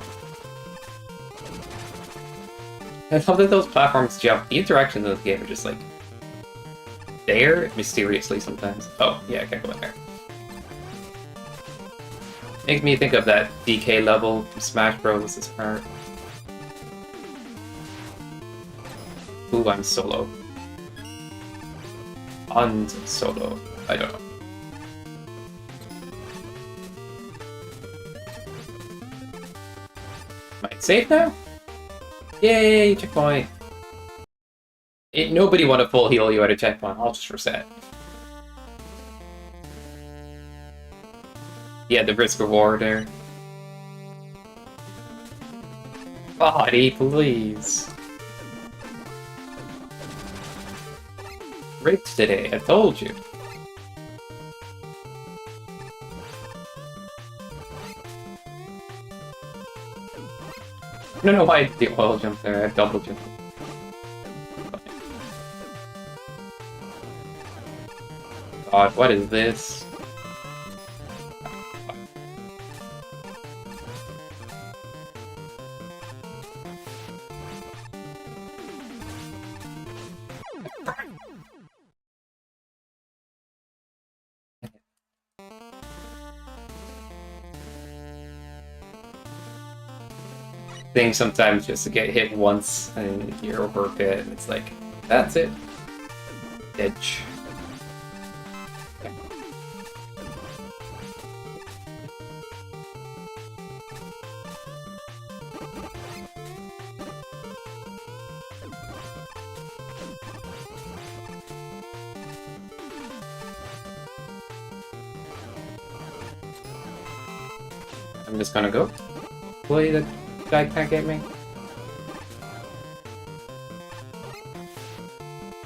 I love that those platforms jump. The interactions in the game are just like there mysteriously sometimes. Oh, yeah, I can't go in there. Makes me think of that DK level from Smash Bros. This part. Ooh, I'm solo. Solo. I don't know. Am I safe now? Yay, checkpoint! Nobody want to full heal you at a checkpoint, I'll just reset. Yeah, the risk reward there. Body, please. Rigged today, I told you. I don't know why I did the oil jump there, I double jump. God, what is this? Thing sometimes just to get hit once and you're over it, and it's like, that's it. Edge. Okay. I'm just gonna go. Play the guy can't get me.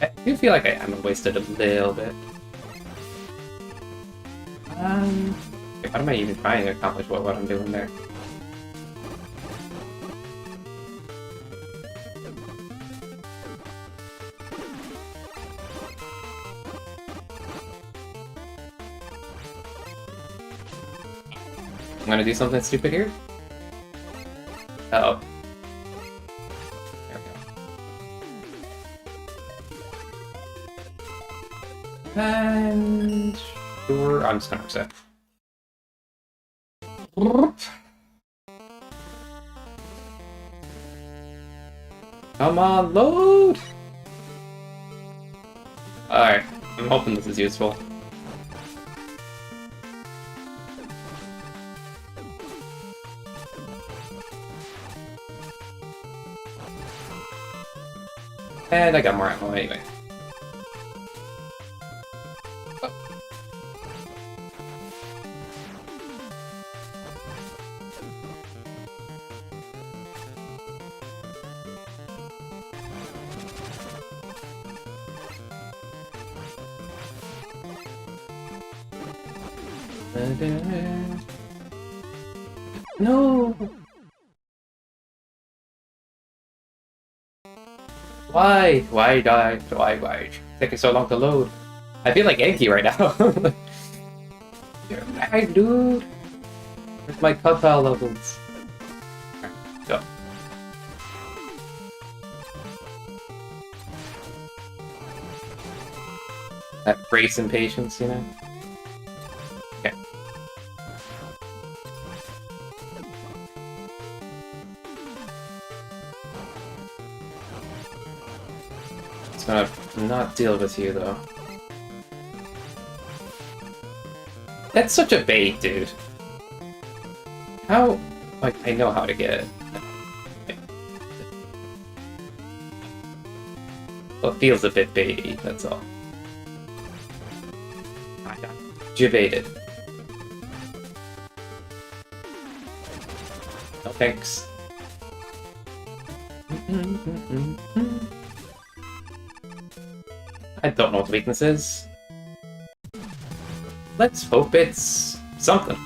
I do feel like I am wasted a little bit. What am I even trying to accomplish? What I'm doing there? I'm gonna do something stupid here. Uh oh. There we go. And sure, I'm just gonna reset. Come on, load! Alright, I'm hoping this is useful. And I got more ammo anyway. Oh. No! Why? Why die? Why? Taking so long to load. I feel like Enki right now. You're mad, dude. Where's my cutfile levels? Alright, go. That grace and patience, you know? Okay. It's gonna not deal with you, though. That's such a bait, dude. How... Like, I know how to get it. Well, it feels a bit baity, that's all. I got jibaited. No thanks. I don't know what the weakness is. Let's hope it's something.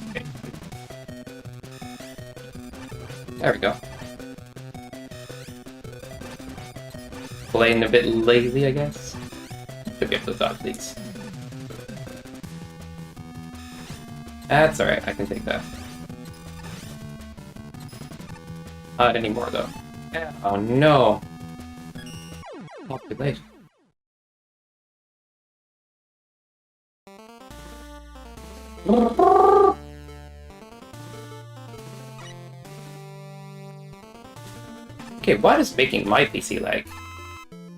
Okay. There we go. Playing a bit lazy, I guess. Should be able to dodge these. That's alright, I can take that. Not anymore, though. Oh no! Oh, too late. Okay, what is making my PC lag?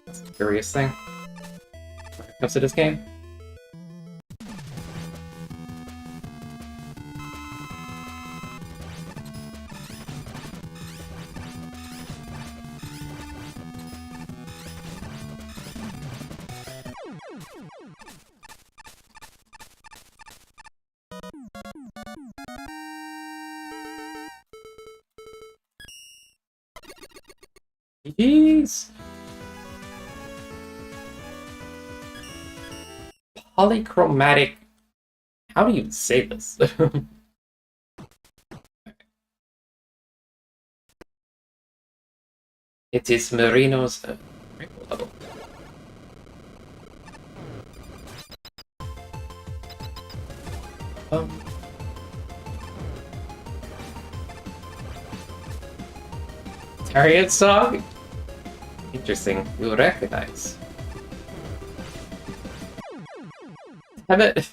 That's a curious thing. When it comes to this game. Jeez. Polychromatic. How do you say this? It is Marino's rainbow level. Harriet song? Interesting. You'll recognize. Have it.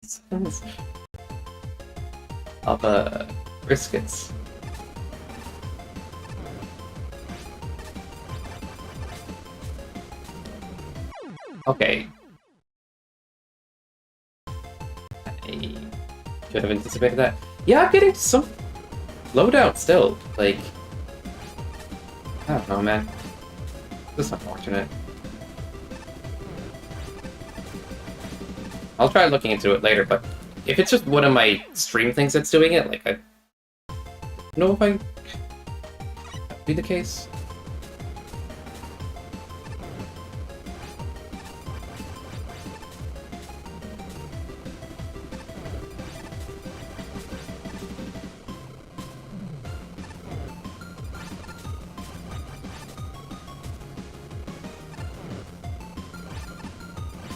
Sounds of briskets. Okay. I should have anticipated that. Yeah, I'm getting some loadout still. Like, I don't know, man. This is unfortunate. I'll try looking into it later, but if it's just one of my stream things that's doing it, like, I don't know if that would be the case.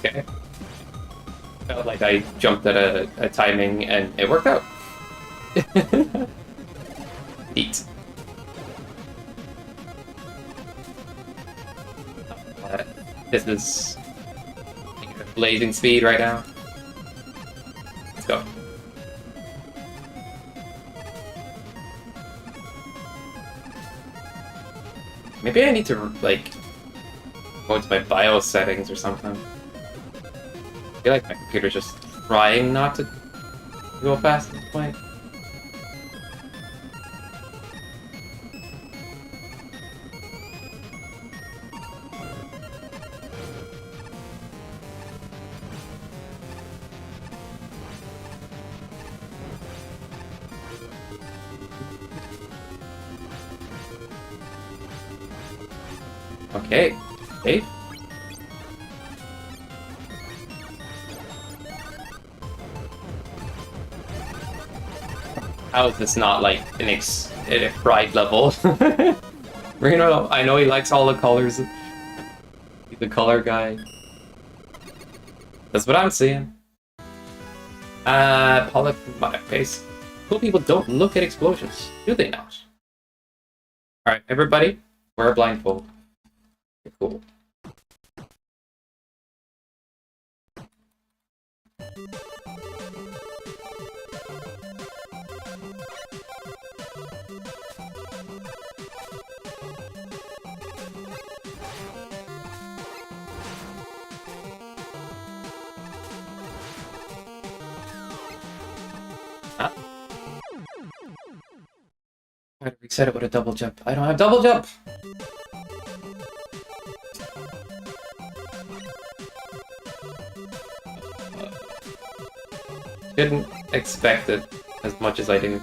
Okay. Felt like I jumped at a timing and it worked out. Neat. This is blazing speed right now. Let's go. Maybe I need to, like, go into my BIOS settings or something. I feel like my computer's just trying not to go fast at this point. Okay. Hey. How is this not like a pride level? Reno, I know he likes all the colors. He's the color guy. That's what I'm seeing. Polychromatic base. Cool people don't look at explosions, do they not? Alright, everybody, wear a blindfold. Okay, cool. Try to reset it with a double jump. I don't have double jump! Didn't expect it as much as I do.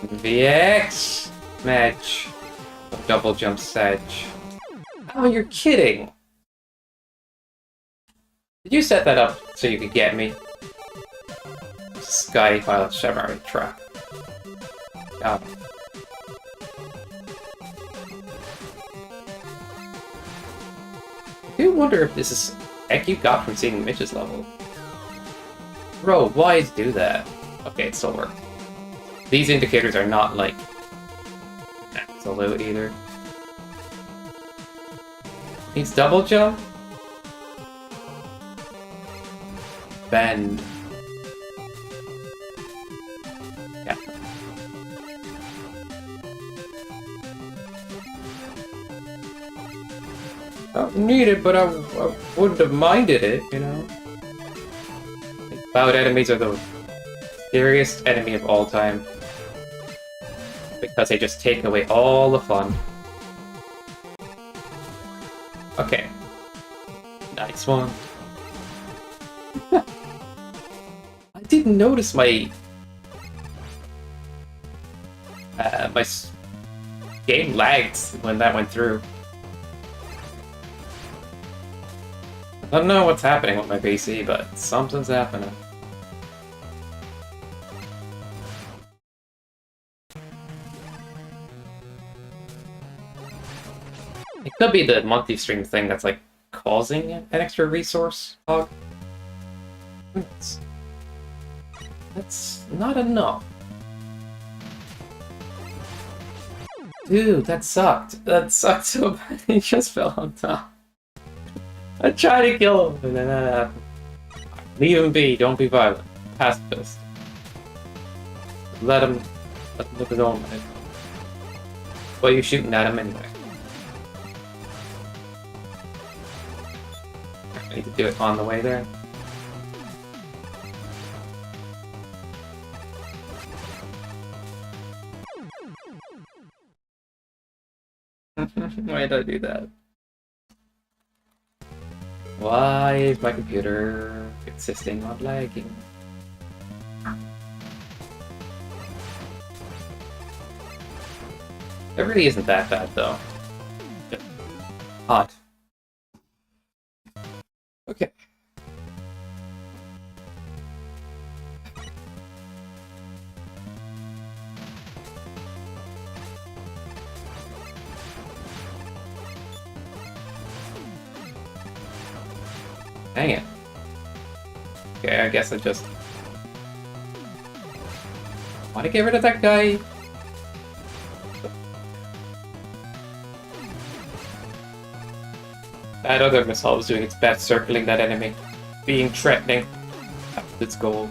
VX match. Double jump sedge. Oh, you're kidding! Did you set that up so you could get me? Sky Pilot Chevron trap. Oh. I do wonder if this is heck you got from seeing Mitch's level. Bro, why do that? Okay, it still worked. These indicators are not like absolute either. Needs double jump. Bend. Yeah. I don't need it, but I wouldn't have minded it, you know? Cloud enemies are the scariest enemy of all time. Because they just take away all the fun. Okay. Nice one. I didn't notice my game lagged when that went through. I don't know what's happening with my PC, but something's happening. It could be the monthly stream thing that's like causing an extra resource hog. That's not enough. Dude, that sucked. That sucked so bad. He just fell on top. I tried to kill him, and then that happened. Leave him be. Don't be violent. Pacifist. Let him live his own life. Well, you're shooting at him anyway. I need to do it on the way there. Why did I do that? Why is my computer insisting on lagging? It really isn't that bad though. Just odd. Okay. Dang it. Okay, I guess I just... Want to get rid of that guy? That other missile was doing its best circling that enemy. Being threatening. That was its goal.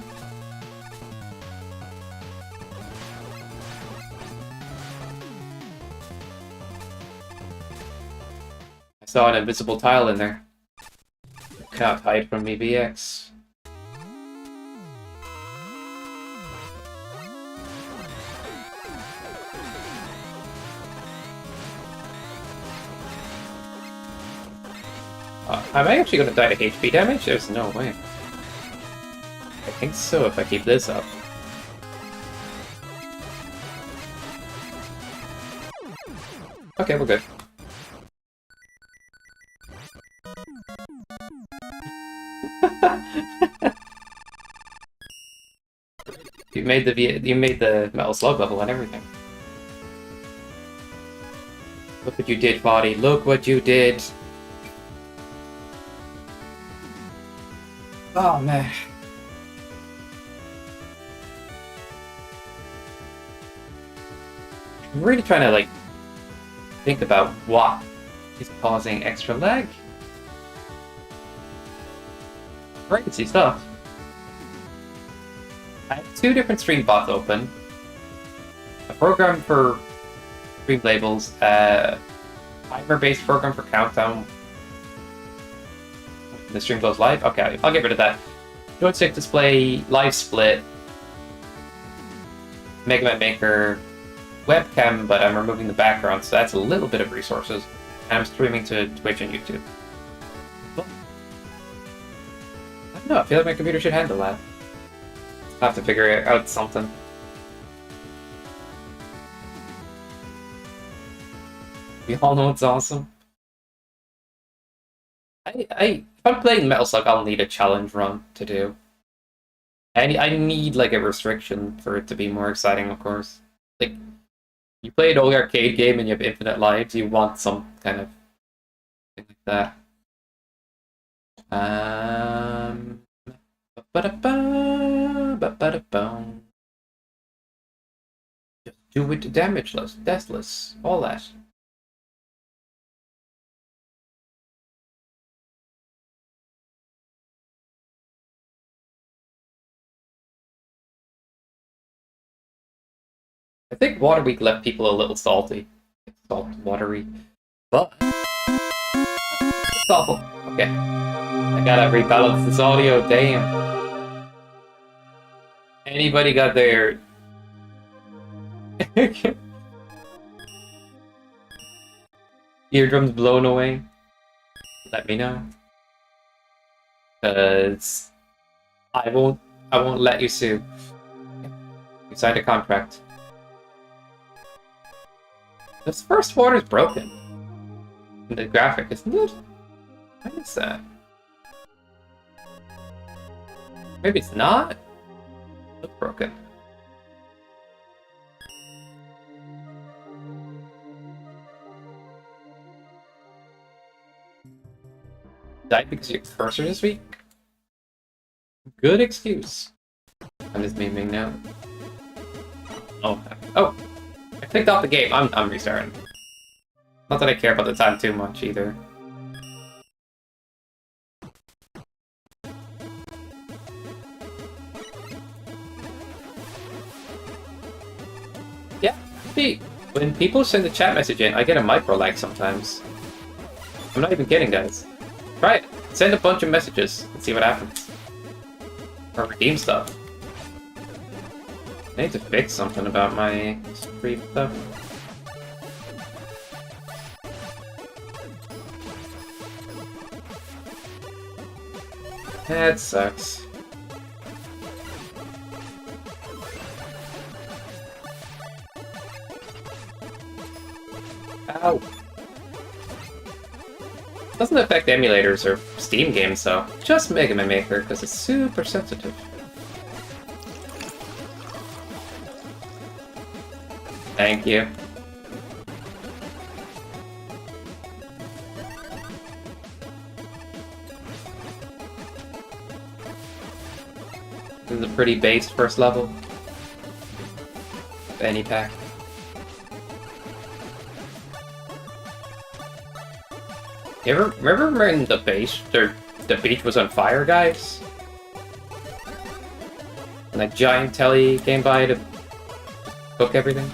I saw an invisible tile in there. Cannot hide from me, VX. Am I actually going to die to HP damage? There's no way. I think so if I keep this up. Okay, we're good. You made the metal slug level and everything. Look what you did, body. Look what you did. Oh man. I'm really trying to like think about what is causing extra lag. Crazy stuff. I have two different stream bots open. A program for stream labels, timer-based program for countdown. The stream goes live? Okay, I'll get rid of that. Joystick display, live split, Mega Man Maker webcam, but I'm removing the background, so that's a little bit of resources. And I'm streaming to Twitch and YouTube. But, I don't know, I feel like my computer should handle that. I'll have to figure out something. We all know it's awesome. If I'm playing Metal Slug, I'll need a challenge run to do. I need like a restriction for it to be more exciting, of course. Like, you play an old arcade game and you have infinite lives, you want some kind of thing like that. Just do it damageless, deathless, all that. I think Water Week left people a little salty. Salt watery. But it's awful. Okay. I gotta rebalance this audio, damn. Anybody got their eardrums blown away? Let me know. Cause I won't let you sue. You signed a contract. This first water is broken. The graphic, isn't it? Why is that? Maybe it's not? It's broken. Died because your cursor this week? Good excuse. I'm just memeing now. Oh. Oh! I clicked off the game. I'm restarting. Not that I care about the time too much either. Yeah, see, when people send a chat message in, I get a micro lag sometimes. I'm not even kidding, guys. Try it. Send a bunch of messages and see what happens. Or redeem stuff. I need to fix something about my stream stuff. That sucks. Ow. Doesn't affect emulators or Steam games, though. Just Mega Man Maker, because it's super sensitive. Thank you. This is a pretty base first level. Any pack. You ever remember when the beach was on fire, guys? And that giant telly came by to cook everything?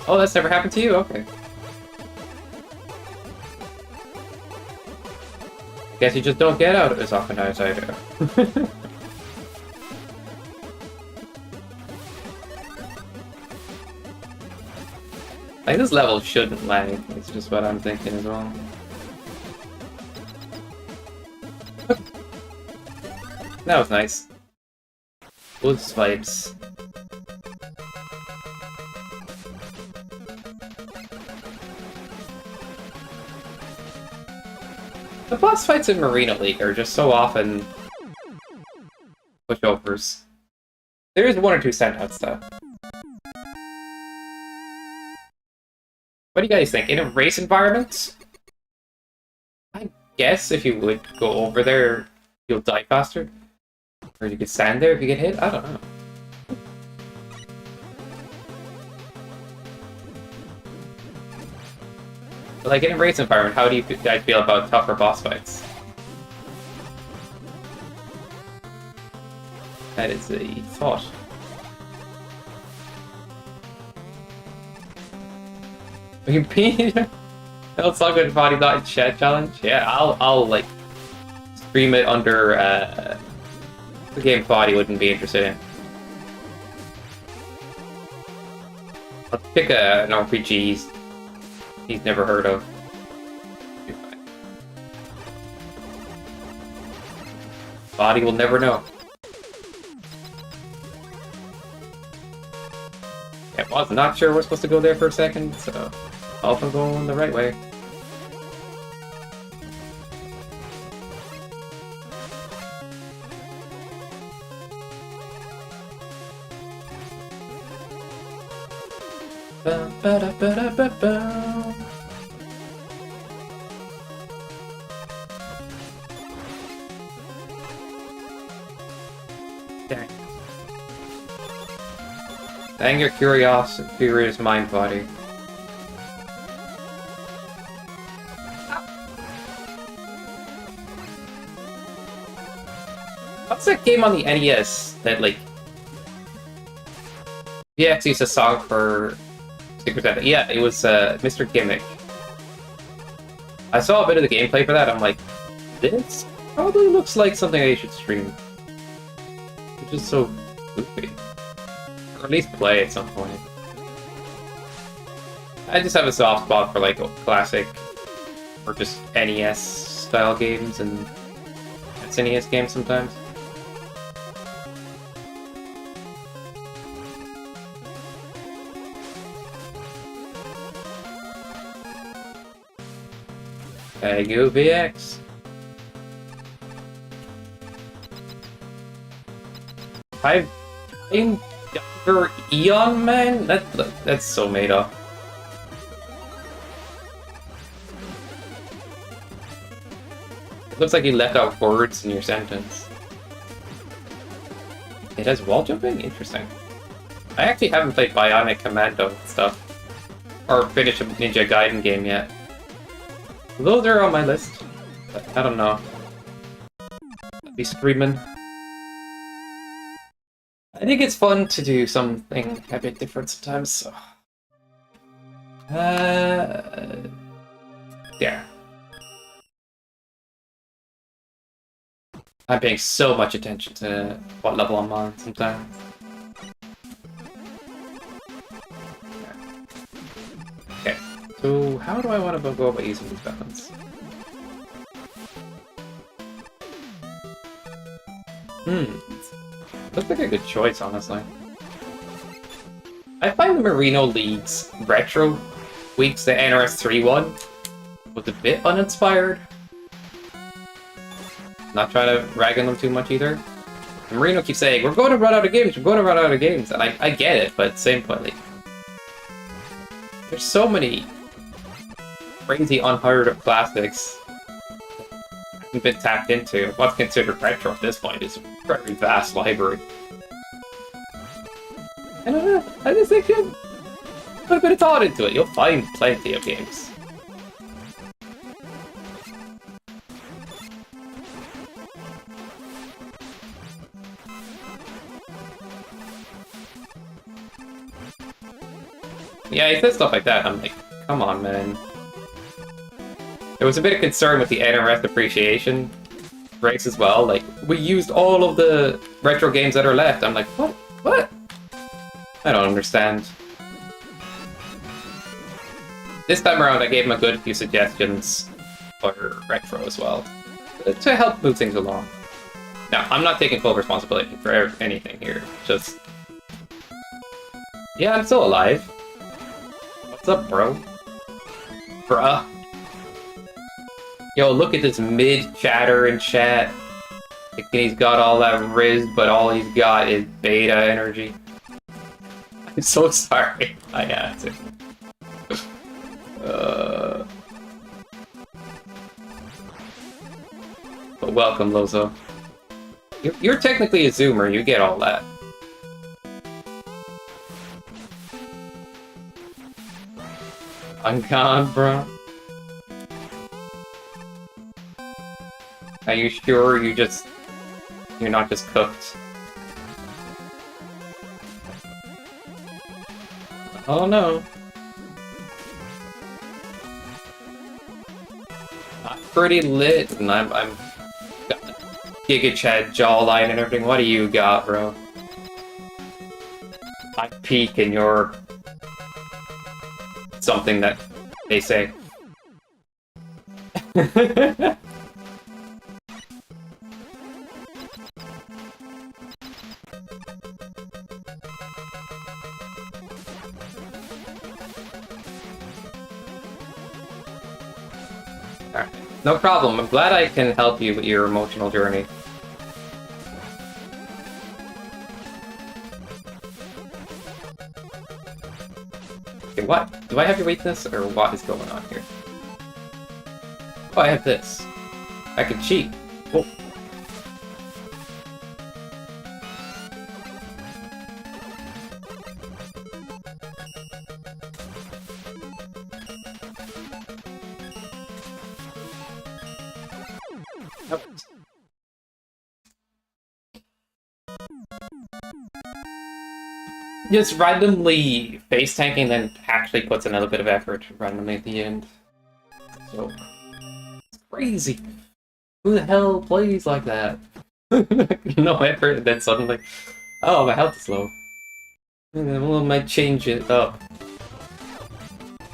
Oh, that's never happened to you? Okay. Guess you just don't get out as often as I do. I think this level shouldn't lag. It's just what I'm thinking as well. That was nice. Woods vibes. The boss fights in Marina League are just so often pushovers. There is one or two standouts though. What do you guys think? In a race environment? I guess if you would go over there, you'll die faster. Or you could stand there if you get hit? I don't know. But like in a race environment, how do you guys feel about tougher boss fights? That is a thought. That's not good body not chat challenge. Yeah, I'll like stream it under the game body wouldn't be interested in. I'll pick an RPG he's never heard of. Body will never know. Yeah, well, I was not sure we're supposed to go there for a second, so I hope I'm going the right way. Ba-da-ba-da-ba-ba. Dang. Dang your curious mind body. What's that game on the NES that, like... Yeah, it's a song for... Yeah, it was Mr. Gimmick. I saw a bit of the gameplay for that, I'm like, this probably looks like something I should stream. Which is so goofy. Or at least play at some point. I just have a soft spot for like classic or just NES style games and SNES games sometimes. Hey, go VX. I've been younger Eon Man? That's so made up. It looks like you left out words in your sentence. It has wall jumping? Interesting. I actually haven't played Bionic Commando stuff. Or finished a Ninja Gaiden game yet. Those are on my list, but I don't know. I'd be screaming. I think it's fun to do something a bit different sometimes, so... yeah. I'm paying so much attention to what level I'm on sometimes. Okay, so how do I want to go about using these weapons? Looks like a good choice, honestly. I find the Merino League's retro weeks, the NRS 3 one, was a bit uninspired. Not trying to rag on them too much either. Marino keeps saying, we're going to run out of games, we're going to run out of games. And I get it, but same point, like, there's so many crazy unheard of classics that haven't been tapped into. What's considered retro at this point is a very vast library. I don't know, I just think you put a bit of thought into it, you'll find plenty of games. Yeah, he said stuff like that. I'm like, come on, man. There was a bit of concern with the NRS appreciation race as well. Like, we used all of the retro games that are left. I'm like, what? What? I don't understand. This time around, I gave him a good few suggestions for retro as well, to help move things along. Now, I'm not taking full responsibility for anything here. Just... yeah, I'm still alive. What's up, bro? Bruh. Yo, look at this mid-chatter in chat. Thinking he's got all that Riz, but all he's got is beta energy. I'm so sorry. I had to. But welcome, Lozo. You're technically a Zoomer, you get all that. I'm gone, bro. Are you sure you're not just cooked? Oh no. I'm pretty lit, and I'm got the Giga Chad jawline and everything. What do you got, bro? I peek and you're something that they say. Alright, no problem. I'm glad I can help you with your emotional journey. Okay, what? Do I have your weakness, or what is going on here? Oh, I have this. I can cheat. Oh. Nope. Just randomly face tanking, then actually puts in a little bit of effort randomly at the end. So it's crazy. Who the hell plays like that? No effort, and then suddenly, oh, my health is low. Well, I might change it up.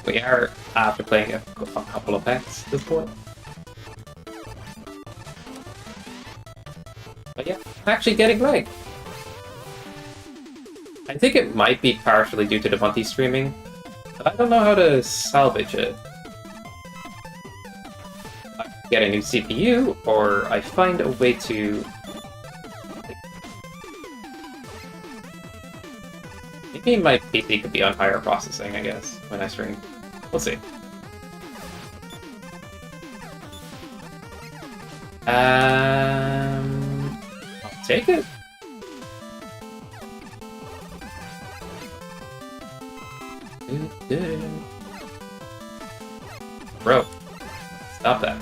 We are after playing a couple of packs at this point. But yeah, I'm actually getting lag. I think it might be partially due to the Monty streaming, but I don't know how to salvage it. I get a new CPU, or I find a way to... Maybe my PC could be on higher processing, I guess, when I stream. We'll see. I'll take it. Bro, stop that.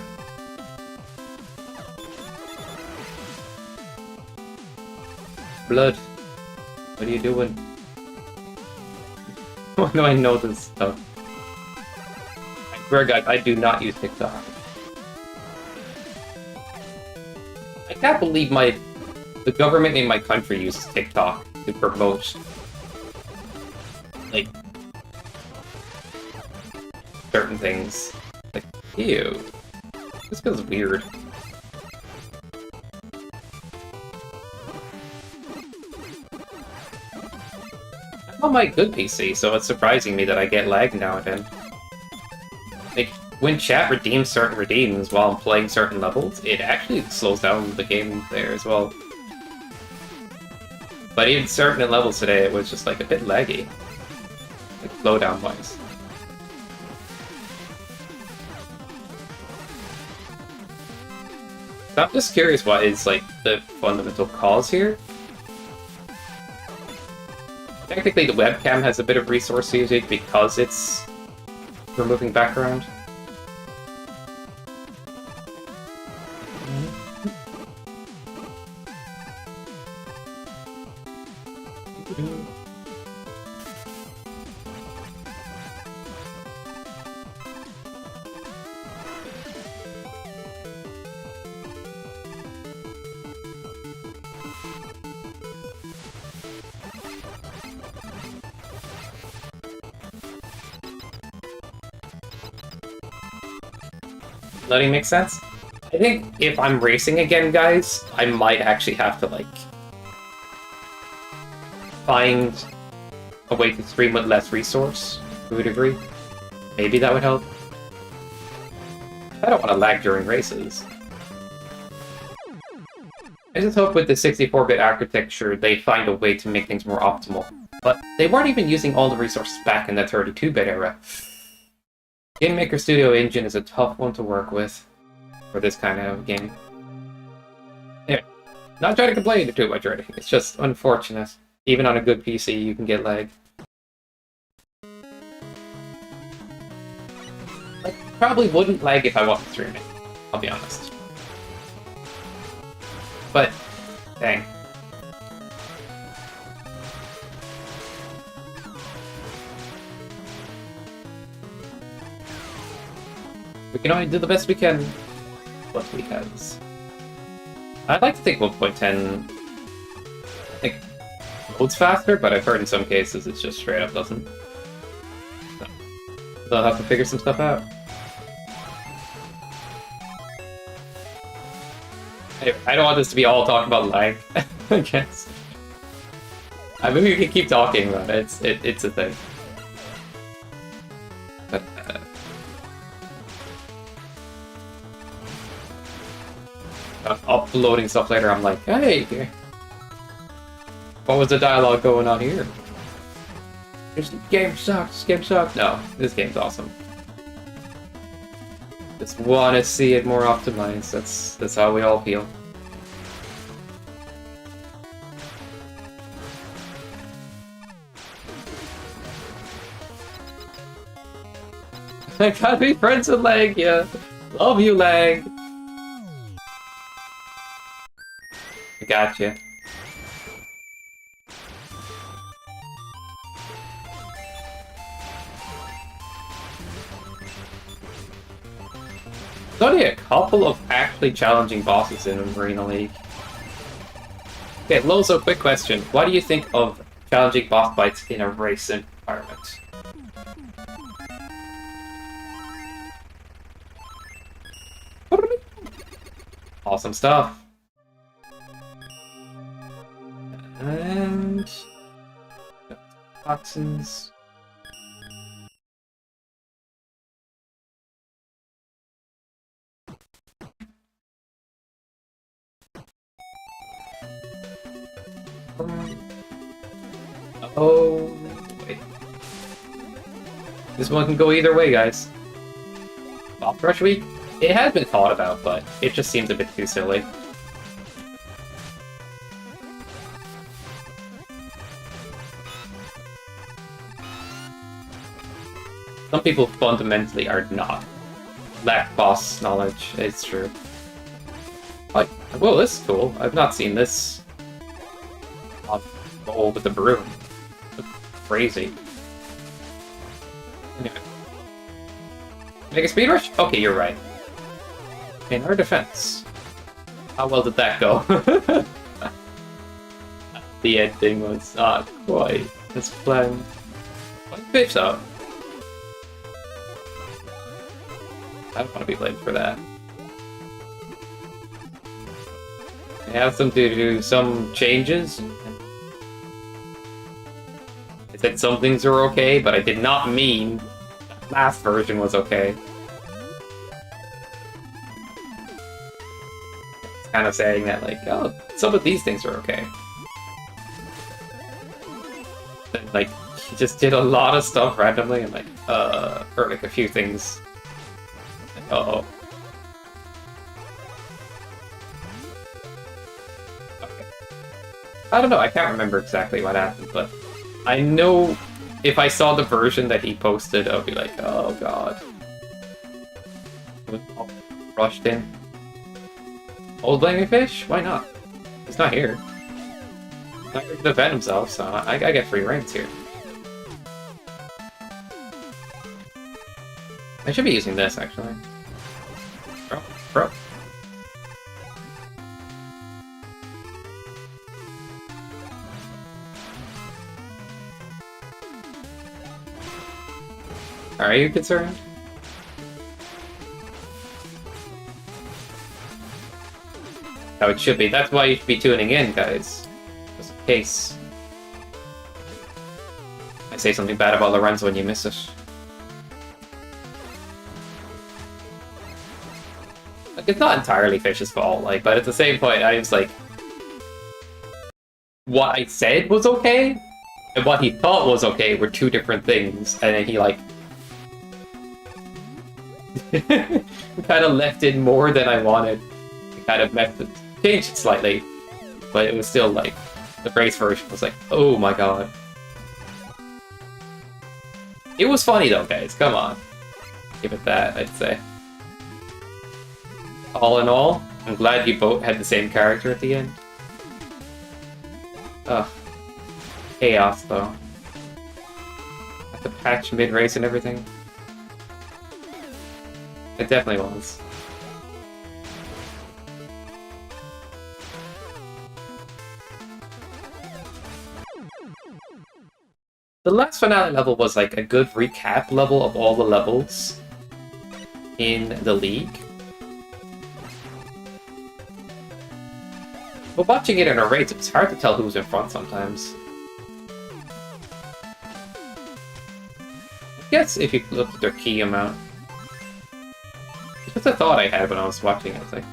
Blood, what are you doing? Why do I know this stuff? I swear, guys, I do not use TikTok. I can't believe the government in my country uses TikTok to promote, like, certain things. Like, ew. This feels weird. I'm on my good PC, so it's surprising me that I get lag now and then. Like, when chat redeems certain redeems while I'm playing certain levels, it actually slows down the game there as well. But even certain levels today, it was just like a bit laggy. Like, slowdown wise. So I'm just curious what is, like, the fundamental cause here. Technically, the webcam has a bit of resource usage because it's removing background. Letting make sense? I think if I'm racing again, guys, I might actually have to, like, find a way to stream with less resource, to a degree. Maybe that would help. I don't want to lag during races. I just hope with the 64-bit architecture, they find a way to make things more optimal. But they weren't even using all the resources back in the 32-bit era. Game Maker Studio Engine is a tough one to work with for this kind of game. Yeah, not trying to complain too much or anything, it's just unfortunate. Even on a good PC, you can get lag. Like, probably wouldn't lag if I wasn't streaming, I'll be honest. But, dang. We can only do the best we can. What we has. I'd like to think 1.10 like loads faster, but I've heard in some cases it's just straight up doesn't. So, So I'll have to figure some stuff out. Anyway, I don't want this to be all talk about lag, I guess. I mean, we can keep talking about it. It's a thing. But, uploading stuff later, I'm like, hey, what was the dialogue going on here? This game sucks. This game sucks. No, this game's awesome. Just want to see it more optimized. That's how we all feel. I gotta be friends with Lag, yeah. Love you, Lag. I gotcha. There's only a couple of actually challenging bosses in Arena League. Okay, Lozo, quick question. What do you think of challenging boss fights in a race environment? Awesome stuff. And toxins. Oh, wait. This one can go either way, guys. Boss Rush Week? It has been thought about, but it just seems a bit too silly. Some people fundamentally are not. Lack boss knowledge, it's true. Like, whoa, this is cool. I've not seen this on bowl with the broom. Crazy. Anyway. Make a speed rush? Okay, you're right. In our defense. How well did that go? The ending was not quite as planned. What fish though? I don't want to be blamed for that. I have them to do some changes. I said some things are okay, but I did not mean the last version was okay. It's kind of saying that, like, oh, some of these things are okay. And, like, he just did a lot of stuff randomly, and like, or like a few things. Uh-oh. Okay. I don't know, I can't remember exactly what happened, but I know if I saw the version that he posted, I'll be like, oh god. Rushed in. Old Blaming Fish? Why not? He's not here. He's not here to defend himself, so I get free reigns here. I should be using this, actually. Bro. Are you concerned? How it should be. That's why you should be tuning in, guys. Just in case I say something bad about Lorenzo and you miss it. Like, it's not entirely Fish's fault, like, but at the same point, I was like, what I said was okay, and what he thought was okay were two different things, and then he, like, kind of left in more than I wanted. He kind of changed it slightly, but it was still, like, the race version was like, oh my god. It was funny though, guys, come on. Give it that, I'd say. All in all, I'm glad you both had the same character at the end. Ugh. Chaos, though. Have to patch mid-race and everything. It definitely was. The last finale level was like a good recap level of all the levels in the league. But watching it in a race, it's hard to tell who's in front sometimes. I guess if you look at their key amount. It's a thought I had when I was watching it. I was like,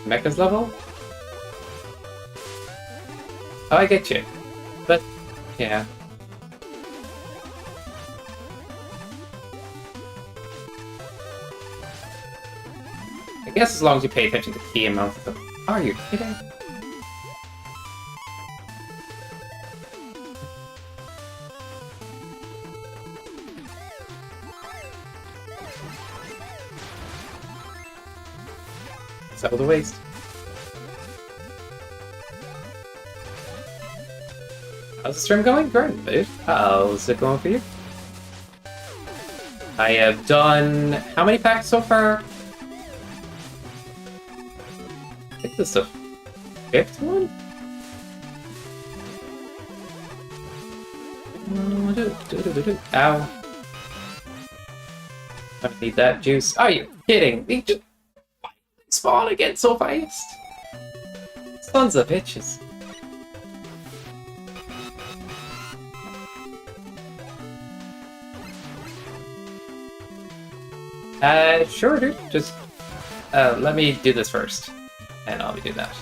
Mecha's level? Oh, I get you. But, yeah. I guess as long as you pay attention to key amounts of them. Are you kidding? That was a waste. How's the stream going? Great, dude. How's it going for you? I have done... how many packs so far? I think this is the 5th one? Ow. I don't need that juice. Are you kidding? They just spawn again so fast. Sons of bitches. Sure, dude. Just let me do this first, and I'll do that.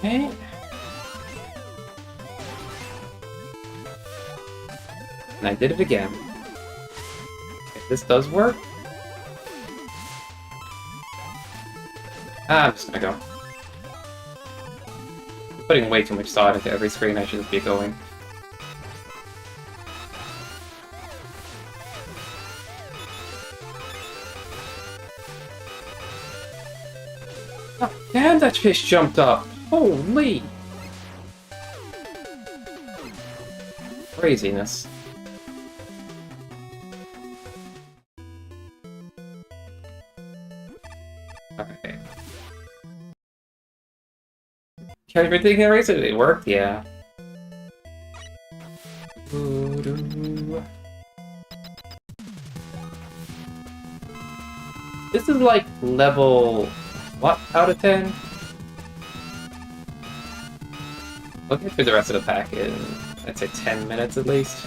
Okay. And I did it again. If this does work... I'm just gonna go. I'm putting way too much thought into every screen I should just be going. Oh, damn, that fish jumped up! Holy! Craziness. Okay. Can everything erase it? It worked? Yeah. This is like level... what out of 10? We'll get through the rest of the pack in, I'd say 10 minutes at least.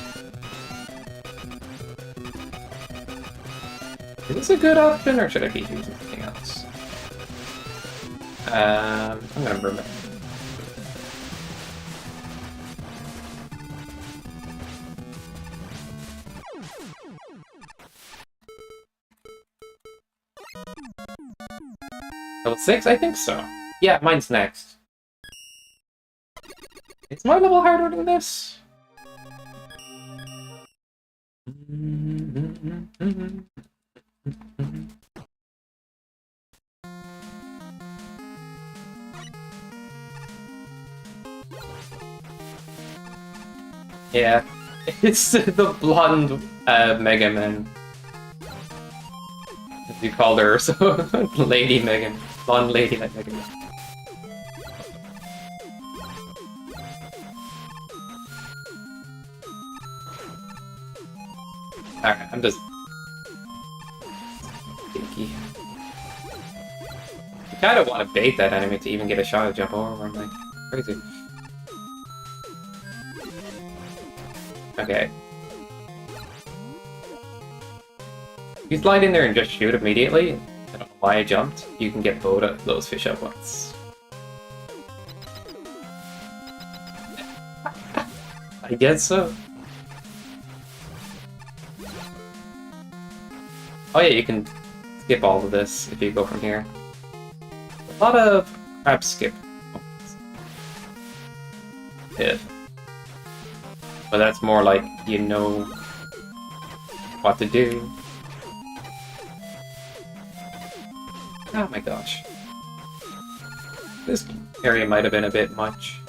Is this a good option, or should I be using something else? I'm gonna remember. Level 6? I think so. Yeah, mine's next. Is my level harder than this? Yeah, it's the blonde Mega Man. You called her so Lady Megan. Blonde lady like Megan. Alright, I'm just... Stinky. I kinda want to bait that enemy to even get a shot at jump over. I'm like, crazy. Okay. If you slide in there and just shoot immediately, I don't know why I jumped, you can get both of those fish at once. I guess so. Oh yeah, you can skip all of this if you go from here. A lot of crab skip. If. But that's more like you know what to do. Oh my gosh. This area might have been a bit much.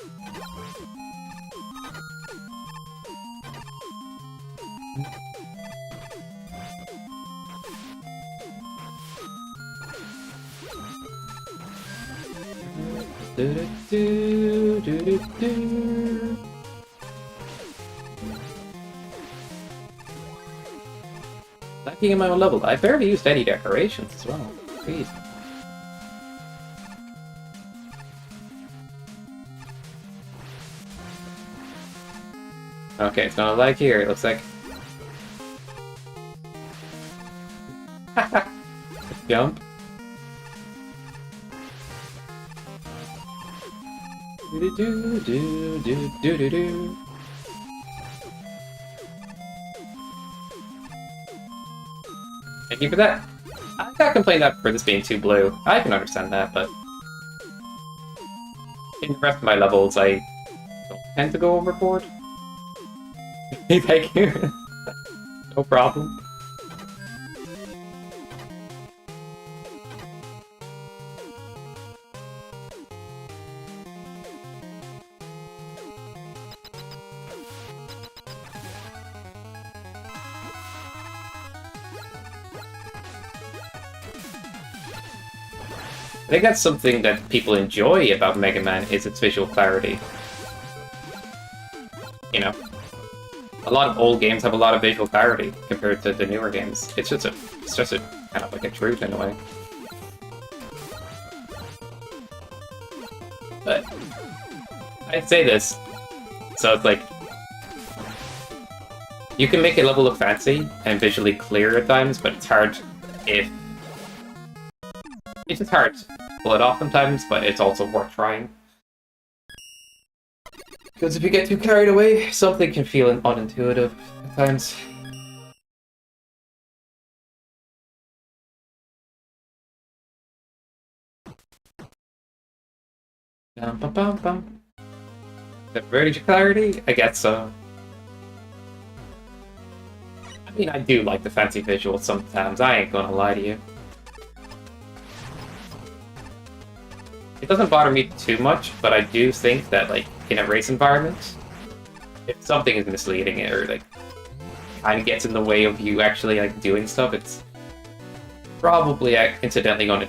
Lacking in my own level. I barely used any decorations as well. Jeez. Okay, it's gonna lag here, it looks like. Jump. Do. Thank you for that. I got complained that for this being too blue. I can understand that, but in the rest of my levels, I don't tend to go overboard. Thank you. No problem. I think that's something that people enjoy about Mega Man is its visual clarity. You know? A lot of old games have a lot of visual clarity compared to the newer games. It's just a kind of like a truth in a way. But I'd say this. So it's like you can make a level look fancy and visually clear at times, but it's hard if it's just hard to pull it off sometimes, but it's also worth trying. Because if you get too carried away, something can feel unintuitive at times. Bum, bum, bum, bum. The vertical clarity? I guess so. I mean, I do like the fancy visuals sometimes, I ain't gonna lie to you. It doesn't bother me too much, but I do think that, like, in a race environment, if something is misleading it or, like, kind of gets in the way of you actually, like, doing stuff, it's probably incidentally going to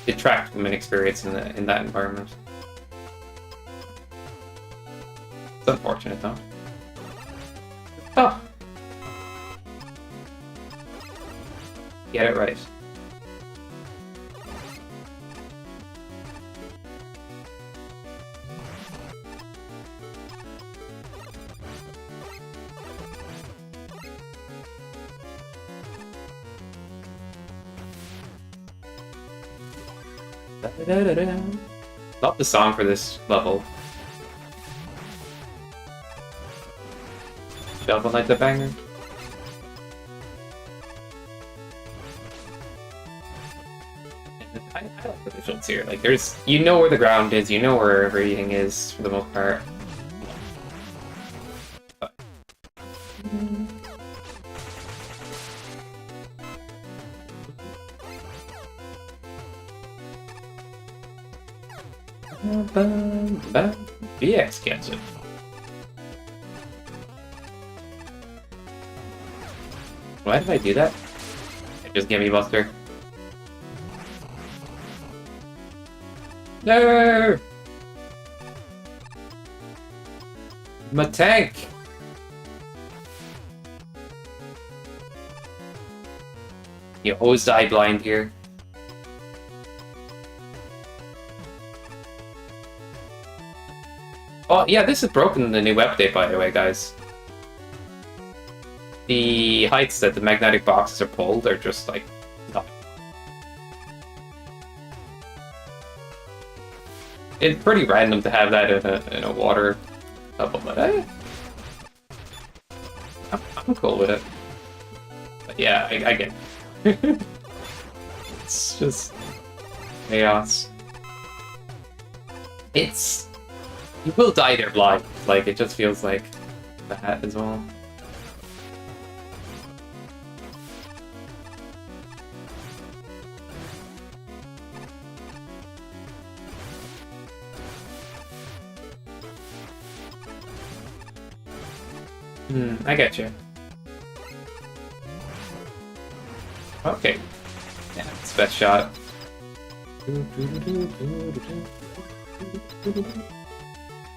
detract from an experience in that environment. It's unfortunate, though. Oh! Get it right. Love the song for this level. Shovel like the banger. I like the visuals here. Like, there's, you know where the ground is, you know where everything is for the most part. VX gets it. Why did I do that? I Just give me Buster. No! My tank! You always die blind here. Oh, yeah, this is broken in the new update, by the way, guys. The heights that the magnetic boxes are pulled are just, like, not. It's pretty random to have that in a water level, but I'm cool with it. But yeah, I get it. It's just chaos. You will die there blind. Like, it just feels like that as well. I get you. Okay. Yeah, it's best shot.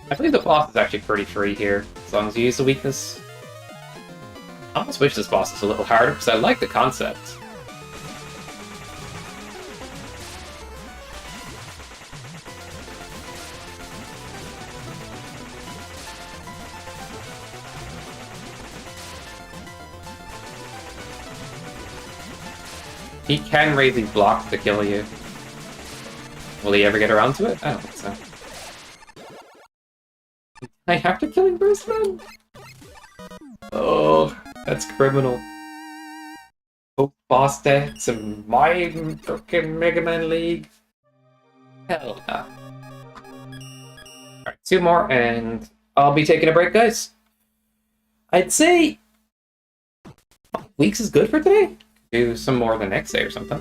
I believe the boss is actually pretty free here, as long as you use the weakness. I almost wish this boss was a little harder, because I like the concept. He can raise these blocks to kill you. Will he ever get around to it? I don't think so. I have to kill him first, man? Oh, that's criminal. Oh, boss decks in my fucking Mega Man League. Hell no. Alright, 2 more and I'll be taking a break, guys. I'd say weeks is good for today. Do some more the next day or something.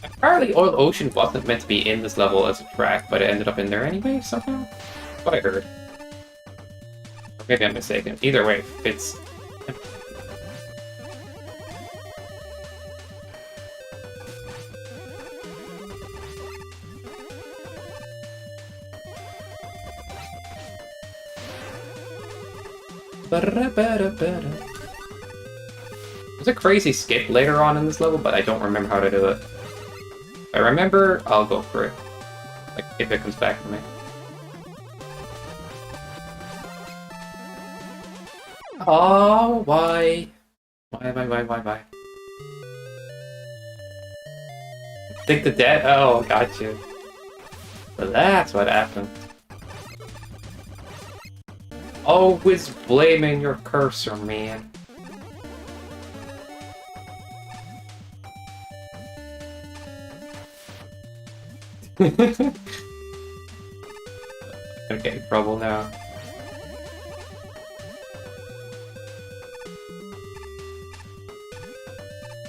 Apparently Oil Ocean wasn't meant to be in this level as a track, but it ended up in there anyway, somehow? That's what I heard. Or maybe I'm mistaken. Either way, it's... There's a crazy skip later on in this level, but I don't remember how to do it. If I remember, I'll go for it. Like, if it comes back to me. Oh, why? Why? Think the dead? Oh, got you. So that's what happened. Always blaming your cursor, man. Okay, trouble now.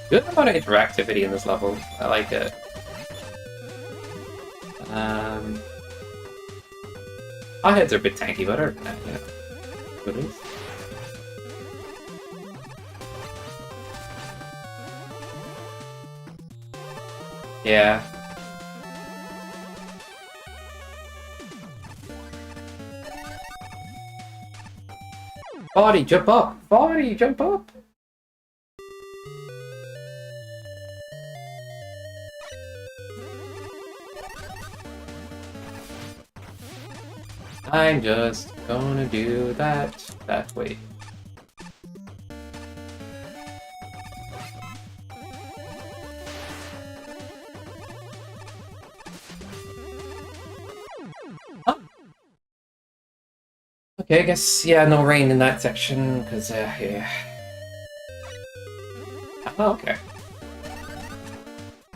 Good amount of interactivity in this level. I like it. Our heads are a bit tanky, but other than that, yeah. What is? Yeah. Body, jump up! Body, jump up! I'm just gonna do that way. Oh. Okay, I guess, yeah, no rain in that section, because, yeah. Oh, okay.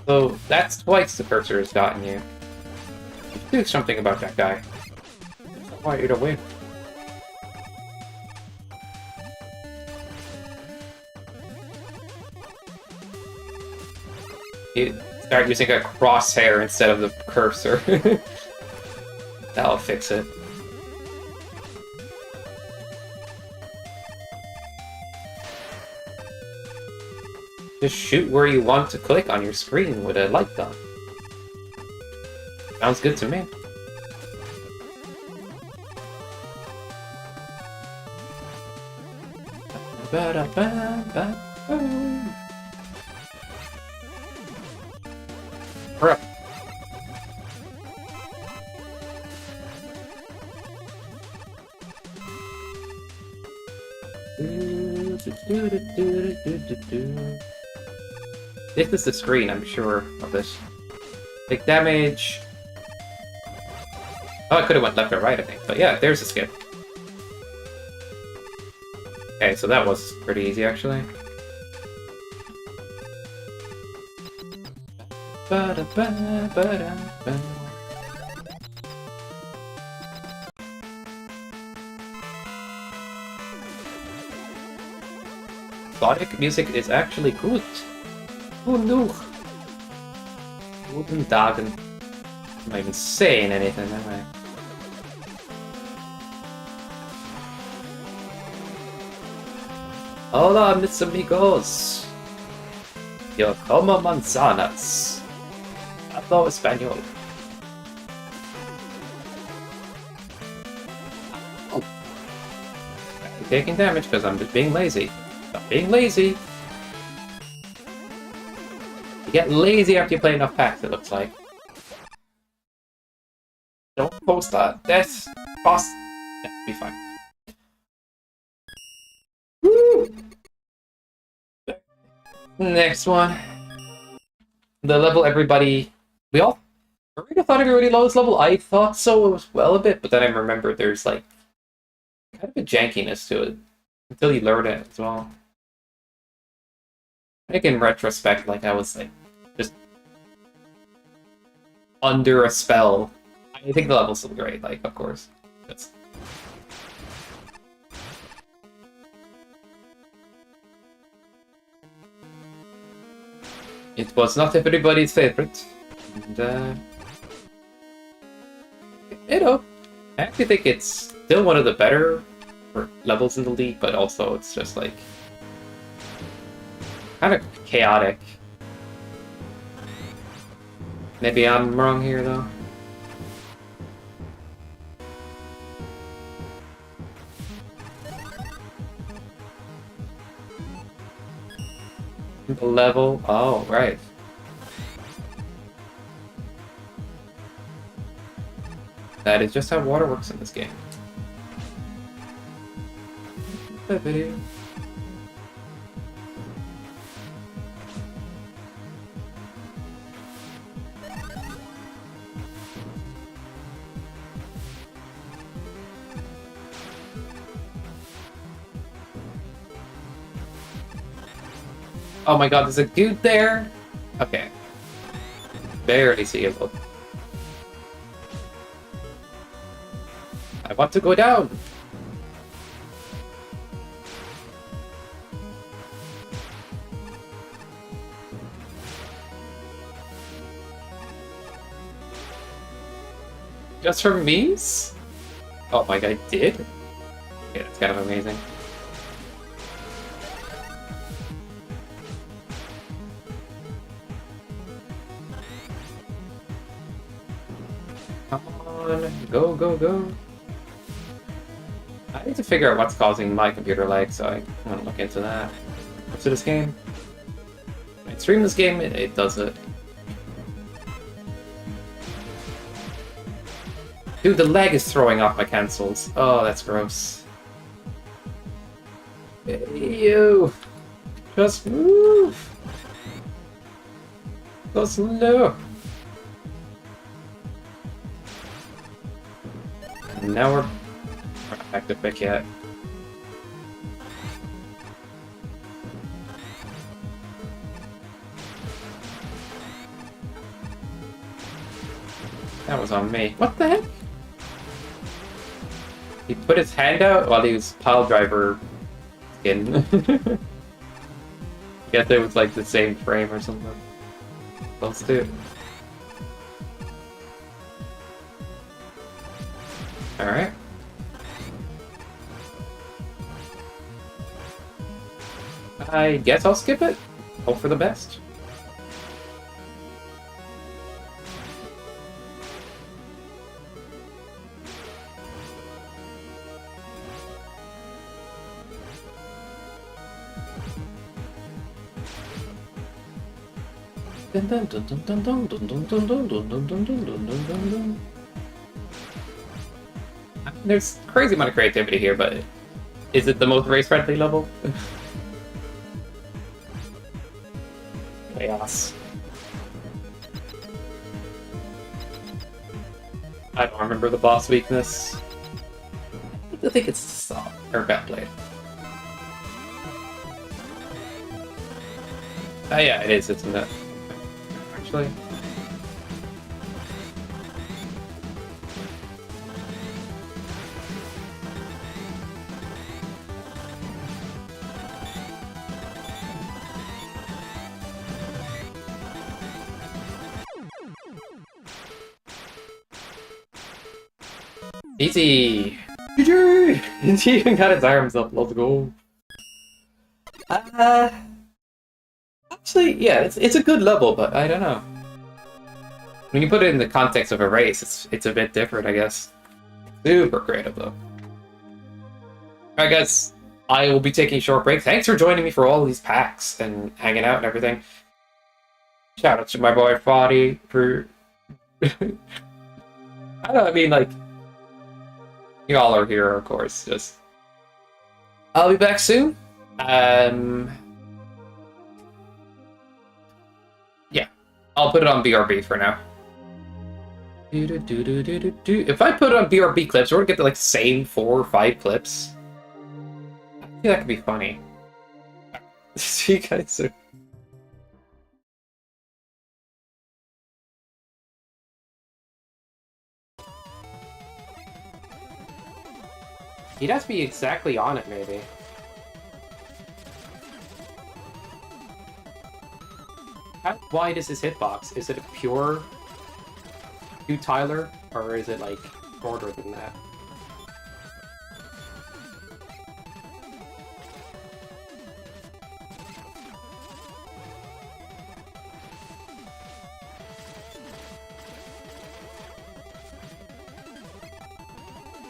So, that's twice the cursor has gotten you. Do something about that guy. I want you to win. Start using a crosshair instead of the cursor. That'll fix it. Just shoot where you want to click on your screen with a light gun. Sounds good to me. Hurry up. This is the screen, I'm sure, of this. Take damage. Oh, I could have went left or right, I think. But yeah, there's a skip. Okay, so that was pretty easy, actually. Sonic music is actually good. Oh no! Guten Tagen. I'm not even saying anything, am I? Hola, mis amigos. Yo como manzanas. Hablo español. Oh. I'm taking damage because I'm just being lazy. Stop being lazy. You get lazy after you play enough packs, it looks like. Don't post that. That's boss. Yeah, be fine. Woo! Next one. The level everybody... We all... I thought everybody loves level. I thought so as well a bit, but then I remembered there's like... kind of a jankiness to it. Until you learn it as well. I think in retrospect, like, I was like... just... under a spell. I think the level's still great, like, of course. That's... It was not everybody's favorite. And, you know, I actually think it's still one of the better levels in the league, but also it's just like kind of chaotic. Maybe I'm wrong here though. The level, oh right. That is just how water works in this game. Oh my god, there's a dude there? Okay. Barely seeable. I want to go down! Just for memes? Oh my god, I did? Okay, that's kind of amazing. Come on, go, go, go. I need to figure out what's causing my computer lag, so I want to look into that. What's this game? When I stream this game, it does it. Dude, the lag is throwing off my cancels. Oh, that's gross. Hey, you! Just move! Go slow! And now we're not back to quick yet. That was on me. What the heck? He put his hand out while he was pile driver skin. Guess it was like the same frame or something. Let's do it. Alright. I guess I'll skip it. Hope for the best. There's crazy amount of creativity here, but is it the most race-friendly level? Chaos. I don't remember the boss weakness. I think it's soft or bad blade. Oh yeah, it is. It's in that. Actually. Easy! GG! He even got his arms up, let's go. Actually, yeah, it's a good level, but I don't know. When you put it in the context of a race, it's a bit different, I guess. Super creative, though. Alright, guys. I will be taking a short break. Thanks for joining me for all these packs and hanging out and everything. Shout out to my boy Foddy for... I don't know, I mean, like... Y'all are here, of course. Just... I'll be back soon. Yeah. I'll put it on BRB for now. If I put it on BRB clips, we're gonna get the like same 4 or 5 clips. I think that could be funny. See you guys soon. He'd have to be exactly on it, maybe. How wide is his hitbox? Is it a pure Tyler, or is it like shorter than that?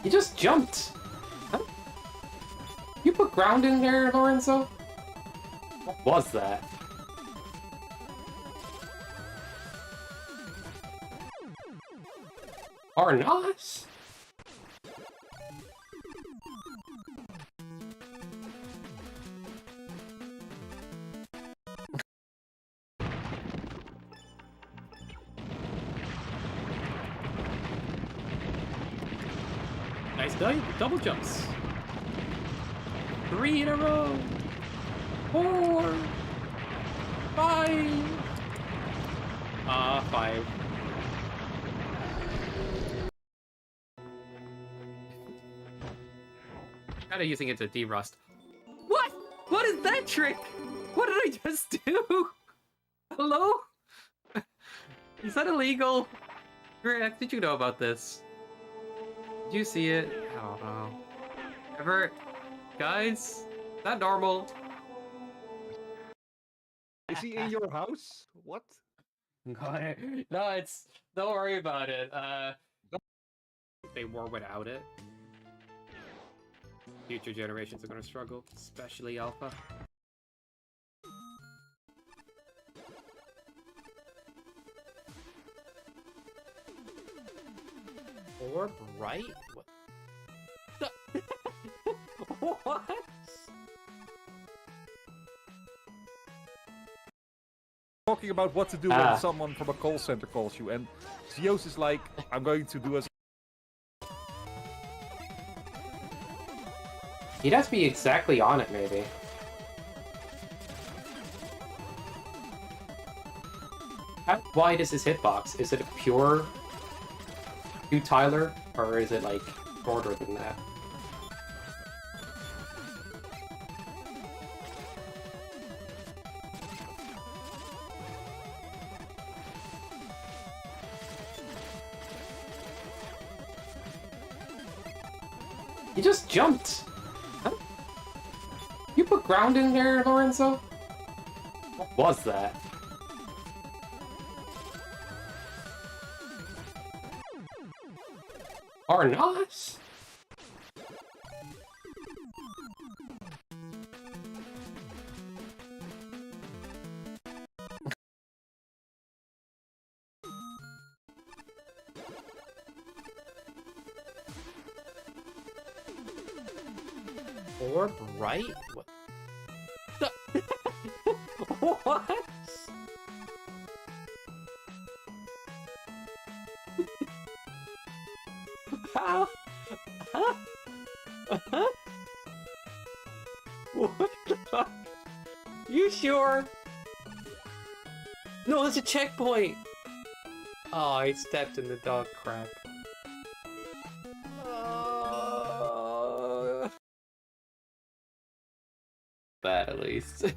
He just jumped. Huh? You put ground in there, Lorenzo? What was that? Or not? Nice double jumps. 3 in a row. 4. 5. 5. Kind of using it to de-rust. What? What is that trick? What did I just do? Hello? Is that illegal? Greg, did you know about this? Did you see it? I don't know. Ever? Guys? Is that normal? Is he in your house? What? No, it's... Don't worry about it. They were without it. Future generations are gonna struggle, especially Alpha. Orb right? What? What? Talking about what to do when someone from a call center calls you, and Zeus is like, I'm going to do a... He'd have to be exactly on it, maybe. How wide is his hitbox? Is it a pure Tyler, or is it like shorter than that? You just jumped. Huh? You put ground in there, Lorenzo? What was that? Or not? Orb right? What? What? How? Huh? Huh? What the fuck? You sure? No, it's a checkpoint! Oh, I stepped in the dog crap. That at least.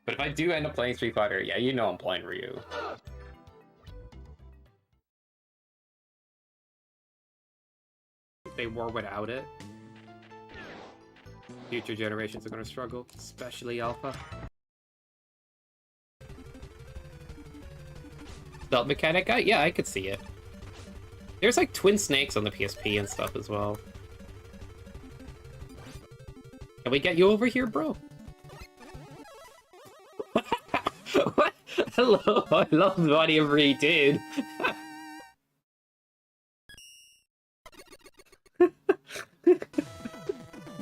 But if I do end up playing Street Fighter, yeah, you know I'm playing Ryu. If they were without it, future generations are gonna struggle, especially Alpha. Belt mechanic? Yeah, I could see it. There's like twin snakes on the PSP and stuff as well. Can we get you over here, bro? What? Hello, I love whatever he did.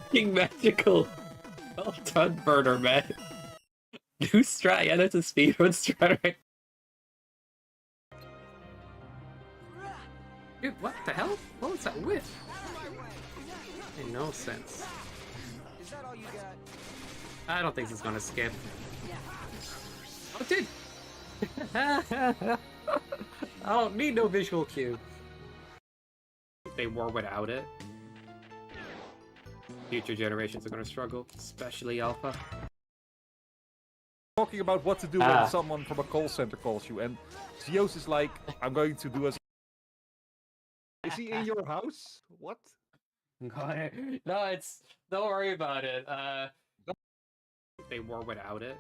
Fucking magical. Well done, Murder Man. New strat, yeah, that's a speedrun strat, right? Dude, what the hell? What was that whiff? Made no sense. Is that all you got? I don't think this is gonna skip. Oh, it did! I don't need no visual cue. If they were without it, future generations are gonna struggle, especially Alpha. Talking about what to do when someone from a call center calls you, and Zeus is like, I'm going to do a... Is he in your house? What? No, it's... Don't worry about it. If they were without it,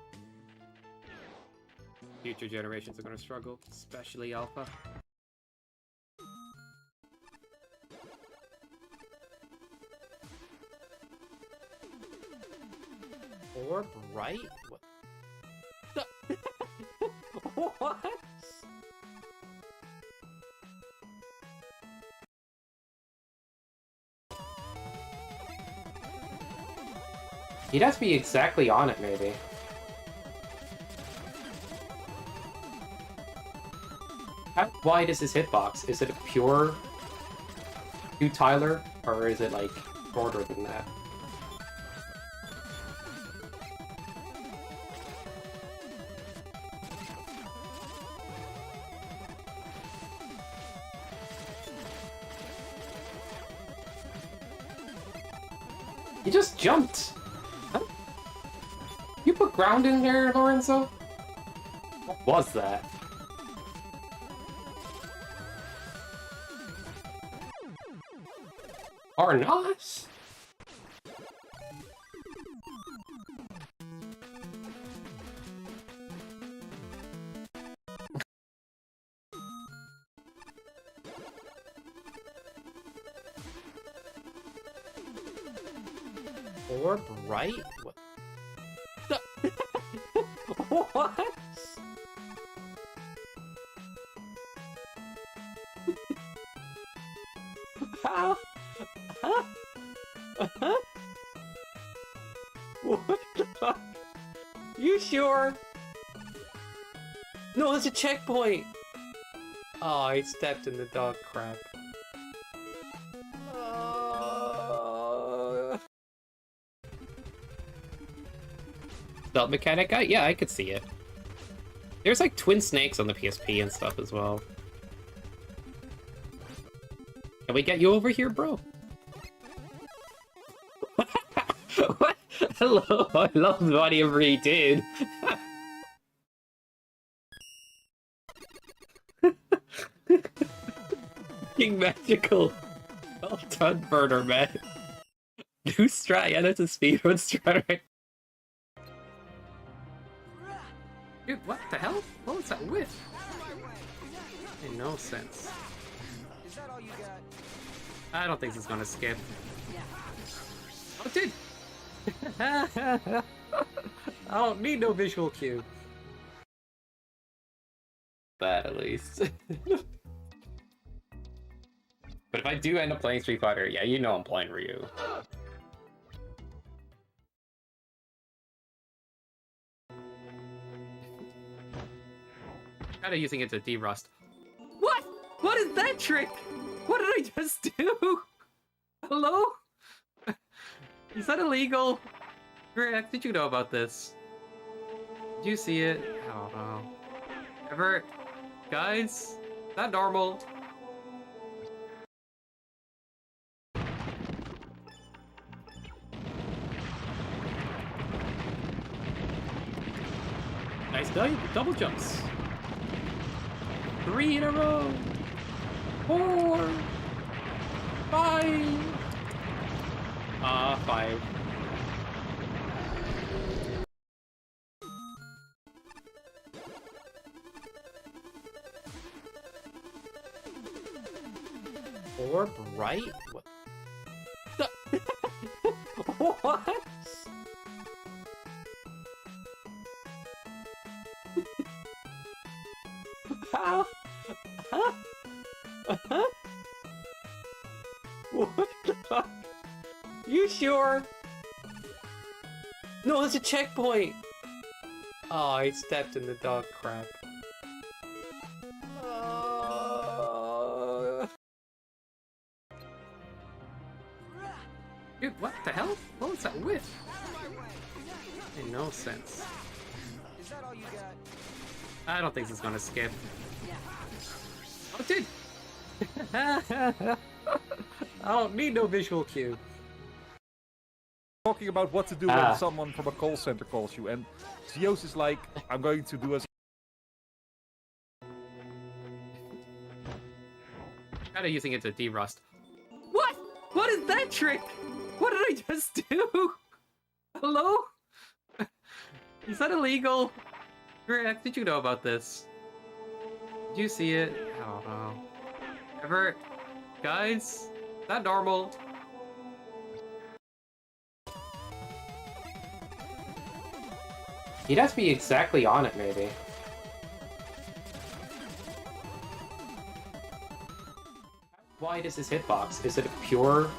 future generations are gonna struggle, especially Alpha. Orb right? What? What? He'd have to be exactly on it, maybe. How wide is his hitbox? Is it a pure 2 Tyler, or is it like shorter than that? You just jumped! Huh? You put ground in there, Lorenzo? What was that? Or not? Orb right? What? What? How? Huh? Huh? What the fuck? You sure? No, it's a checkpoint! Oh, I stepped in the dog crap. Belt mechanic? Yeah, I could see it. There's like twin snakes on the PSP and stuff as well. Can we get you over here, bro? What? Hello, I love whatever he did. Fucking magical. Well done, Murder Man. New strat, yeah, that's a speedrun strat, right? Dude, what the hell? What was that whiff? Made no sense. Is that all you got? I don't think this is gonna skip. Oh, it did! I don't need no visual cue. That at least. But if I do end up playing Street Fighter, yeah, you know I'm playing Ryu. Kinda using it to de-rust. What? What is that trick? What did I just do? Hello? Is that illegal? Greg, did you know about this? Did you see it? I don't know. Ever? Guys? Is that normal? Nice double jumps. 3 in a row. 4. 5. 5. Orb right? What? What? How? Huh? Huh? What the fuck? You sure? No, it's a checkpoint! Oh, I stepped in the dog crap. Dude, what the hell? What was that whiff? Made no sense. Is that all you got? I don't think this is gonna skip. Oh, it did! I don't need no visual cue. Talking about what to do when someone from a call center calls you, and Zeus is like, I'm going to do as... Kinda using it to de-rust. What? What is that trick? What did I just do? Hello? Is that illegal? Greg, did you know about this? Did you see it? I don't know. Ever? Guys? Is that normal? He'd have to be exactly on it, maybe. How wide is his hitbox? Is it a pure...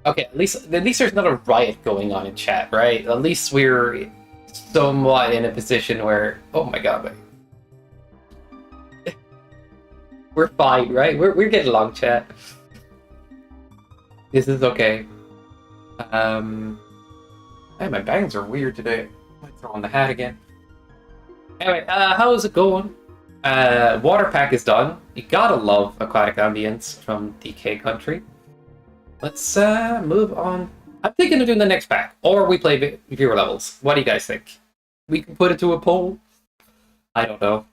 Okay, at least there's not a riot going on in chat, right? At least we're somewhat in a position where, oh my god, we're fine, right? We're getting along, chat. This is okay. Hey, my bangs are weird today. I might throw on the hat again. Anyway, how's it going? Water pack is done. You gotta love aquatic ambience from DK Country. Let's move on. I'm thinking of doing the next pack, or we play viewer levels. What do you guys think? We can put it to a poll. I don't know.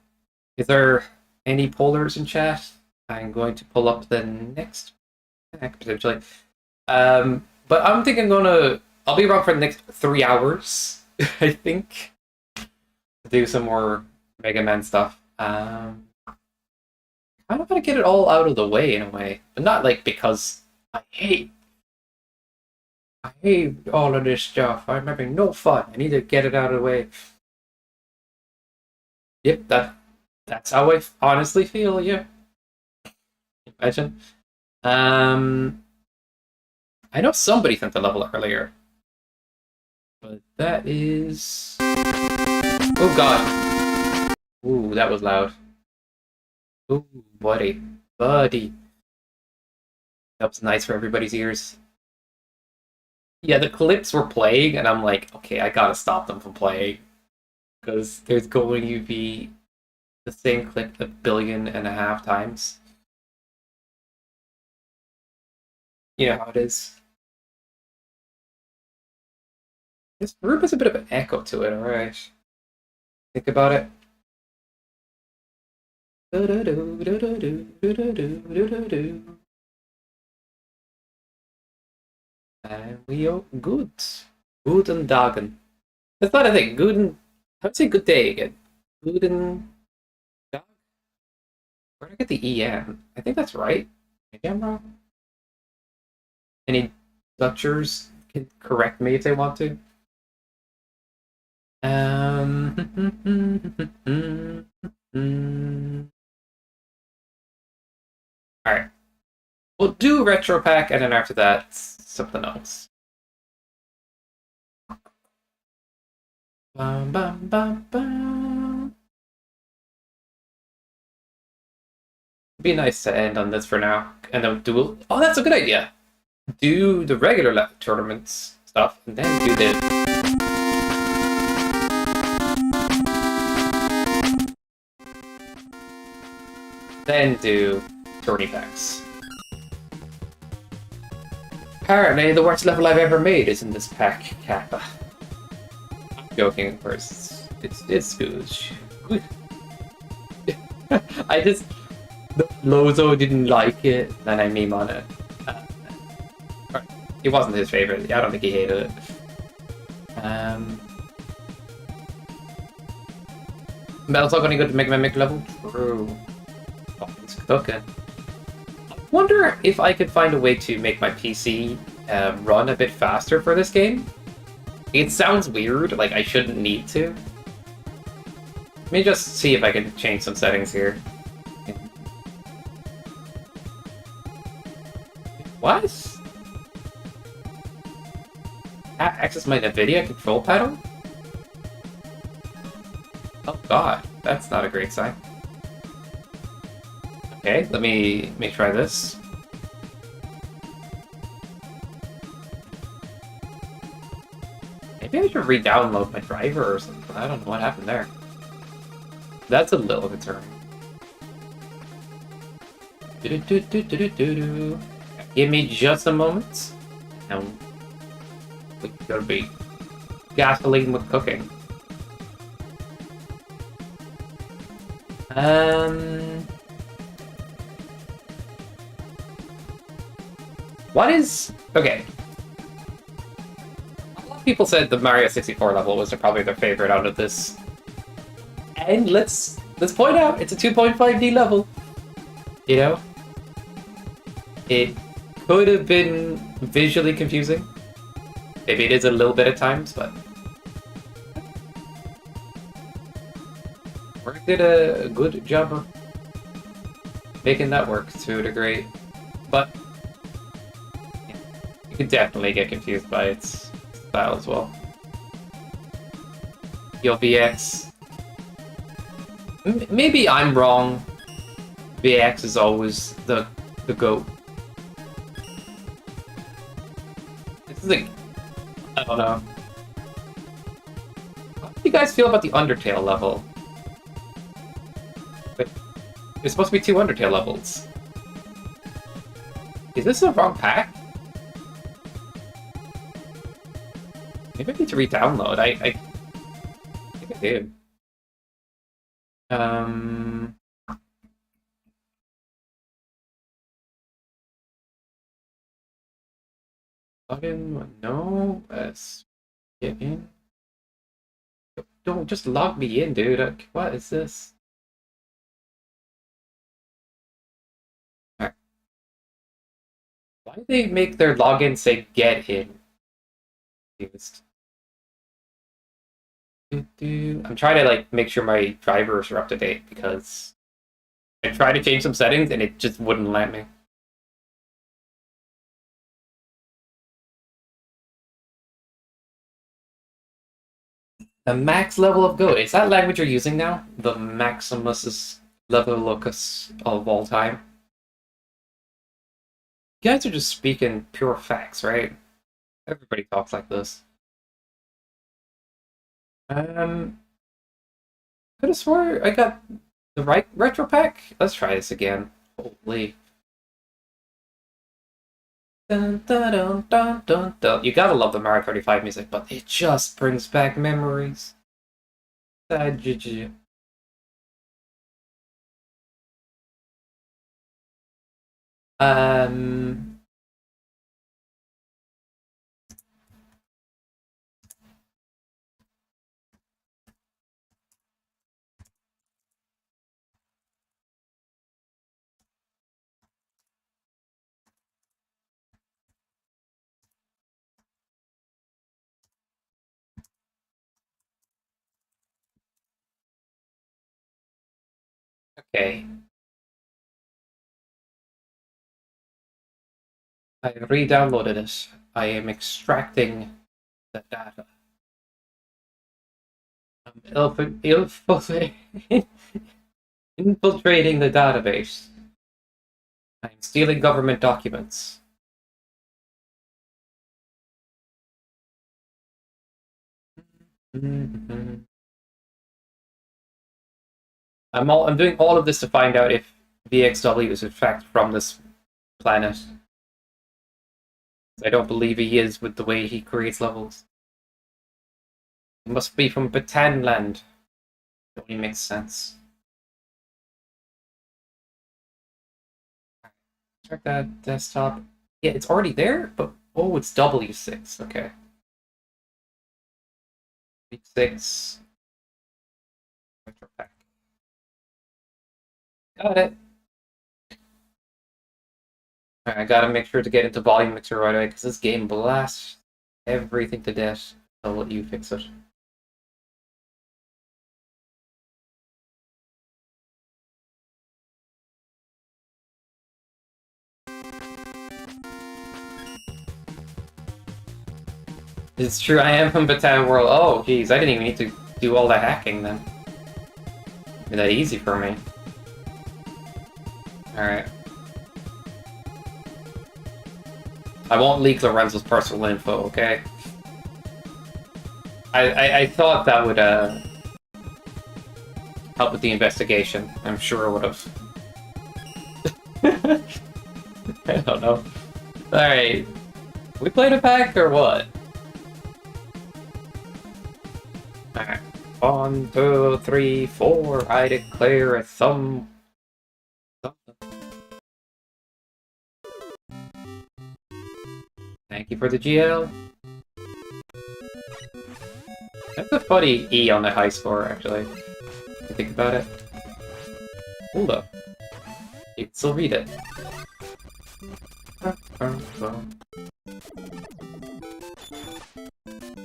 Is there any pollers in chat? I'm going to pull up the next pack potentially. But I'm thinking I'll be around for the next 3 hours. I think to do some more Mega Man stuff. I don't want to get it all out of the way in a way, but not like because I hate all of this stuff. I'm having no fun. I need to get it out of the way. Yep, that's how I honestly feel. Yeah. Imagine. I know somebody sent the level earlier, but that is. Oh god. Ooh, that was loud. Ooh, buddy. That was nice for everybody's ears. Yeah, the clips were playing, and I'm like, okay, I gotta stop them from playing. Because there's going to be the same clip 1.5 billion times. You know how it is. This room has a bit of an echo to it, alright. Think about it. And we are good. Guten Dagen. That's not a thing. Guten. How would say good day again? Guten Dag? Where did I get the EN? I think that's right. Maybe I'm wrong. Any Dutchers can correct me if they want to. Alright. We'll do retro pack, and then after that, something else. Bum, bum, bum, bum. It'd be nice to end on this for now, and then do. Oh, that's a good idea. Do the regular tournaments stuff, and then do the. Then do tourney packs. Apparently, the worst level I've ever made is in this pack, Kappa. I'm joking, of course. It's Scooge. I just... Lozo didn't like it, then I meme on it. It wasn't his favorite. I don't think he hated it. Metal Talk only good to Mega Man level? True. Oh, it's cooking. I wonder if I could find a way to make my PC run a bit faster for this game. It sounds weird, like I shouldn't need to. Let me just see if I can change some settings here. What? Access my NVIDIA control panel? Oh god, that's not a great sign. Okay, let me try this. Maybe I should re-download my driver or something. I don't know what happened there. That's a little concerning. Give me just a moment. And we're gonna be gasoline with cooking. What is... Okay. A lot of people said the Mario 64 level was probably their favorite out of this. And let's point out, it's a 2.5D level. You know? It could have been visually confusing. Maybe it is a little bit at times, but... Work did a good job of making that work to a degree. But... Yeah, could definitely get confused by its style as well. Yo, VX. Maybe I'm wrong. VX is always the GOAT. This is like, I don't know. How do you guys feel about the Undertale level? Wait, there's supposed to be 2 Undertale levels. Is this the wrong pack? Maybe I need to re-download. I think I did. Log in? No. Let's get in. Don't just log me in, dude. What is this? Alright. Why do they make their login say get in? Confused. I'm trying to like make sure my drivers are up to date because I tried to change some settings and it just wouldn't let me. The max level of Go. Is that language you're using now? The Maximus level locus of all time? You guys are just speaking pure facts, right? Everybody talks like this. Could have swore I got the right retro pack. Let's try this again. Holy. Dun, dun, dun, dun, dun, dun. You gotta love the Mario 35 music, but it just brings back memories. GG. Okay. I re-downloaded it. I am extracting the data. I'm infiltrating the database. I'm stealing government documents. I'm doing all of this to find out if VXW is in fact from this planet. I don't believe he is with the way he creates levels. He must be from Batanland. It only makes sense. Check that desktop. Yeah, it's already there, but oh, it's W6. Okay. Week 6. Retro pack. Got it. Alright, I gotta make sure to get into volume mixer right away because this game blasts everything to death. I'll let you fix it. It's true, I am from Bataan World. Oh, geez, I didn't even need to do all that hacking then. Made that easy for me. Alright. I won't leak Lorenzo's personal info, okay? I thought that would help with the investigation. I'm sure it would have. I don't know. Alright. We played a pack or what? Alright. 1, 2, 3, 4. I declare a thumb. Thank you for the GL. That's a funny E on the high score, actually. If you think about it. Hold up. You can still read it. I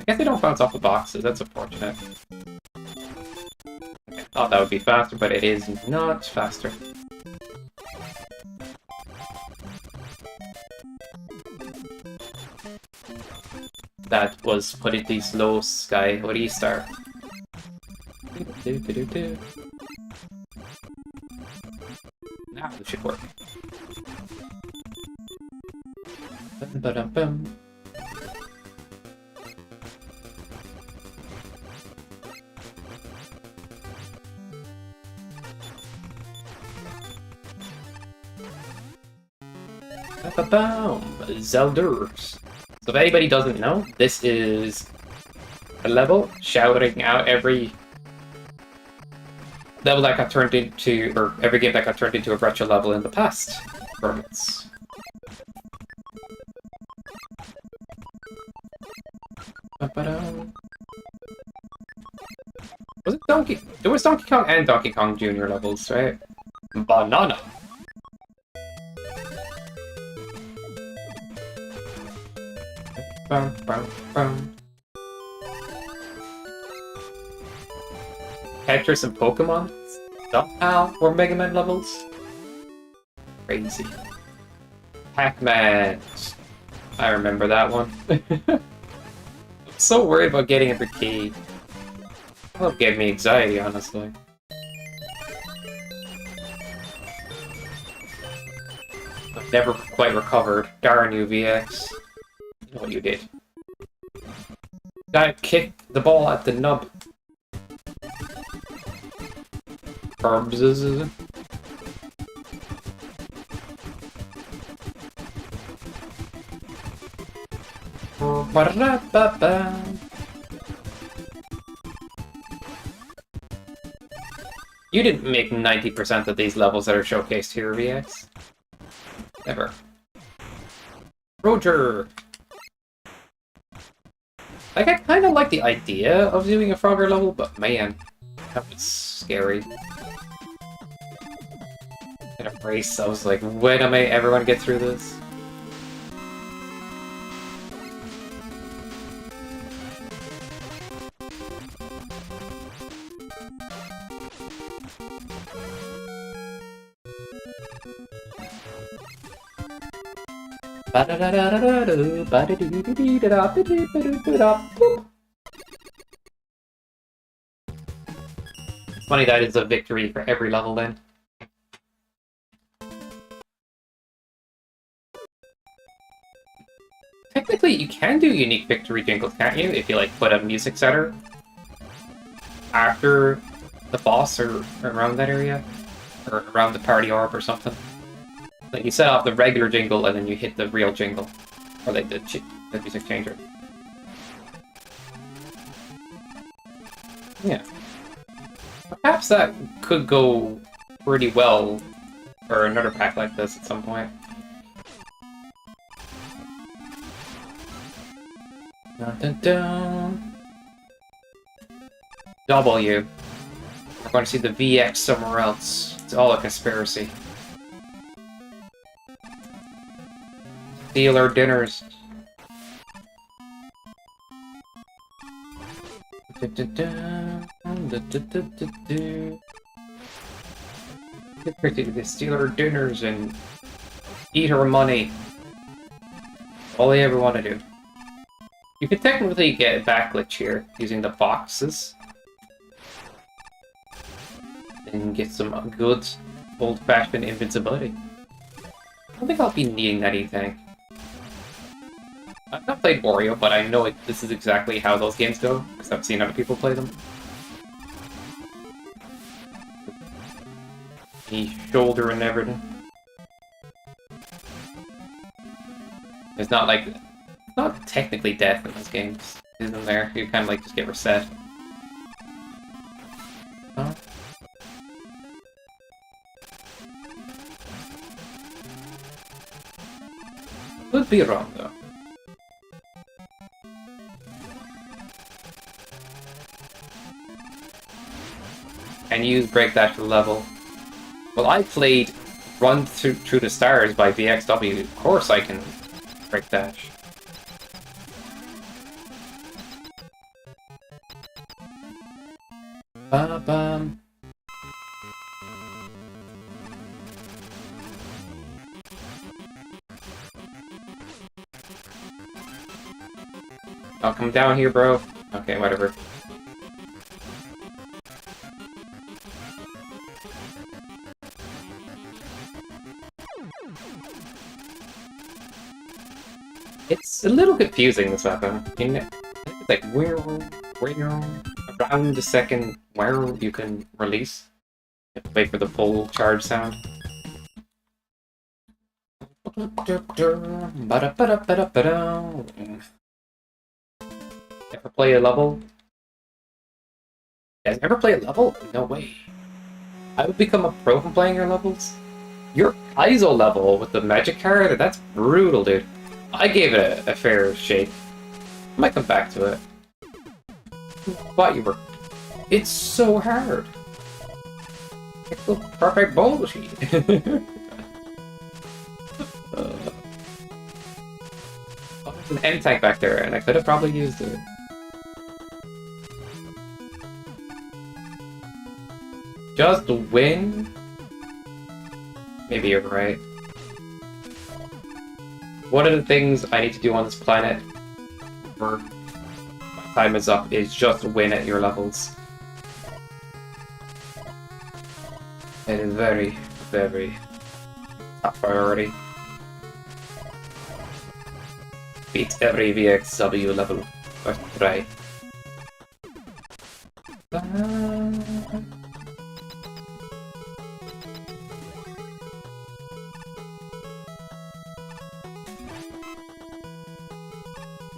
guess they don't bounce off the boxes, that's unfortunate. I thought that would be faster, but it is not faster. was put it these low sky. What do you start? Now it should work. Ba-dum-bum. Ba-ba-boom. Zelders. So if anybody doesn't know, this is a level shouting out every level that got turned into, or every game that got turned into a retro level in the past. Permits. Was it Donkey? There was Donkey Kong and Donkey Kong Jr. levels, right? Banana. Bum, bum, bum. Tetris and Pokemon somehow were Mega Man levels. Crazy. Pac-Man. I remember that one. I'm so worried about getting every key. That gave me anxiety, honestly. I've never quite recovered. Darn you, VX. You know what you did. Gotta kick the ball at the nub. Herbs. You didn't make 90% of these levels that are showcased here, VX. Never. Roger! Like, I kind of like the idea of doing a Frogger level, but man, that was scary. In a race, I was like, when am I ever going to get through this? It's funny that is a victory for every level then. Technically, you can do unique victory jingles, can't you? If you like put a music setter after the boss or around that area, or around the party orb or something. Like you set off the regular jingle and then you hit the real jingle, or like the music changer. Yeah. Perhaps that could go pretty well for another pack like this at some point. Dun, dun, dun. W. We're going to see the VX somewhere else. It's all a conspiracy. Steal our dinners. They steal our dinners and eat our money. All they ever want to do. You could technically get a backglitch here using the boxes. And get some good old-fashioned invincibility. I don't think I'll be needing that anything. I've not played Wario, but I know this is exactly how those games go, because I've seen other people play them. The shoulder and everything. It's not like... not technically death in those games, isn't there? You kind of like just get reset. Huh? Could be wrong, though. Can you break that level? Well, I played Run Through the Stars by VXW. Of course I can break dash. Ba-bum. I'll come down here, bro. Okay, whatever. It's a little confusing, this weapon. It's like where around the second where you can release. You have to wait for the full charge sound. Ever play a level? You guys ever play a level? No way. I would become a pro from playing your levels? Your ISO level with the magic card? That's brutal, dude. I gave it a fair shake. I might come back to it. Thought you were. It's so hard. It's the perfect bullshit. Oh, there's an M tank back there, and I could have probably used it. Just win? Maybe you're right. One of the things I need to do on this planet before my time is up is just win at your levels. It is very, very top priority. Beat every VXW level first try.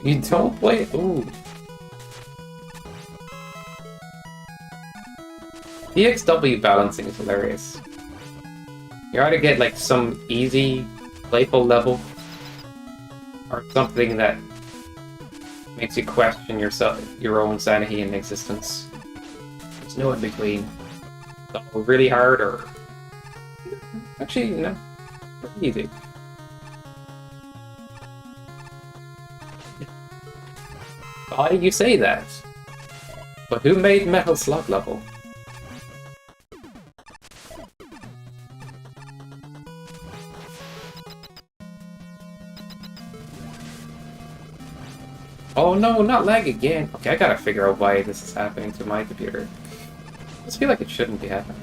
You don't play? Ooh. VXW balancing is hilarious. You ought to get like some easy, playful level, or something that makes you question yourself, your own sanity and existence. There's no in between. It's all really hard, or actually no, pretty easy. Why do you say that? But who made Metal Slug level? Oh no, not lag again. Okay, I gotta figure out why this is happening to my computer. I just feel like it shouldn't be happening.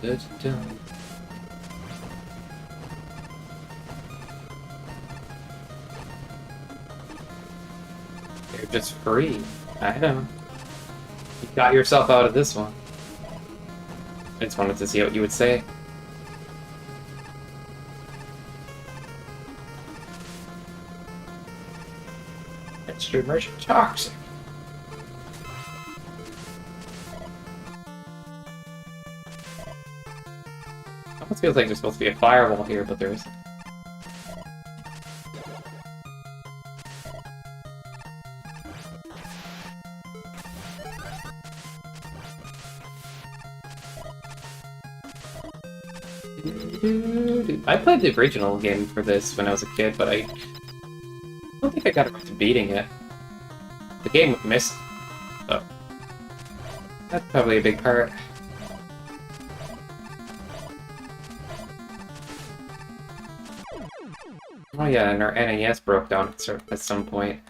You're just free. I know. You got yourself out of this one. I just wanted to see what you would say. Extra merchant toxic. Almost feels like there's supposed to be a firewall here, but there isn't. I played the original game for this when I was a kid, but I don't think I got around to beating it. The game missed, so that's probably a big part. Oh yeah, and our NES broke down at some point.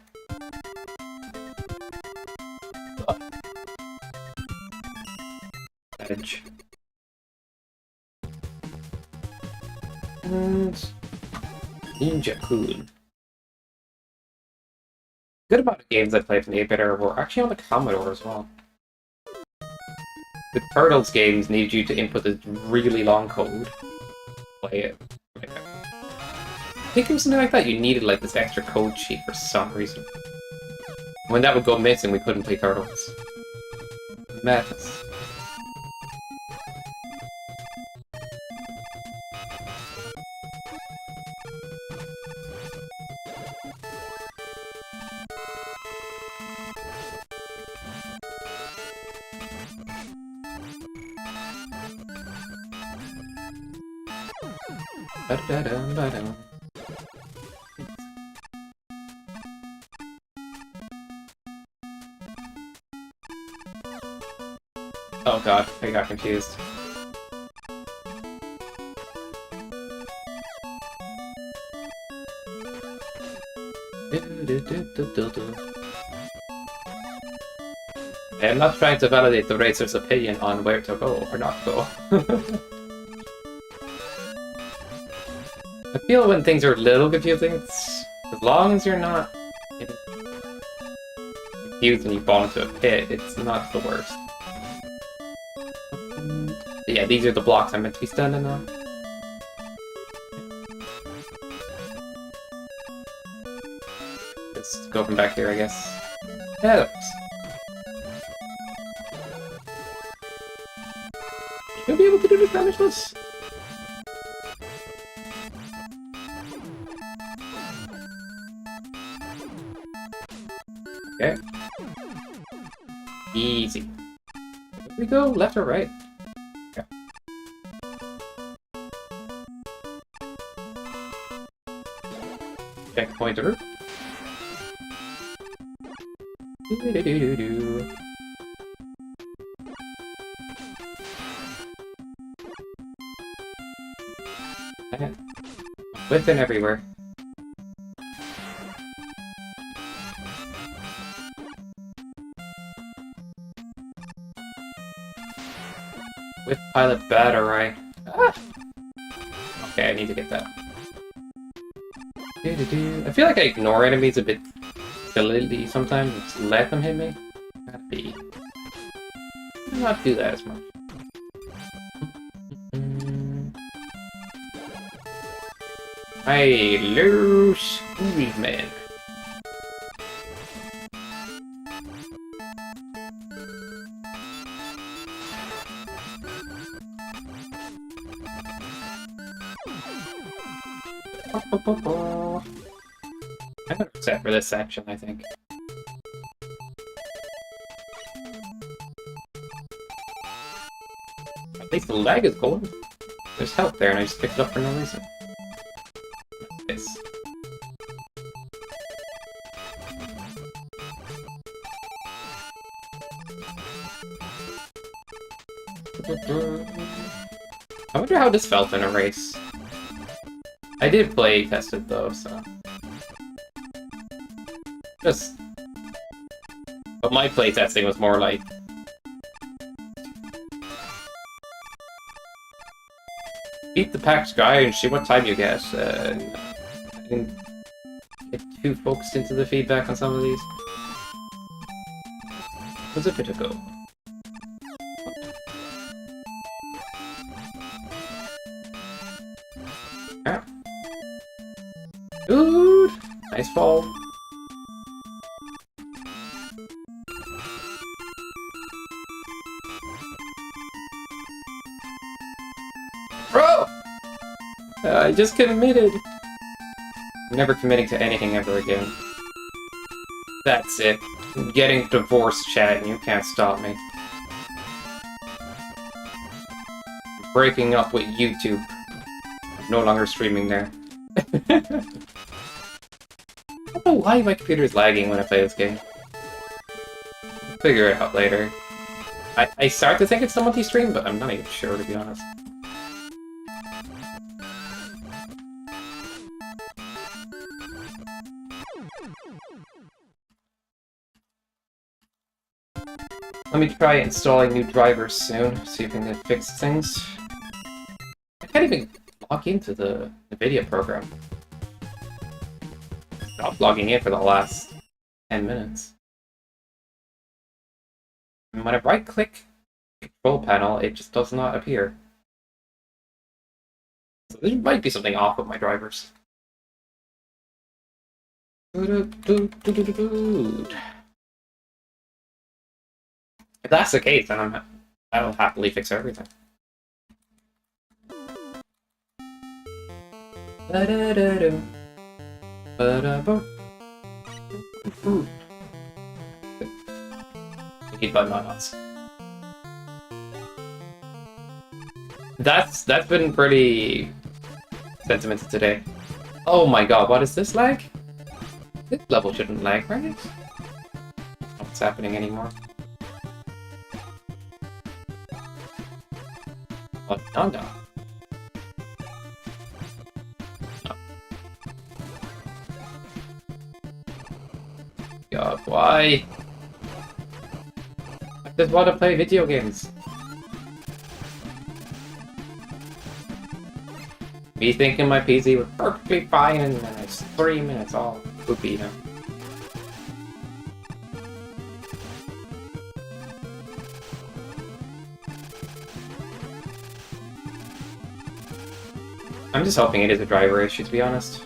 Edge. And Ninja-kun. Good amount of games I played from the 8-bit era were actually on the Commodore as well. The Turtles games need you to input this really long code. Play it. I think it was something like that. You needed like this extra code sheet for some reason. When that would go missing, we couldn't play Turtles. Madness. Ba-da-dum-ba-dum. Oh god, I got confused. I'm not trying to validate the racer's opinion on where to go or not go. I feel when things are a little confusing, it's, as long as you're not confused and you fall into a pit, it's not the worst. But yeah, these are the blocks I'm meant to be standing on. Just go from back here, I guess. Yeah, that works. You'll be able to do this damage to us? Okay. Easy. Where do we go? Left or right? Okay. Checkpointer. Do-do-do-do-do. Whipping everywhere. With pilot battery. Ah! Okay, I need to get that. I feel like I ignore enemies a bit silly sometimes. Just let them hit me. Happy. Not do that as much. Hello, squeeze man. I'm gonna set for this section, I think. At least the lag is golden. There's health there, and I just picked it up for no reason. Nice. I wonder how this felt in a race. I did play test it though, so just. But my play testing was more like beat the packed guy and see what time you get. I didn't get too focused into the feedback on some of these. It was a bit ago. Yeah. Dude! Nice fall. Bro! I just committed. I'm never committing to anything ever again. That's it. I'm getting divorced, chat, and you can't stop me. I'm breaking up with YouTube. I'm no longer streaming there. I don't know why my computer is lagging when I play this game. I'll figure it out later. I start to think it's the multi-stream, but I'm not even sure, to be honest. Let me try installing new drivers soon, see if we can fix things. I can't even log into the NVIDIA program. Stopped logging in for the last 10 minutes. And when I right-click the control panel, it just does not appear. So there might be something off with my drivers. If that's the case, then I'll happily fix everything. I need button on-ons. That's been pretty sentimental today. Oh my god, what is this lag? This level shouldn't lag, right? I don't know what's happening anymore. What? No, no. No. God, why? I just want to play video games. Me thinking my PC was perfectly fine and then it's 3 minutes all poopy now. I'm just hoping it is a driver issue, to be honest.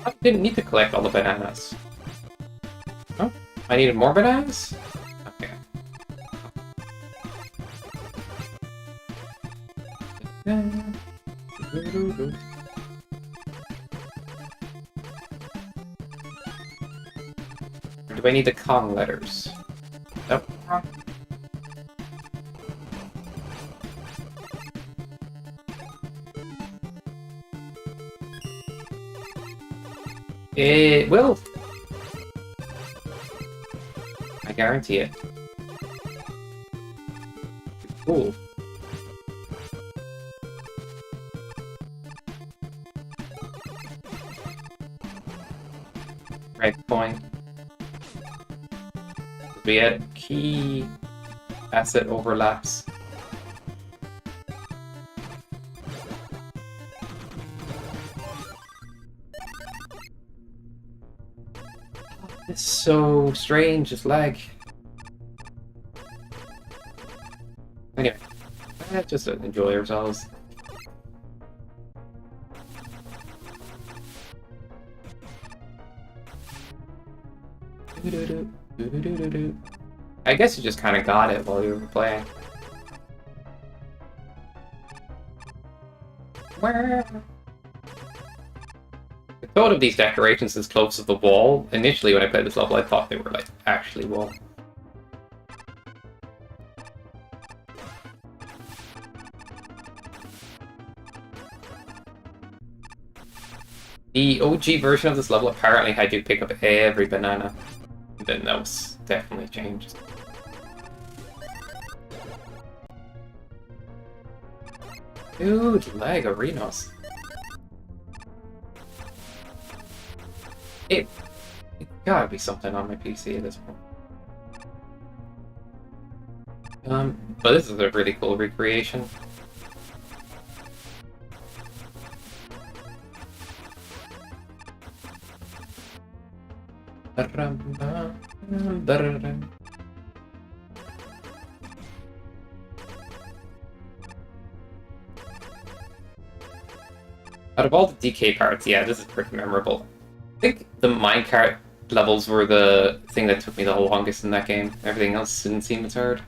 I didn't need to collect all the bananas. Oh, I needed more bananas? Okay. Do I need the Kong letters? Nope. It will. I guarantee it. Cool. Right point. We had key asset overlaps. It's so strange, it's lag. Anyway, let's just enjoy ourselves. I guess you just kind of got it while you were playing. Where? The thought of these decorations as close to the wall. Initially, when I played this level, I thought they were like actually wall. The OG version of this level apparently had you pick up every banana. Then that was definitely changed. Dude, lag arenas. It gotta be something on my PC at this point. But this is a really cool recreation. Out of all the DK parts, yeah, this is pretty memorable. I think the minecart levels were the thing that took me the longest in that game. Everything else didn't seem as hard.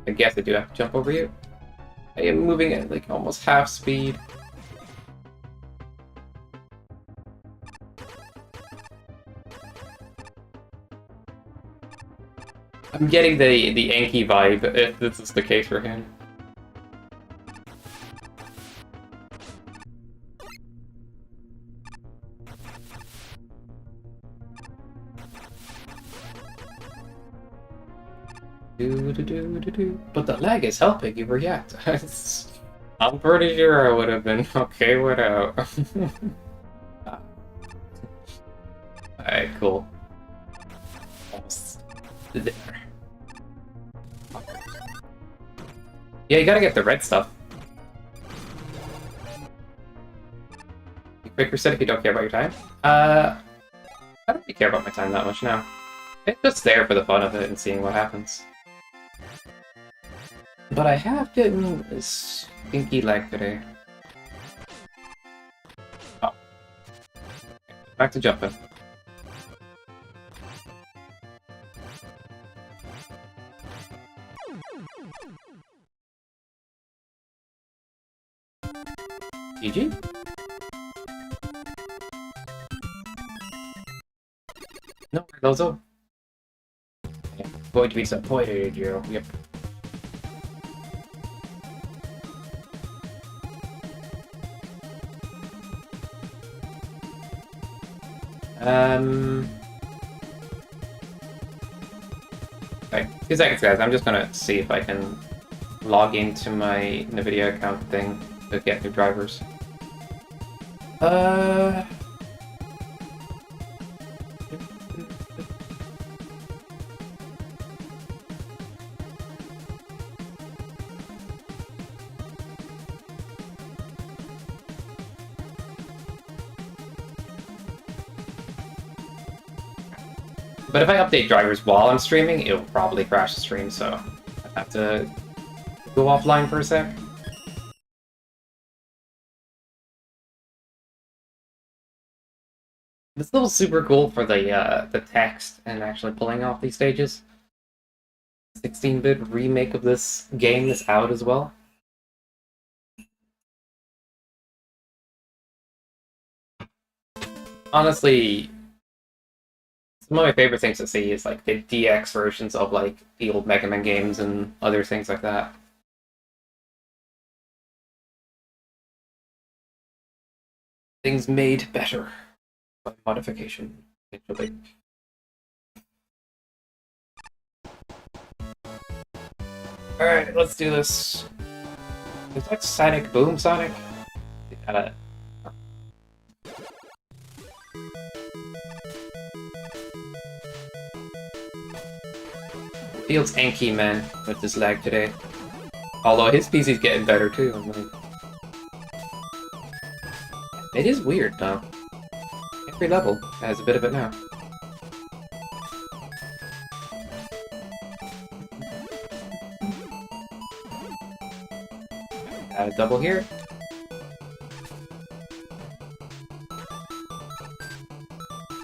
I guess I do have to jump over you. I am moving at like almost half speed. I'm getting the Anki vibe, if this is the case for him. But the lag is helping you react. I'm pretty sure I would have been okay without. Alright, cool. Almost there. Yeah, you gotta get the red stuff. You quick reset if you don't care about your time. I don't really care about my time that much now. It's just there for the fun of it and seeing what happens. But I have gotten a stinky lag today. Oh. Back to jumping. GG? No, those are. Yeah, going to be disappointed, you. Yep. Wait, 2 seconds, guys. I'm just gonna see if I can log into my NVIDIA account thing to get new drivers. But if I update drivers while I'm streaming, it'll probably crash the stream, so I have to go offline for a sec. It's still super cool for the text and actually pulling off these stages. 16-bit remake of this game is out as well. Honestly, some of my favorite things to see is like the DX versions of like the old Mega Man games and other things like that. Things made better by modification. Actually. Alright, let's do this. Is that Sonic Boom Sonic? We gotta... Feels anky, man, with this lag today. Although his PC's getting better too. I'm like... It is weird, though. Every level has a bit of it now. Add a double here.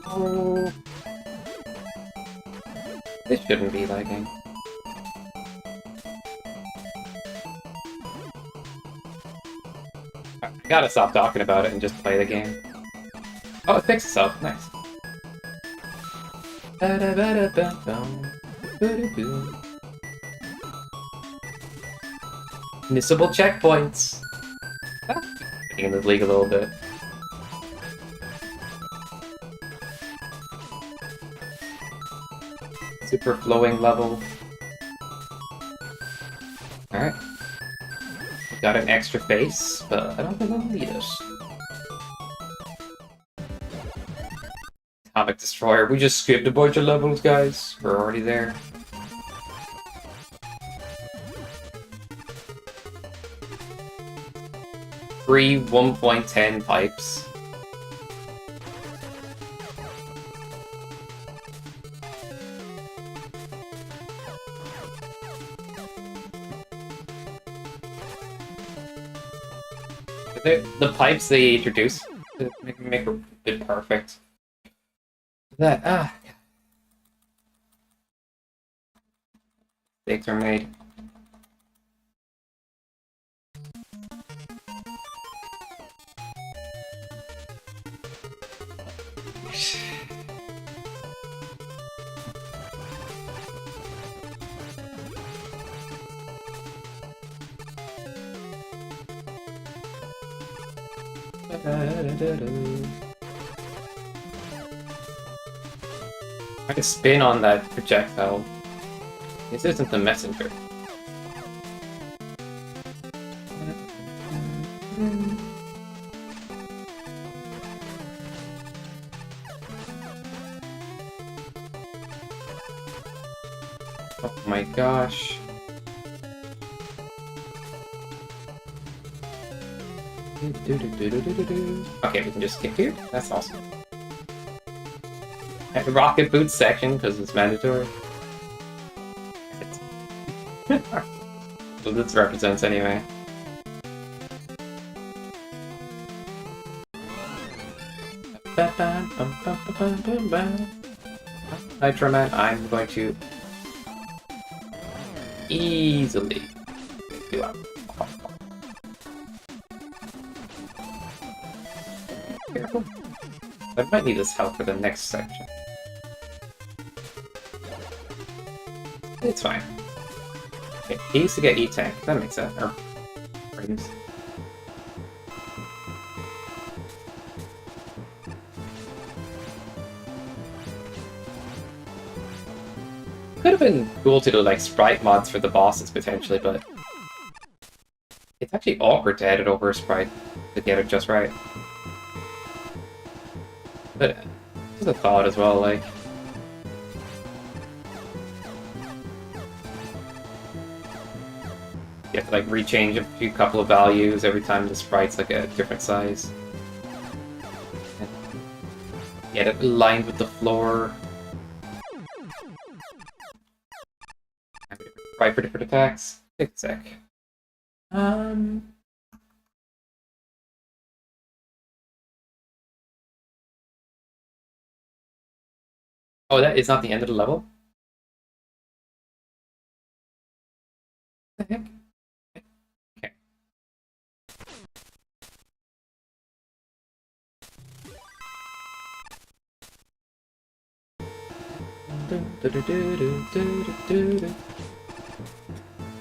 Oh. This shouldn't be lagging. I gotta stop talking about it and just play the game. Oh, it fixed itself. Nice. Missable checkpoints. Getting in the league a little bit. Super flowing level. Alright. Got an extra face, but I don't think I'll need it. Atomic Destroyer. We just skipped a bunch of levels, guys. We're already there. Free 1.10 pipes. The pipes they introduce to make it perfect. That mistakes are made. I can spin on that projectile. This isn't the messenger. Oh my gosh. Okay, we can just skip here. That's awesome. And rocket boot section because it's mandatory. So this represents anyway. Nitro Man, I'm going to easily do up. Careful. I might need this help for the next section. It's fine. Okay, he used to get E-Tank. That makes sense. Or rings. Could have been cool to do like sprite mods for the bosses potentially, but it's actually awkward to edit over a sprite to get it just right. But just a thought as well, like. You have to like rechange a few couple of values every time the sprite's like a different size. Get it aligned with the floor. Sprite for different attacks. Take a sec. Oh, that is not the end of the level? What the heck? Okay.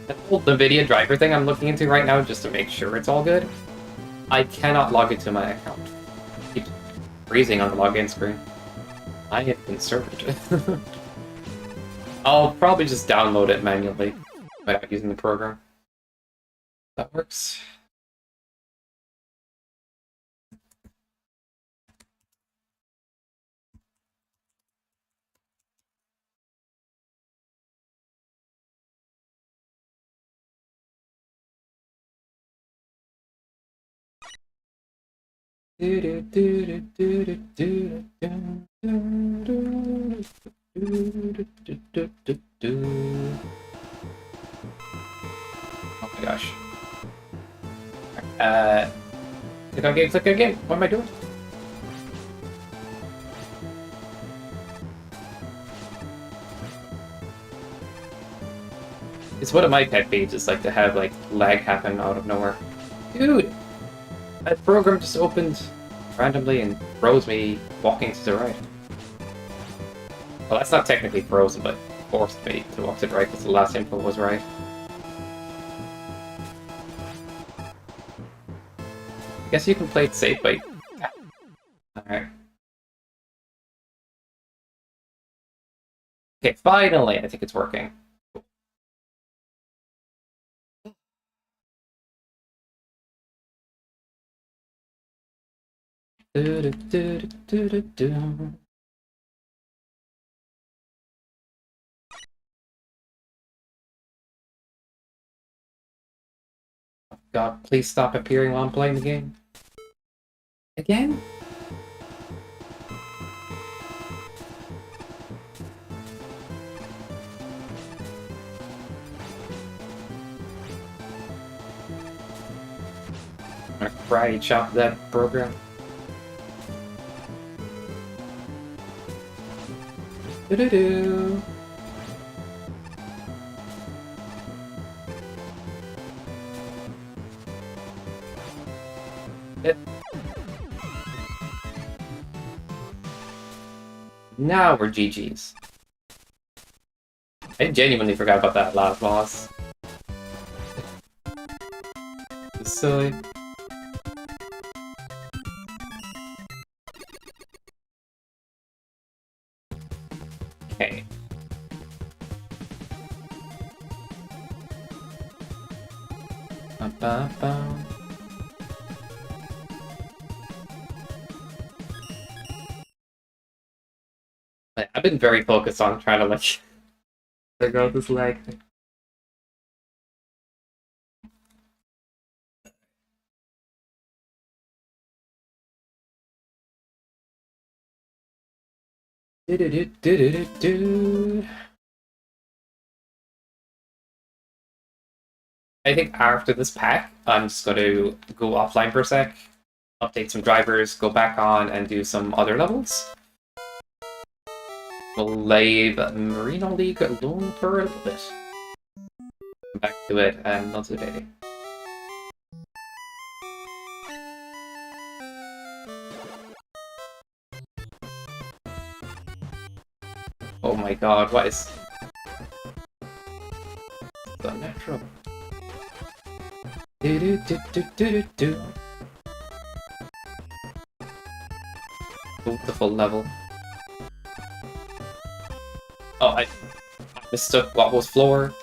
That whole NVIDIA driver thing I'm looking into right now just to make sure it's all good. I cannot log into my account. It keeps freezing on the login screen. I have been served. I'll probably just download it manually without using the program. That works. Oh my gosh. Click on game, click on game. What am I doing? It's one of my pet peeves, is like to have like lag happen out of nowhere. Dude! That program just opened randomly and froze me walking to the right. Well, that's not technically frozen, but forced me to walk to the right because the last info was right. I guess you can play it safe by... Alright. Okay, finally, I think it's working. God, please stop appearing while I'm playing the game. Again? I'm gonna karate chop that program. Do-do-do. Now we're GG's. I genuinely forgot about that last boss. It's silly. Okay. Ba-ba-ba. I've been very focused on trying to like figure out this lag thing. I think after this pack, I'm just going to go offline for a sec, update some drivers, go back on and do some other levels. We'll leave Marino League alone for a little bit. Come back to it another day. Oh my god, what is... the natural? Do-do-do-do-do-do. Beautiful level. Oh, I Mistook what was floor.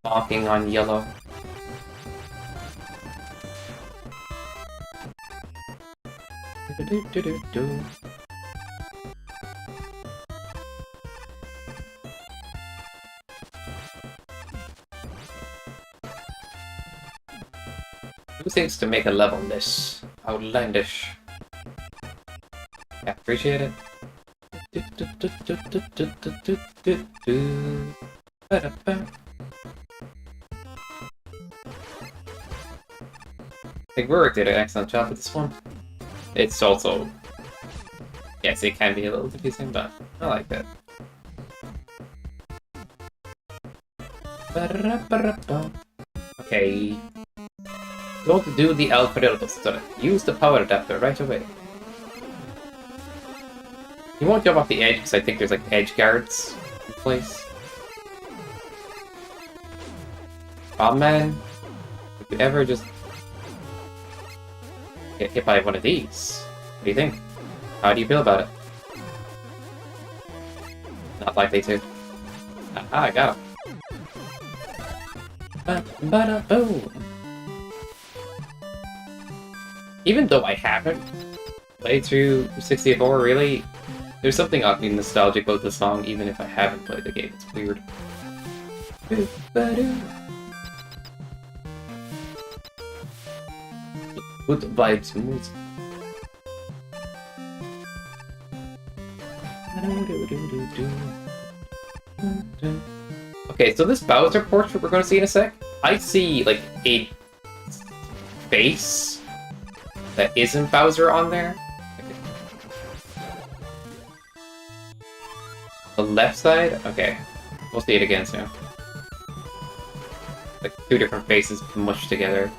Walking on yellow. Do-do-do-do-do. Who thinks to make a level this outlandish? Yeah, appreciate it. I think Rurik did an excellent job with this one. It's also... Yes, it can be a little confusing, but I like that. Okay. Don't do the Alfredo stuff. Use the power adapter right away. You won't jump off the edge because I think there's like edge guards in place. Oh man, if you ever just get hit by one of these, what do you think? How do you feel about it? Not likely to. Ah, I got him. Ba-da-boom. Even though I haven't played through 64, really, there's something oddly nostalgic about the song, even if I haven't played the game. It's weird. Good vibes music. Okay, so this Bowser portrait we're going to see in a sec, I see like a face that isn't Bowser on there. The left side? Okay. We'll see it again soon. Like two different faces mushed together.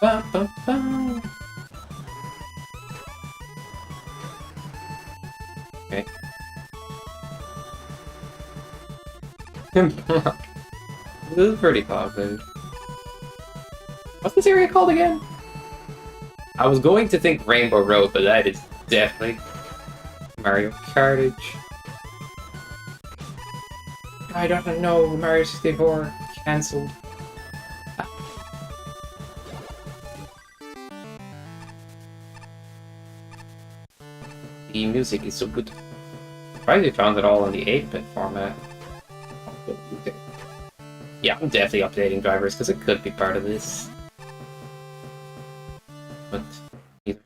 Ba, ba, ba. Okay. This is pretty popular. What's this area called again? I was going to think Rainbow Road, but that is definitely Mario Kartage. I don't know, Mario 64 cancelled. The music is so good. Surprised they found it all in the 8-bit format. Yeah, I'm definitely updating drivers because it could be part of this. But either.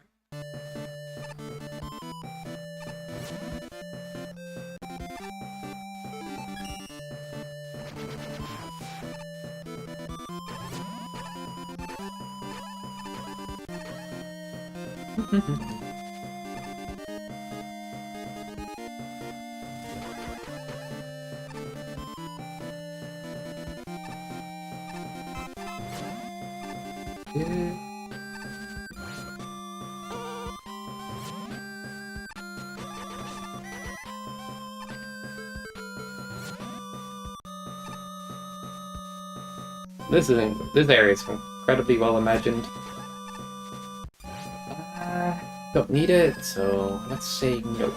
This area is incredibly well imagined. Don't need it, so let's say nope.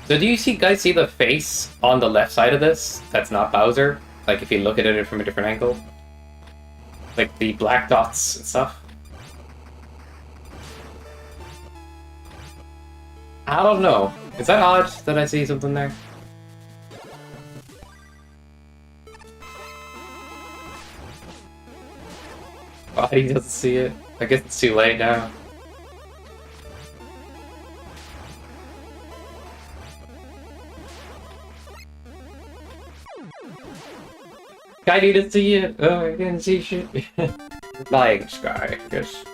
So do you guys see the face on the left side of this? That's not Bowser. Like if you look at it from a different angle, like the black dots and stuff. I don't know. Is that odd that I see something there? Why he doesn't see it? I guess it's too late now. I need to see it. Oh, I didn't see shit. Lying sky, I guess.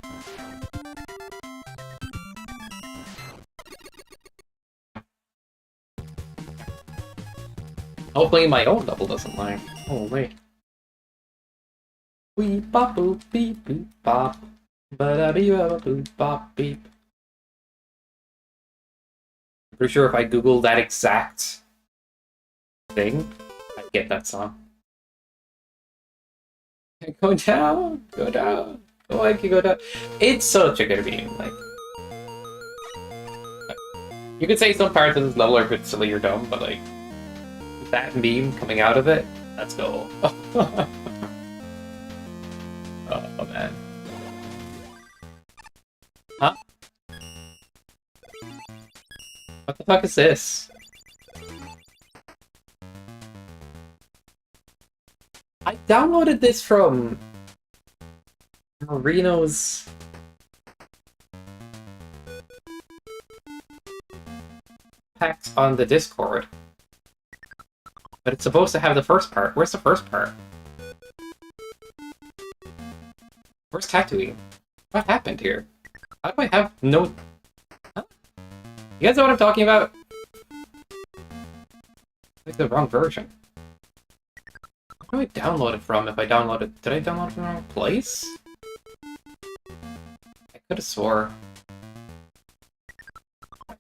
Hopefully my own level doesn't lie. Oh wait. Beep bop boop beep boop bop. Ba da beep boop bop beep. I'm pretty sure if I Google that exact thing, I'd get that song. Go down, go down. Go on, go down. It's such a good beam. Like, you could say some parts of this level are a bit silly or dumb, but like that beam coming out of it, let's go. Oh man. Huh? What the fuck is this? I downloaded this from Marino's packs on the Discord. But it's supposed to have the first part. Where's the first part? Where's Tatooine? What happened here? How do I have no... Huh? You guys know what I'm talking about? Like the wrong version. Where do I download it from if I download it? Did I download it from the wrong place? I could have swore.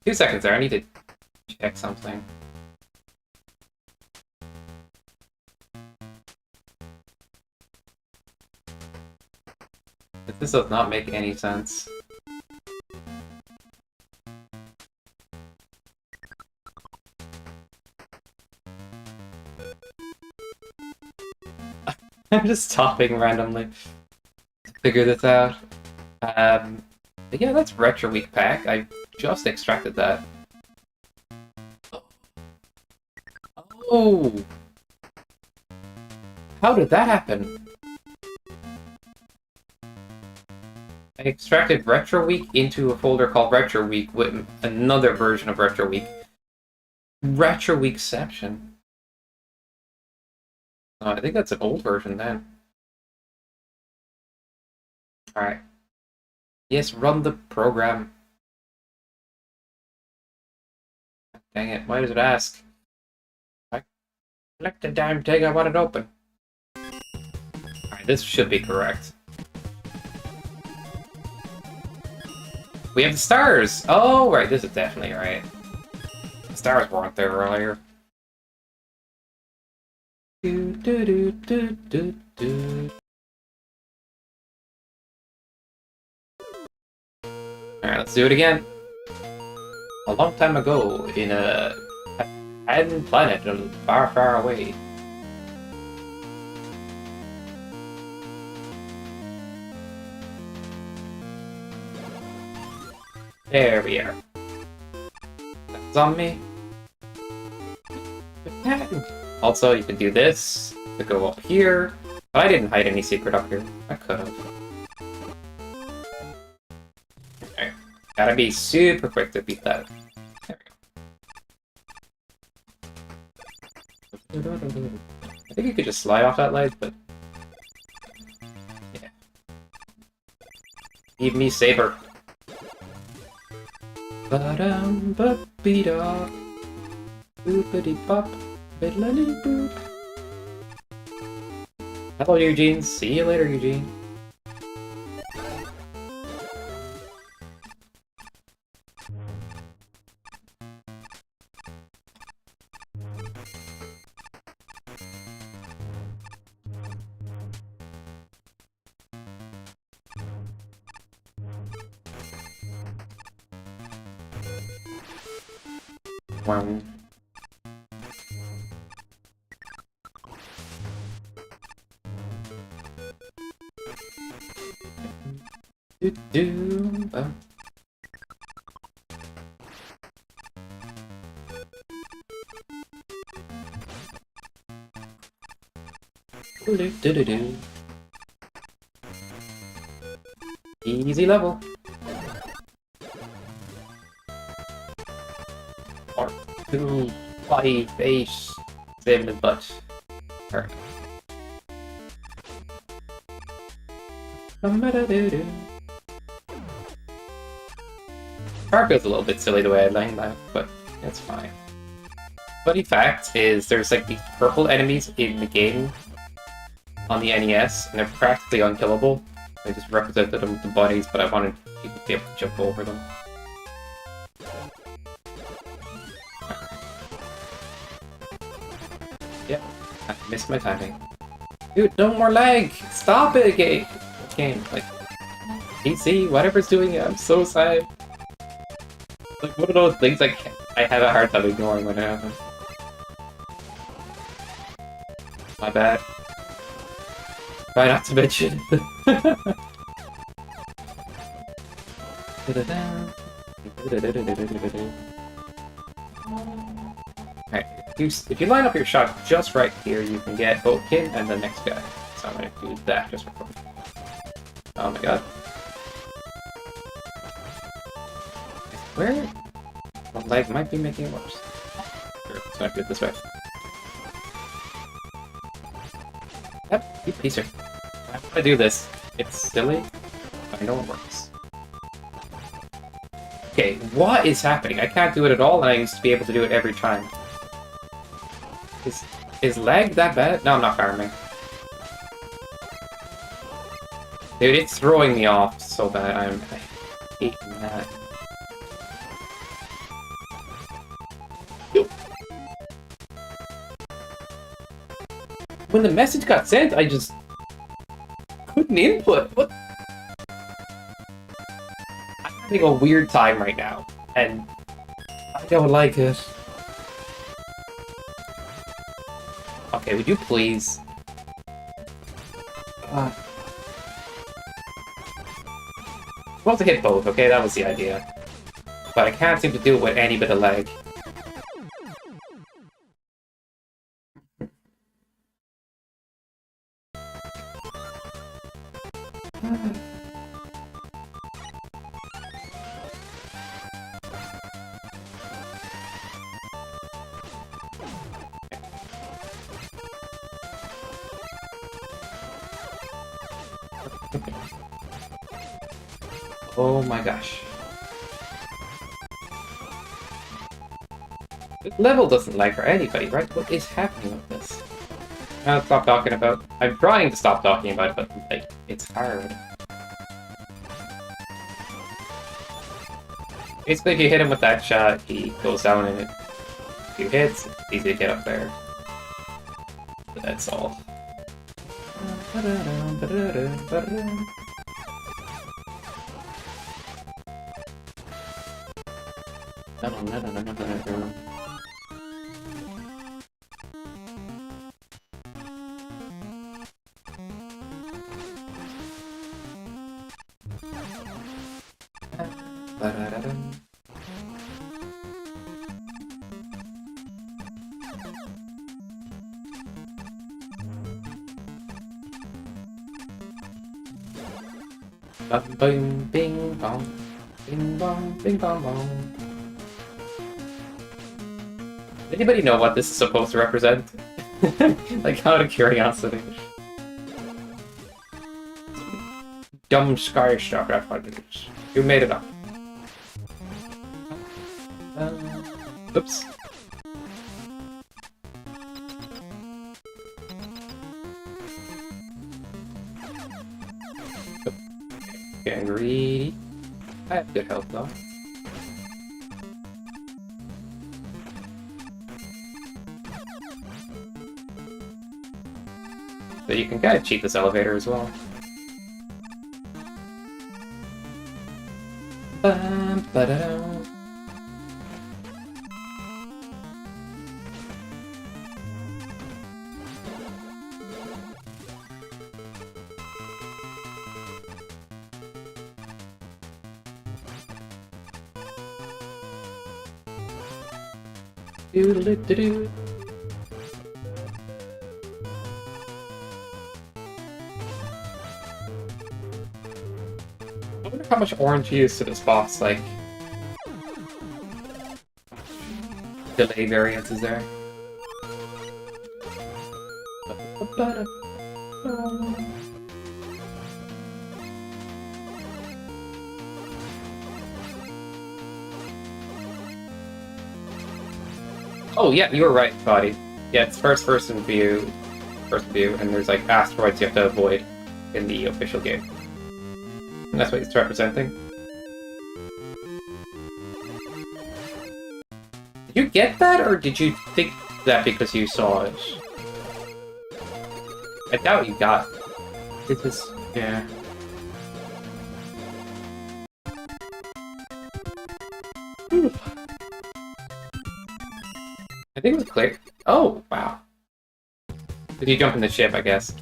2 seconds there, I need to check something. This does not make any sense. I'm just stopping randomly to figure this out. But yeah, that's Retro Week pack. I just extracted that. Oh! How did that happen? I extracted Retro Week into a folder called Retro Week with another version of Retro Week. Retro Weekception. Oh, I think that's an old version then. Alright. Yes, run the program. Dang it, why does it ask? I select the damn thing, I want it open. Alright, this should be correct. We have the stars! Oh, right, this is definitely right. The stars weren't there earlier. Do, do, do, do, do, do. Alright, let's do it again. A long time ago, in a hidden planet far, far away. There we are. That's on me. Also, you can do this to go up here. But I didn't hide any secret up here. I could have. Okay. Gotta be super quick to beat that. There we go. I think you could just slide off that ledge, but... yeah. Give me Saber. Ba-dum, ba-be-da. Boopity-bop. Biddly-boop. Hello, Eugene. See you later, Eugene. Wow. Do-do. Do-do-do-do. Easy level. Or 2, 5, 8, 7, but. Alright. Part feels a little bit silly the way I lined that, but it's fine. Funny fact is there's like these purple enemies in the game on the NES, and they're practically unkillable. I just represented them with the bodies, but I wanted people to be able to jump over them. Yep, I missed my timing. Dude, no more lag! Stop it, game. Like, PC, whatever's doing it, I'm so sad. Like, one of those things I have a hard time ignoring when it happens. My bad. Try not to mention. Alright, if you line up your shot just right here, you can get both Kin and the next guy. So I'm gonna do that just for fun. Oh my god. Where? The leg might be making it worse. Sure, let's not do it this way. Yep, you piecer. I'm gonna do this. It's silly, but I know it works. Okay, what is happening? I can't do it at all, and I used to be able to do it every time. Is lag that bad? No, I'm not farming. Dude, it's throwing me off so bad. I hate that. Yo. When the message got sent, I just couldn't input. What? I'm having a weird time right now, and I don't like it. Okay, would you please? Supposed to hit both, okay? That was the idea. But I can't seem to do it with any bit of lag. Oh my gosh. This level doesn't lag for anybody, right? What is happening with this? I'll stop talking about... I'm trying to stop talking about it, but like, it's hard. Basically, if you hit him with that shot, he goes down in it. A few hits, it's easy to get up there. But that's all. Boom, bing, bong, bing, bong, bing, bong, bong. Anybody know what this is supposed to represent? Like, out of curiosity. Dumb sky stuff, that's what it is. You made it up. Oops. Getting greedy. I have good health though. So you can kind of cheat this elevator as well. Ba-da-dum. Doodle-doo-doo-doo. I wonder how much orange you use to this boss, like... delay variance is there. Oh yeah, you were right, Body. Yeah, it's first person view, and there's like asteroids you have to avoid in the official game. And that's what it's representing. Did you get that, or did you think that because you saw it? I doubt you got. It was yeah. Whew. I think it was clear. Oh wow. If you jump in the ship, I guess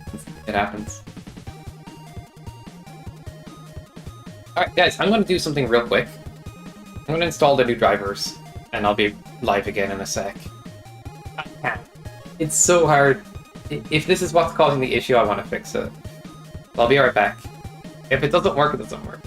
it happens. Alright, guys, I'm gonna do something real quick. I'm gonna install the new drivers, and I'll be live again in a sec. I can't. It's so hard. If this is what's causing the issue, I want to fix it. I'll be right back. If it doesn't work, it doesn't work.